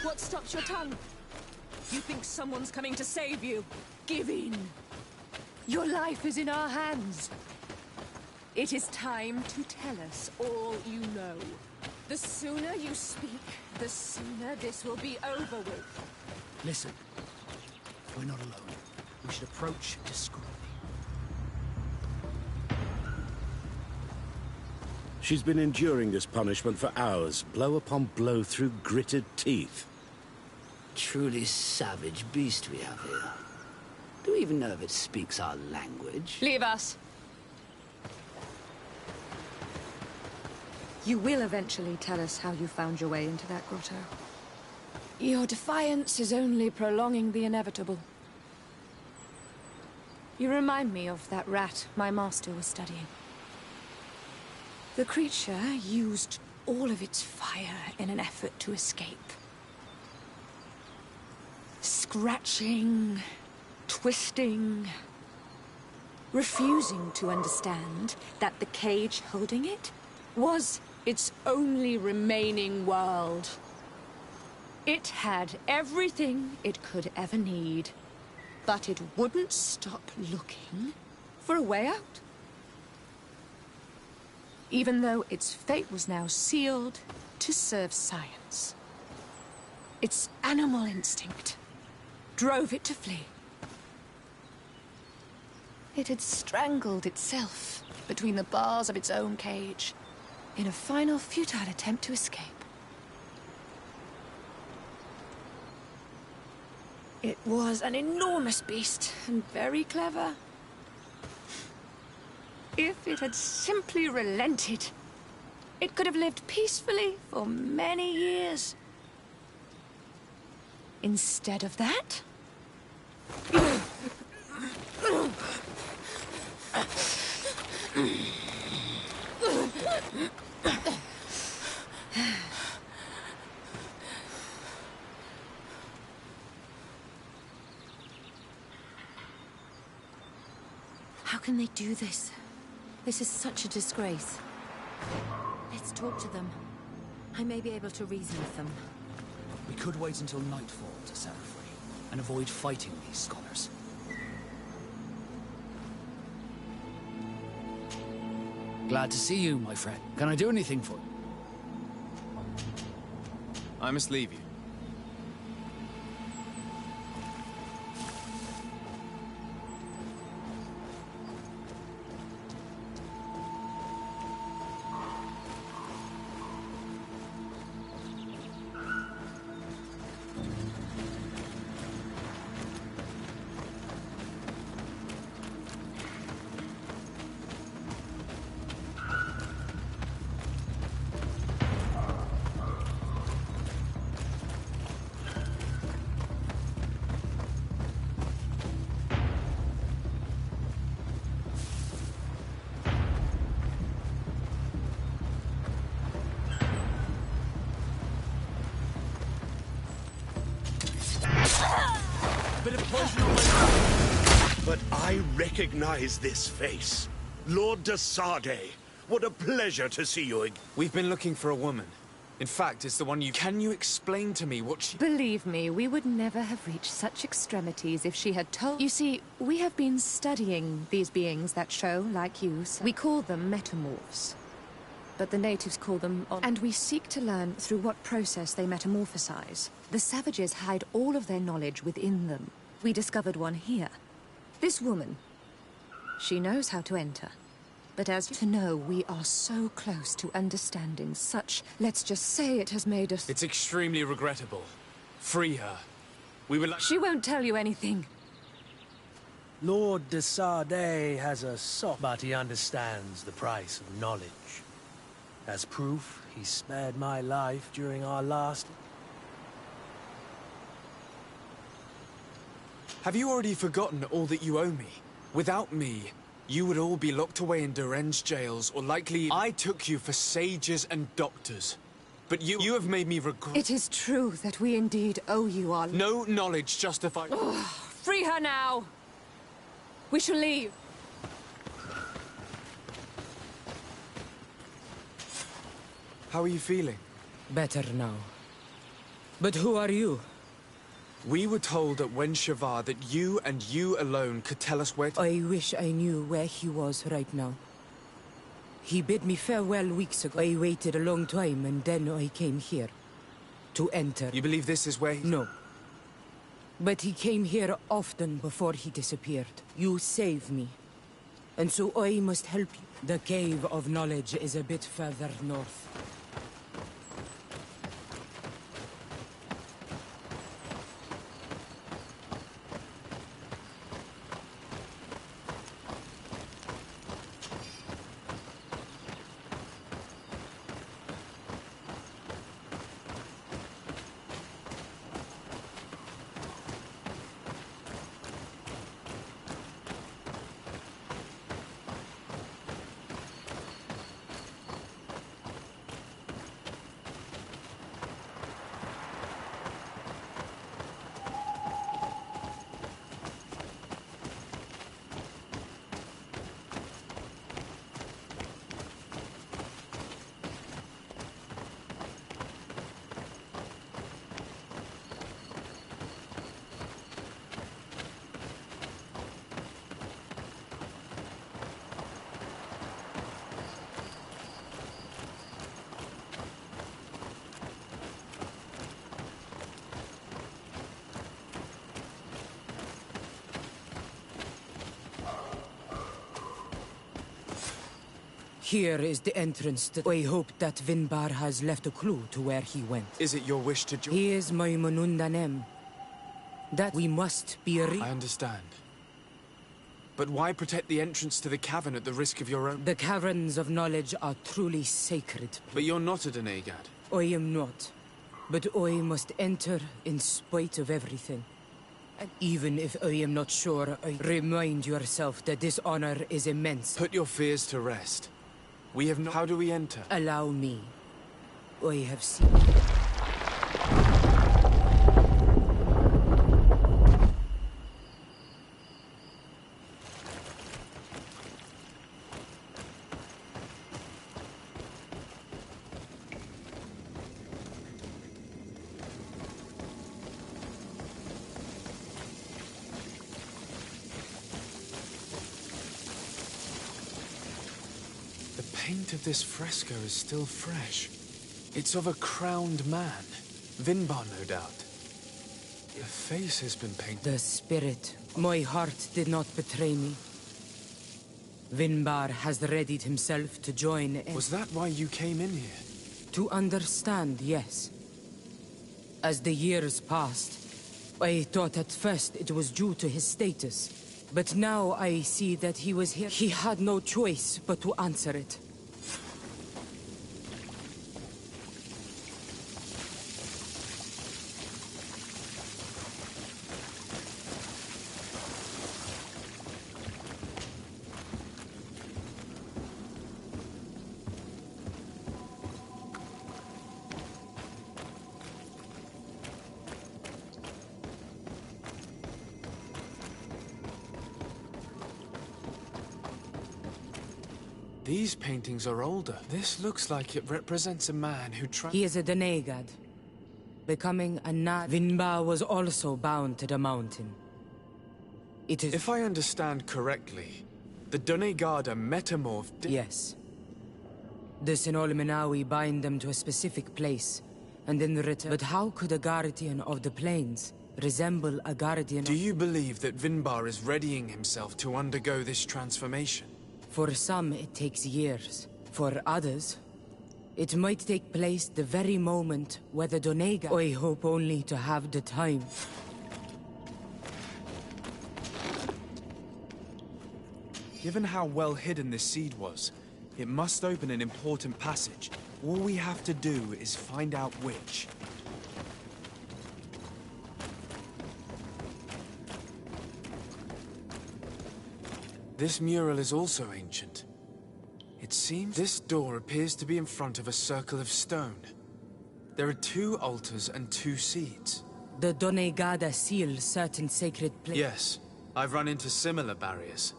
S10: What stops your tongue? You think someone's coming to save you? Give in. Your life is in our hands. It is time to tell us all you know. The sooner you speak, the sooner this will be over with.
S18: Listen, we're not alone. We should approach discreetly.
S22: She's been enduring this punishment for hours, blow upon blow through gritted teeth.
S18: Truly savage beast we have here. Do we even know if it speaks our language?
S10: Leave us. You will eventually tell us how you found your way into that grotto. Your defiance is only prolonging the inevitable. You remind me of that rat my master was studying. The creature used all of its fire in an effort to escape. Scratching, twisting, refusing to understand that the cage holding it was its only remaining world. It had everything it could ever need, but it wouldn't stop looking for a way out. Even though its fate was now sealed to serve science. Its animal instinct drove it to flee. It had strangled itself between the bars of its own cage in a final futile attempt to escape. It was an enormous beast and very clever. If it had simply relented, it could have lived peacefully for many years. Instead of that,
S19: How can they do this? This is such a disgrace. Let's talk to them. I may be able to reason with them.
S18: We could wait until nightfall to set her free, and avoid fighting these scholars. Glad to see you, my friend. Can I do anything for you?
S4: I must leave you.
S8: But I recognize this face. Lord de Sardet. What a pleasure to see you again.
S4: We've been looking for a woman. In fact, it's the one you... Can you explain to me what she...
S10: Believe me, we would never have reached such extremities if she had told... You see, we have been studying these beings that show, like you. We call them metamorphs. But the natives call them... And we seek to learn through what process they metamorphosize. The savages hide all of their knowledge within them. We discovered one here. This woman. She knows how to enter. But as to know, we are so close to understanding such... Let's just say it has made us...
S4: It's extremely regrettable. Free her. We will...
S10: She won't tell you anything.
S14: Lord de Sardet has a soft, but he understands the price of knowledge. As proof, he spared my life during our last...
S4: Have you already forgotten all that you owe me? Without me, you would all be locked away in Durend's jails, or likely I took you for sages and doctors. But you have made me regret...
S10: It is true that we indeed owe you our...
S4: No knowledge justifies...
S10: Free her now! We shall leave.
S4: How are you feeling?
S23: Better now. But who are you?
S4: We were told at Wenshavar that you and you alone could tell us where to...
S23: I wish I knew where he was right now. He bid me farewell weeks ago. I waited a long time and then I came here. To enter.
S4: You believe this is where he...
S23: No. But he came here often before he disappeared. You saved me. And so I must help you. The Cave of Knowledge is a bit further north. Here is the entrance that I hope that Vinbar has left a clue to where he went.
S4: Is it your wish to join?
S23: He is my Manundanem. That we must be
S4: I understand. But why protect the entrance to the cavern at the risk of your own?
S23: The caverns of knowledge are truly sacred.
S4: But you're not a Donegad.
S23: I am not. But I must enter in spite of everything. And even if I am not sure, remind yourself that this honor is immense.
S4: Put your fears to rest. We have not... How do we enter?
S23: Allow me. I have seen...
S4: paint of this fresco is still fresh. It's of a crowned man. Vinbar, no doubt. The face has been painted.
S23: The spirit. My heart did not betray me. Vinbar has readied himself to join.
S4: Was that why you came in here?
S23: To understand, yes. As the years passed, I thought at first it was due to his status. But now I see that he was here. He had no choice but to answer it.
S4: These paintings are older. This looks like it represents a man who tried.
S23: He is a Donegad. Becoming a Nad. Vinbar was also bound to the mountain. It is.
S4: If I understand correctly, the Donegad are metamorphed.
S23: Yes. The Sinolminawi bind them to a specific place, and then return. But how could a guardian of the plains resemble a guardian?
S4: Do you believe that Vinbar is readying himself to undergo this transformation?
S23: For some, it takes years. For others, it might take place the very moment where the Donega... I hope only to have the time.
S4: Given how well hidden this seed was, it must open an important passage. All we have to do is find out which. This mural is also ancient. It seems this door appears to be in front of a circle of stone. There are 2 altars and 2 seeds.
S23: The Donegada seal certain sacred places.
S4: Yes, I've run into similar barriers.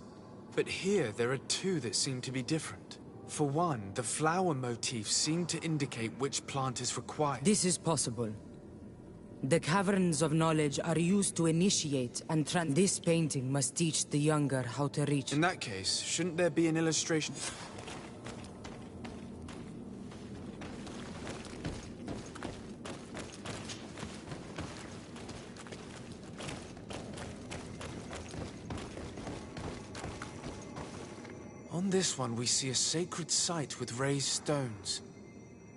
S4: But here there are 2 that seem to be different. For one, the flower motifs seem to indicate which plant is required.
S23: This is possible. The caverns of knowledge are used to initiate and this painting must teach the younger how to reach.
S4: In that case, shouldn't there be an illustration? On this one, we see a sacred site with raised stones.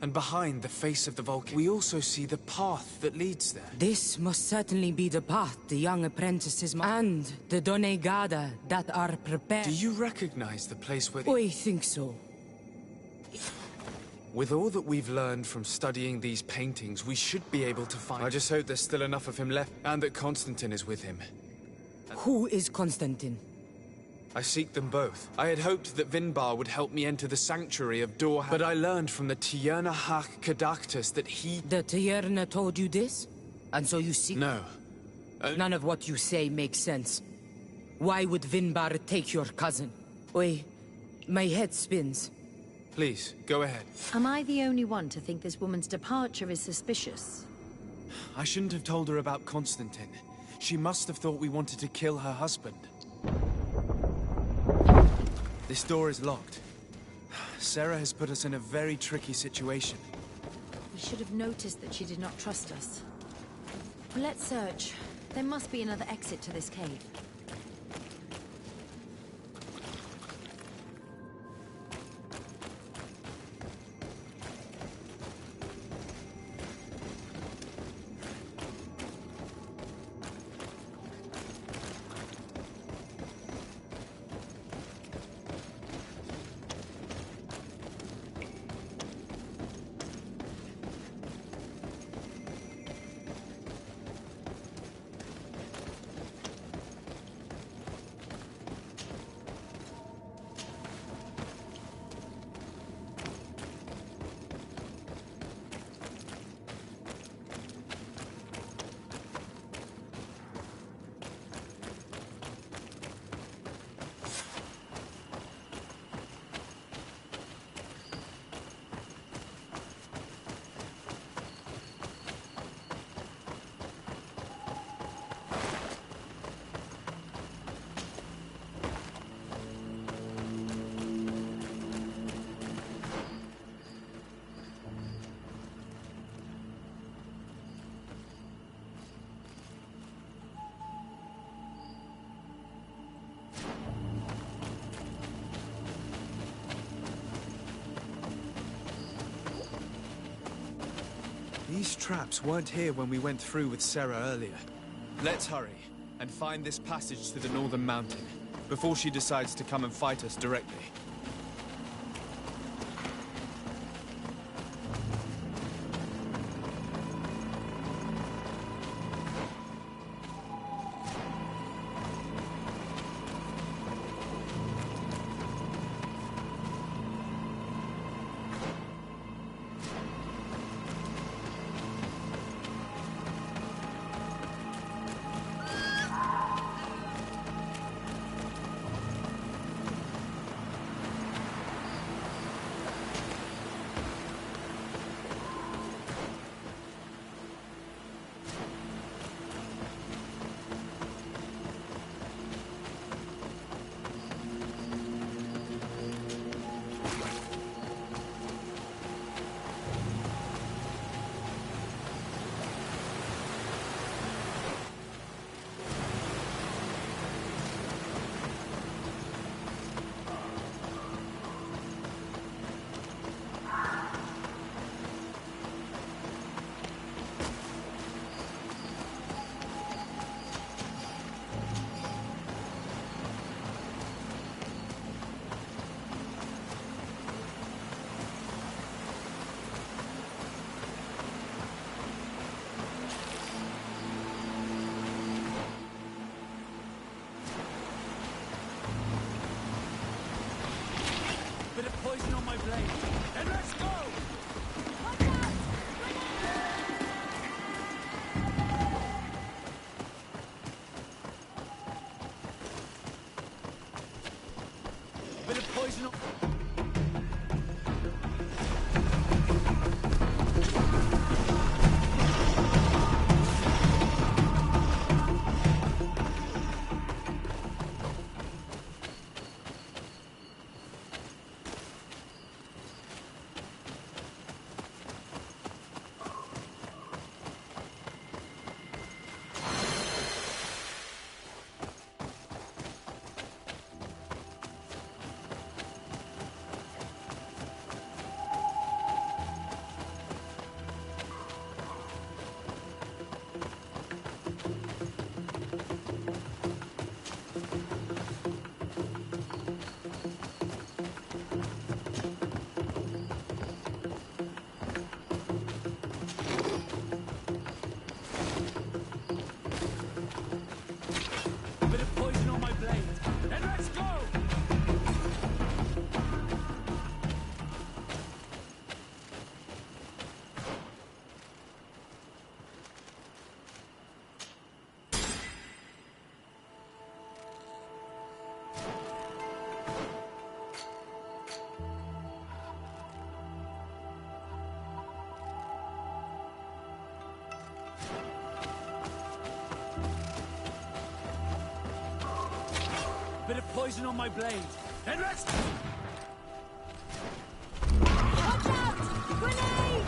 S4: And behind the face of the volcano, we also see the path that leads there.
S23: This must certainly be the path the young apprentices and the Donegada that are prepared.
S4: Do you recognize the place where...
S23: I think so.
S4: With all that we've learned from studying these paintings, we should be able to find... I just hope there's still enough of him left, and that Constantine is with him.
S23: Who is Constantine?
S4: I seek them both. I had hoped that Vinbar would help me enter the sanctuary of Dorha, but I learned from the Tierna Hach Kadactus that he...
S23: The Tierna told you this? And so you seek...
S4: No.
S23: None of what you say makes sense. Why would Vinbar take your cousin? Oi, my head spins.
S4: Please, go ahead.
S7: Am I the only one to think this woman's departure is suspicious?
S4: I shouldn't have told her about Constantine. She must have thought we wanted to kill her husband. This door is locked. Sarah has put us in a very tricky situation.
S7: We should have noticed that she did not trust us. Let's search. There must be another exit to this cave.
S4: These traps weren't here when we went through with Sarah earlier. Let's hurry and find this passage to the northern mountain before she decides to come and fight us directly. Poison on my blade. Then let's go! Bit of poison on... Bit of poison on my blade. Then let's...
S10: Watch out! Grenade!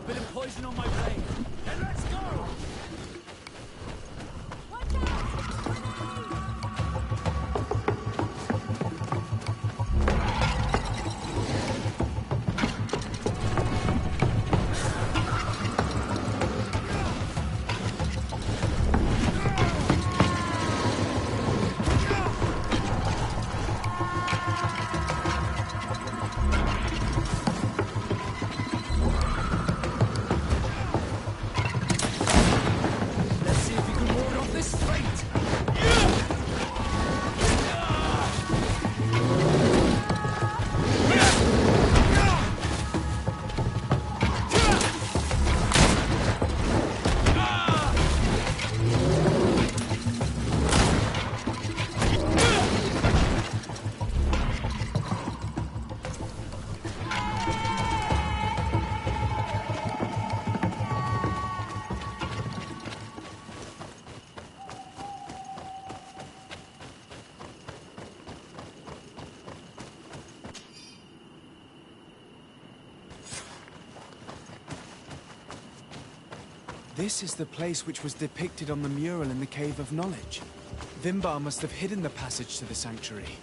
S3: Bit of poison on my blade. Then let's go!
S4: This is the place which was depicted on the mural in the Cave of Knowledge. Vimbar must have hidden the passage to the sanctuary.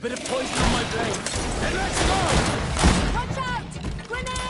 S3: A bit of poison on my blade. Then let's go!
S10: Watch out! Grenade!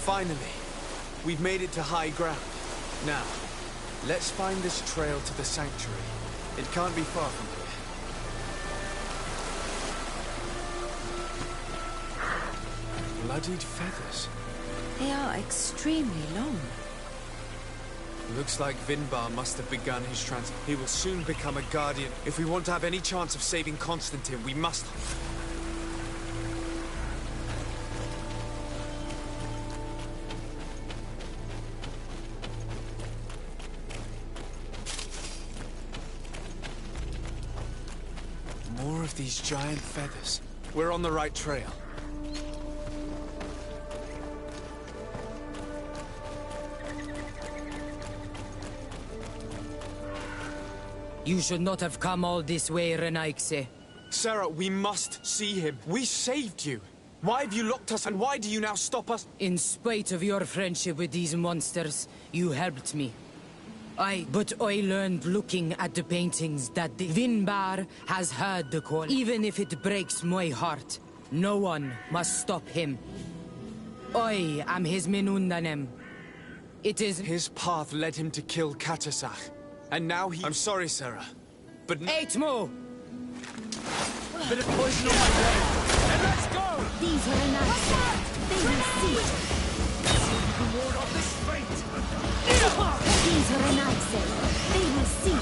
S4: Finally, we've made it to high ground. Now, let's find this trail to the sanctuary. It can't be far from here. Bloodied feathers.
S19: They are extremely long.
S4: Looks like Vinbar must have begun his He will soon become a guardian. If we want to have any chance of saving Constantine, we must... More of these giant feathers. We're on the right trail.
S23: You should not have come all this way, Renaigse.
S4: Sarah, we must see him. We saved you. Why have you locked us, and why do you now stop us?
S23: In spite of your friendship with these monsters, you helped me. But I learned looking at the paintings that the Vinbar has heard the call. Even if it breaks my heart, no one must stop him. I am his Menundanem. It is...
S4: His path led him to kill Katasach. And now he... I'm sorry, Sarah, but...
S23: Eitmo!
S3: Bit of poison on my blade. And let's go!
S19: These are enough. They will see.
S3: See if you can ward off this fate.
S19: These are enough. They will see.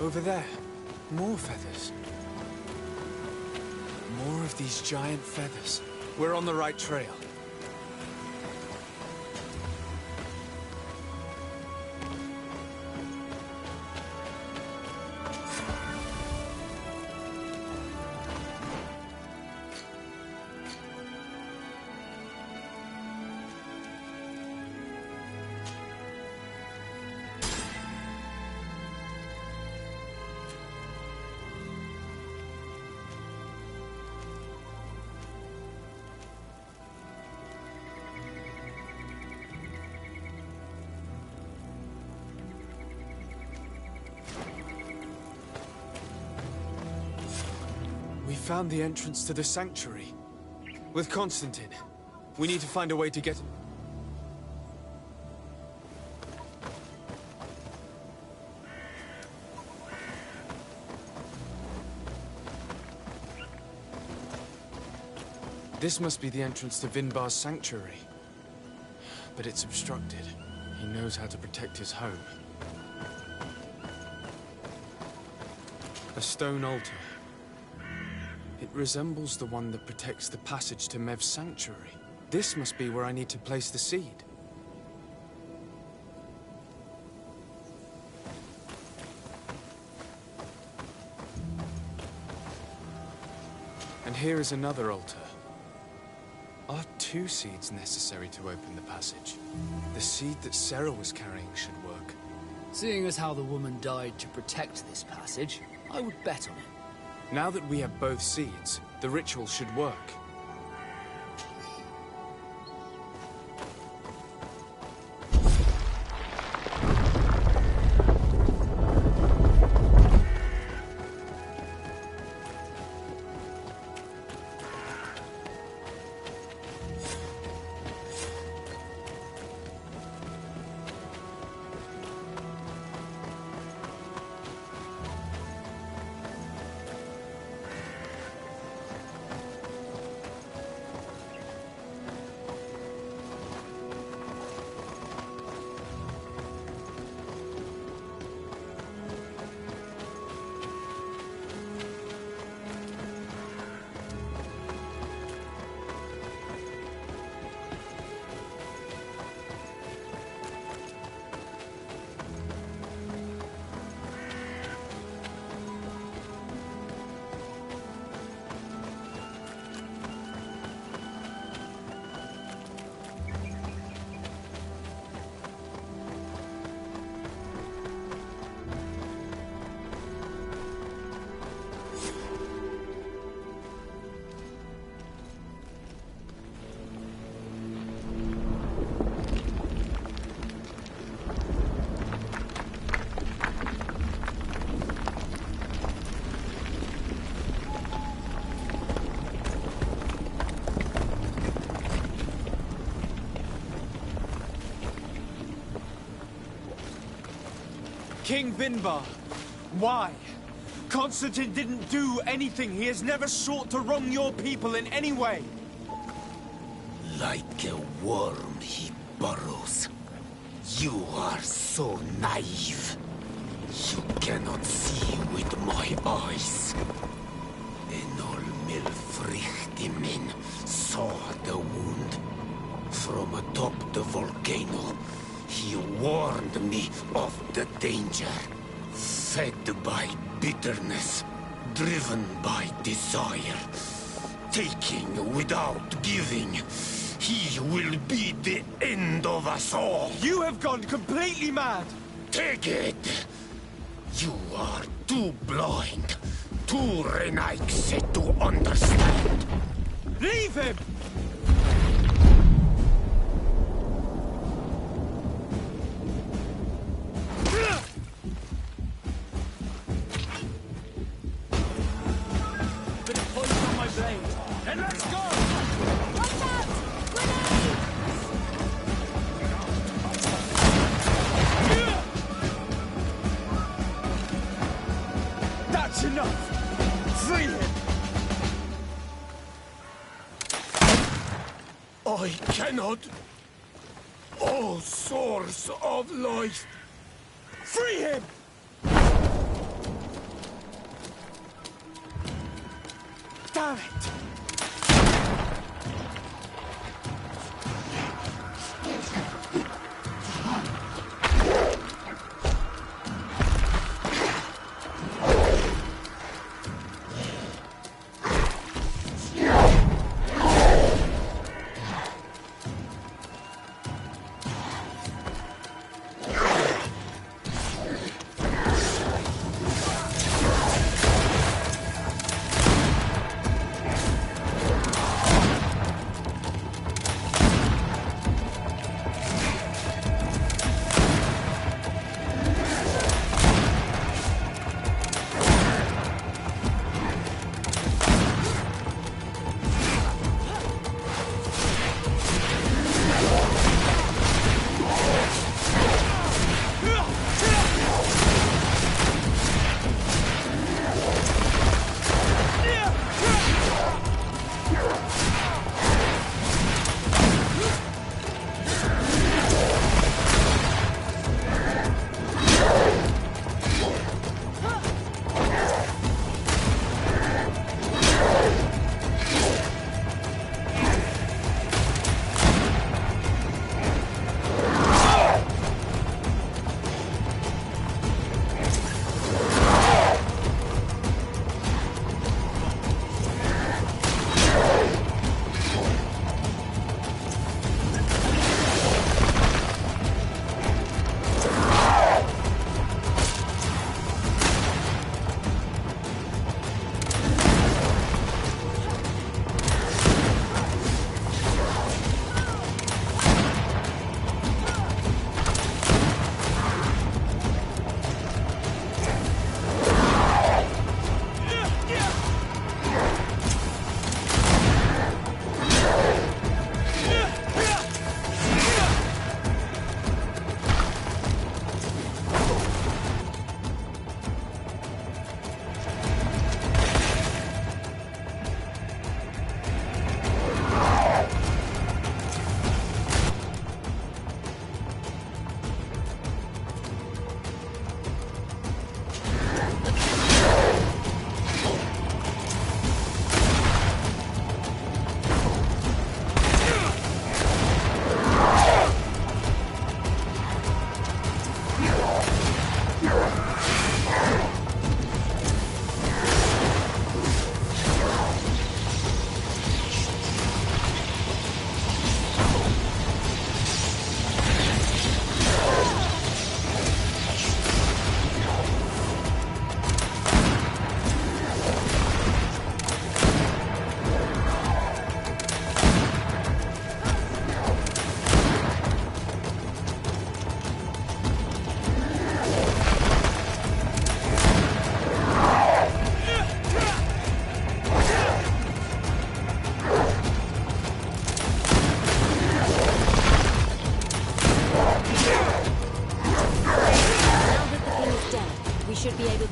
S4: Over there. More feathers. More of these giant feathers. We're on the right trail. We found the entrance to the sanctuary. With Constantine, we need to find a way to get... This must be the entrance to Vinbar's sanctuary. But it's obstructed. He knows how to protect his home. A stone altar. It resembles the one that protects the passage to Mev's sanctuary. This must be where I need to place the seed. And here is another altar. Are 2 seeds necessary to open the passage? The seed that Sarah was carrying should work.
S18: Seeing as how the woman died to protect this passage, I would bet on it.
S4: Now that we have both seeds, the ritual should work. King Vinbar. Why? Constantine didn't do anything. He has never sought to wrong your people in any way.
S12: Like a worm, he burrows. You are so naive. You cannot see with my eyes. Enol Milfrichtimin saw the wound. From atop the volcano, he warned me of the danger. Fed by bitterness, driven by desire, taking without giving, he will be the end of us all.
S4: You have gone completely mad!
S12: Take it! You are too blind, too Renaigse to understand.
S4: Leave him!
S3: Bit of poison on my blade. Then let's go!
S10: Watch out! Grenade!
S4: That's enough! Free him!
S12: I cannot. O source of life!
S4: Free him! Damn it!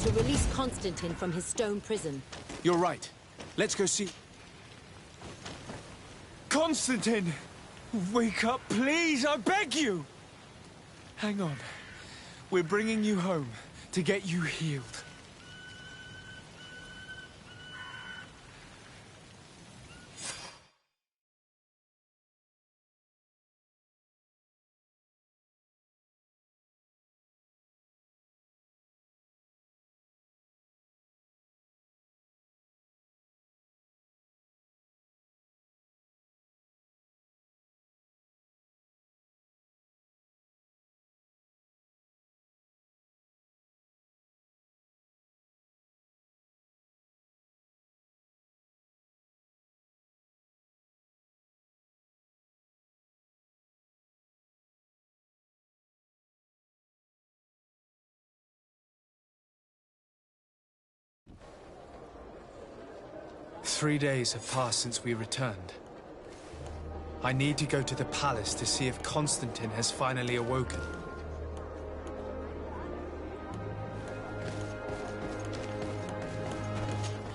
S7: to release Constantine from his stone prison.
S4: You're right. Let's go see... Constantine! Wake up, please, I beg you! Hang on. We're bringing you home to get you healed. Three days have passed since we returned. I need to go to the palace to see if Constantine has finally awoken.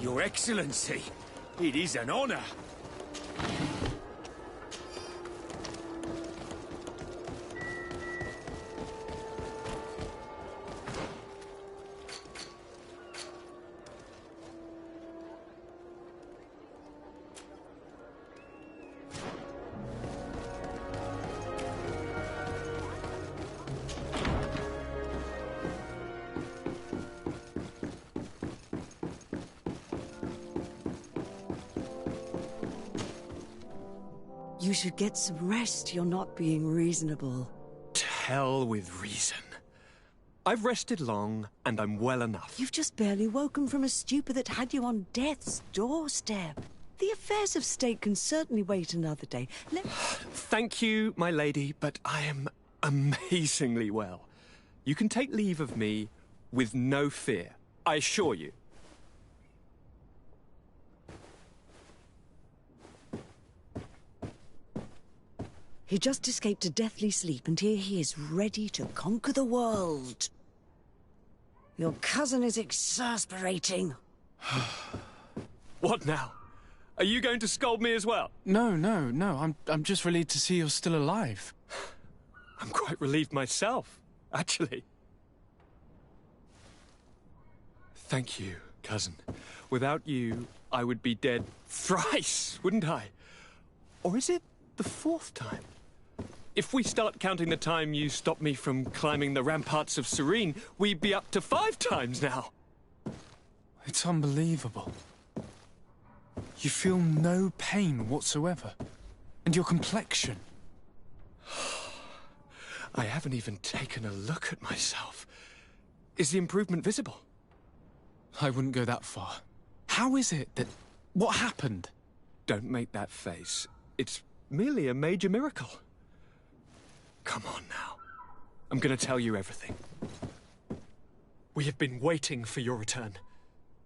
S3: Your Excellency, it is an honor.
S20: You should get some rest. You're not being reasonable.
S11: To hell with reason. I've rested long, and I'm well enough.
S20: You've just barely woken from a stupor that had you on death's doorstep. The affairs of state can certainly wait another day.
S11: Thank you, my lady, but I am amazingly well. You can take leave of me with no fear, I assure you.
S20: He just escaped a deathly sleep, and here he is ready to conquer the world. Your cousin is exasperating.
S11: What now? Are you going to scold me as well?
S4: No. I'm just relieved to see you're still alive.
S11: I'm quite relieved myself, actually. Thank you, cousin. Without you, I would be dead thrice, wouldn't I? Or is it the fourth time? If we start counting the time you stopped me from climbing the ramparts of Serene, we'd be up to 5 times now.
S4: It's unbelievable. You feel no pain whatsoever. And your complexion.
S11: I haven't even taken a look at myself. Is the improvement visible?
S4: I wouldn't go that far. How is it that... What happened?
S11: Don't make that face. It's merely a major miracle. Come on now. I'm gonna tell you everything. We have been waiting for your return.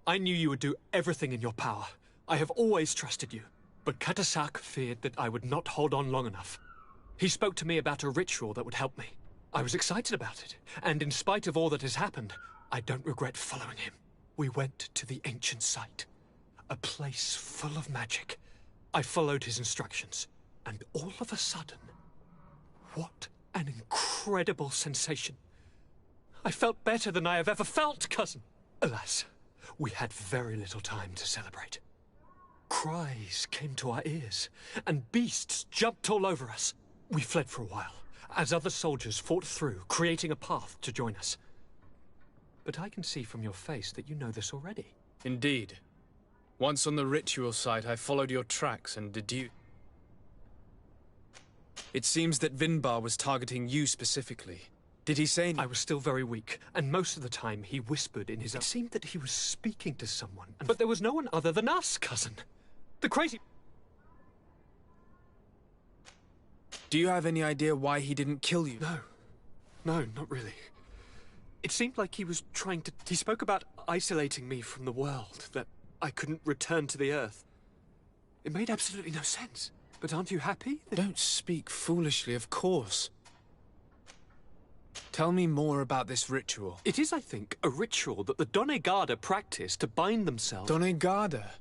S11: I knew you would do everything in your power. I have always trusted you. But Katasak feared that I would not hold on long enough. He spoke to me about a ritual that would help me. I was excited about it, and in spite of all that has happened, I don't regret following him. We went to the ancient site, a place full of magic. I followed his instructions, and all of a sudden, what an incredible sensation. I felt better than I have ever felt, cousin. Alas, we had very little time to celebrate. Cries came to our ears, and beasts jumped all over us. We fled for a while, as other soldiers fought through, creating a path to join us. But I can see from your face that you know this already.
S4: Indeed. Once on the ritual site, I followed your tracks and deduced. It seems that Vinbar was targeting you specifically. Did he say...
S11: I was still very weak, and most of the time he whispered in his... It seemed that he was speaking to someone, but there was no one other than us, cousin. The crazy...
S4: Do you have any idea why he didn't kill you?
S11: No, not really. It seemed like he was trying to... He spoke about isolating me from the world, that I couldn't return to the Earth. It made absolutely no sense. But aren't you happy?
S4: Don't speak foolishly, of course. Tell me more about this ritual.
S11: It is, I think, a ritual that the Donegada practice to bind themselves.
S4: Donegada?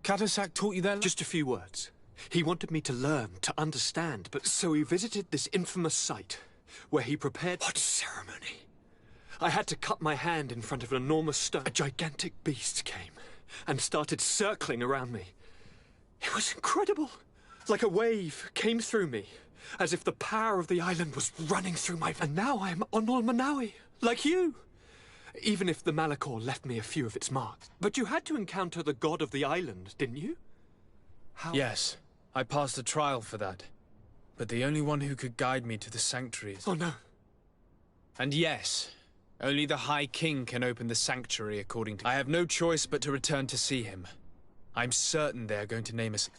S4: Katasak taught you that?
S11: Just a few words. He wanted me to learn, to understand, but so we visited this infamous site where he prepared... What ceremony? I had to cut my hand in front of an enormous stone. A gigantic beast came and started circling around me. It was incredible. Like a wave came through me, as if the power of the island was running through my... And now I am Onol Manawi, like you. Even if the Malachor left me a few of its marks. But you had to encounter the god of the island, didn't you? How?
S4: Yes, I passed a trial for that. But the only one who could guide me to the sanctuary is...
S11: Oh no.
S4: And yes, only the High King can open the sanctuary according to... I have no choice but to return to see him. I'm certain they're going to name us...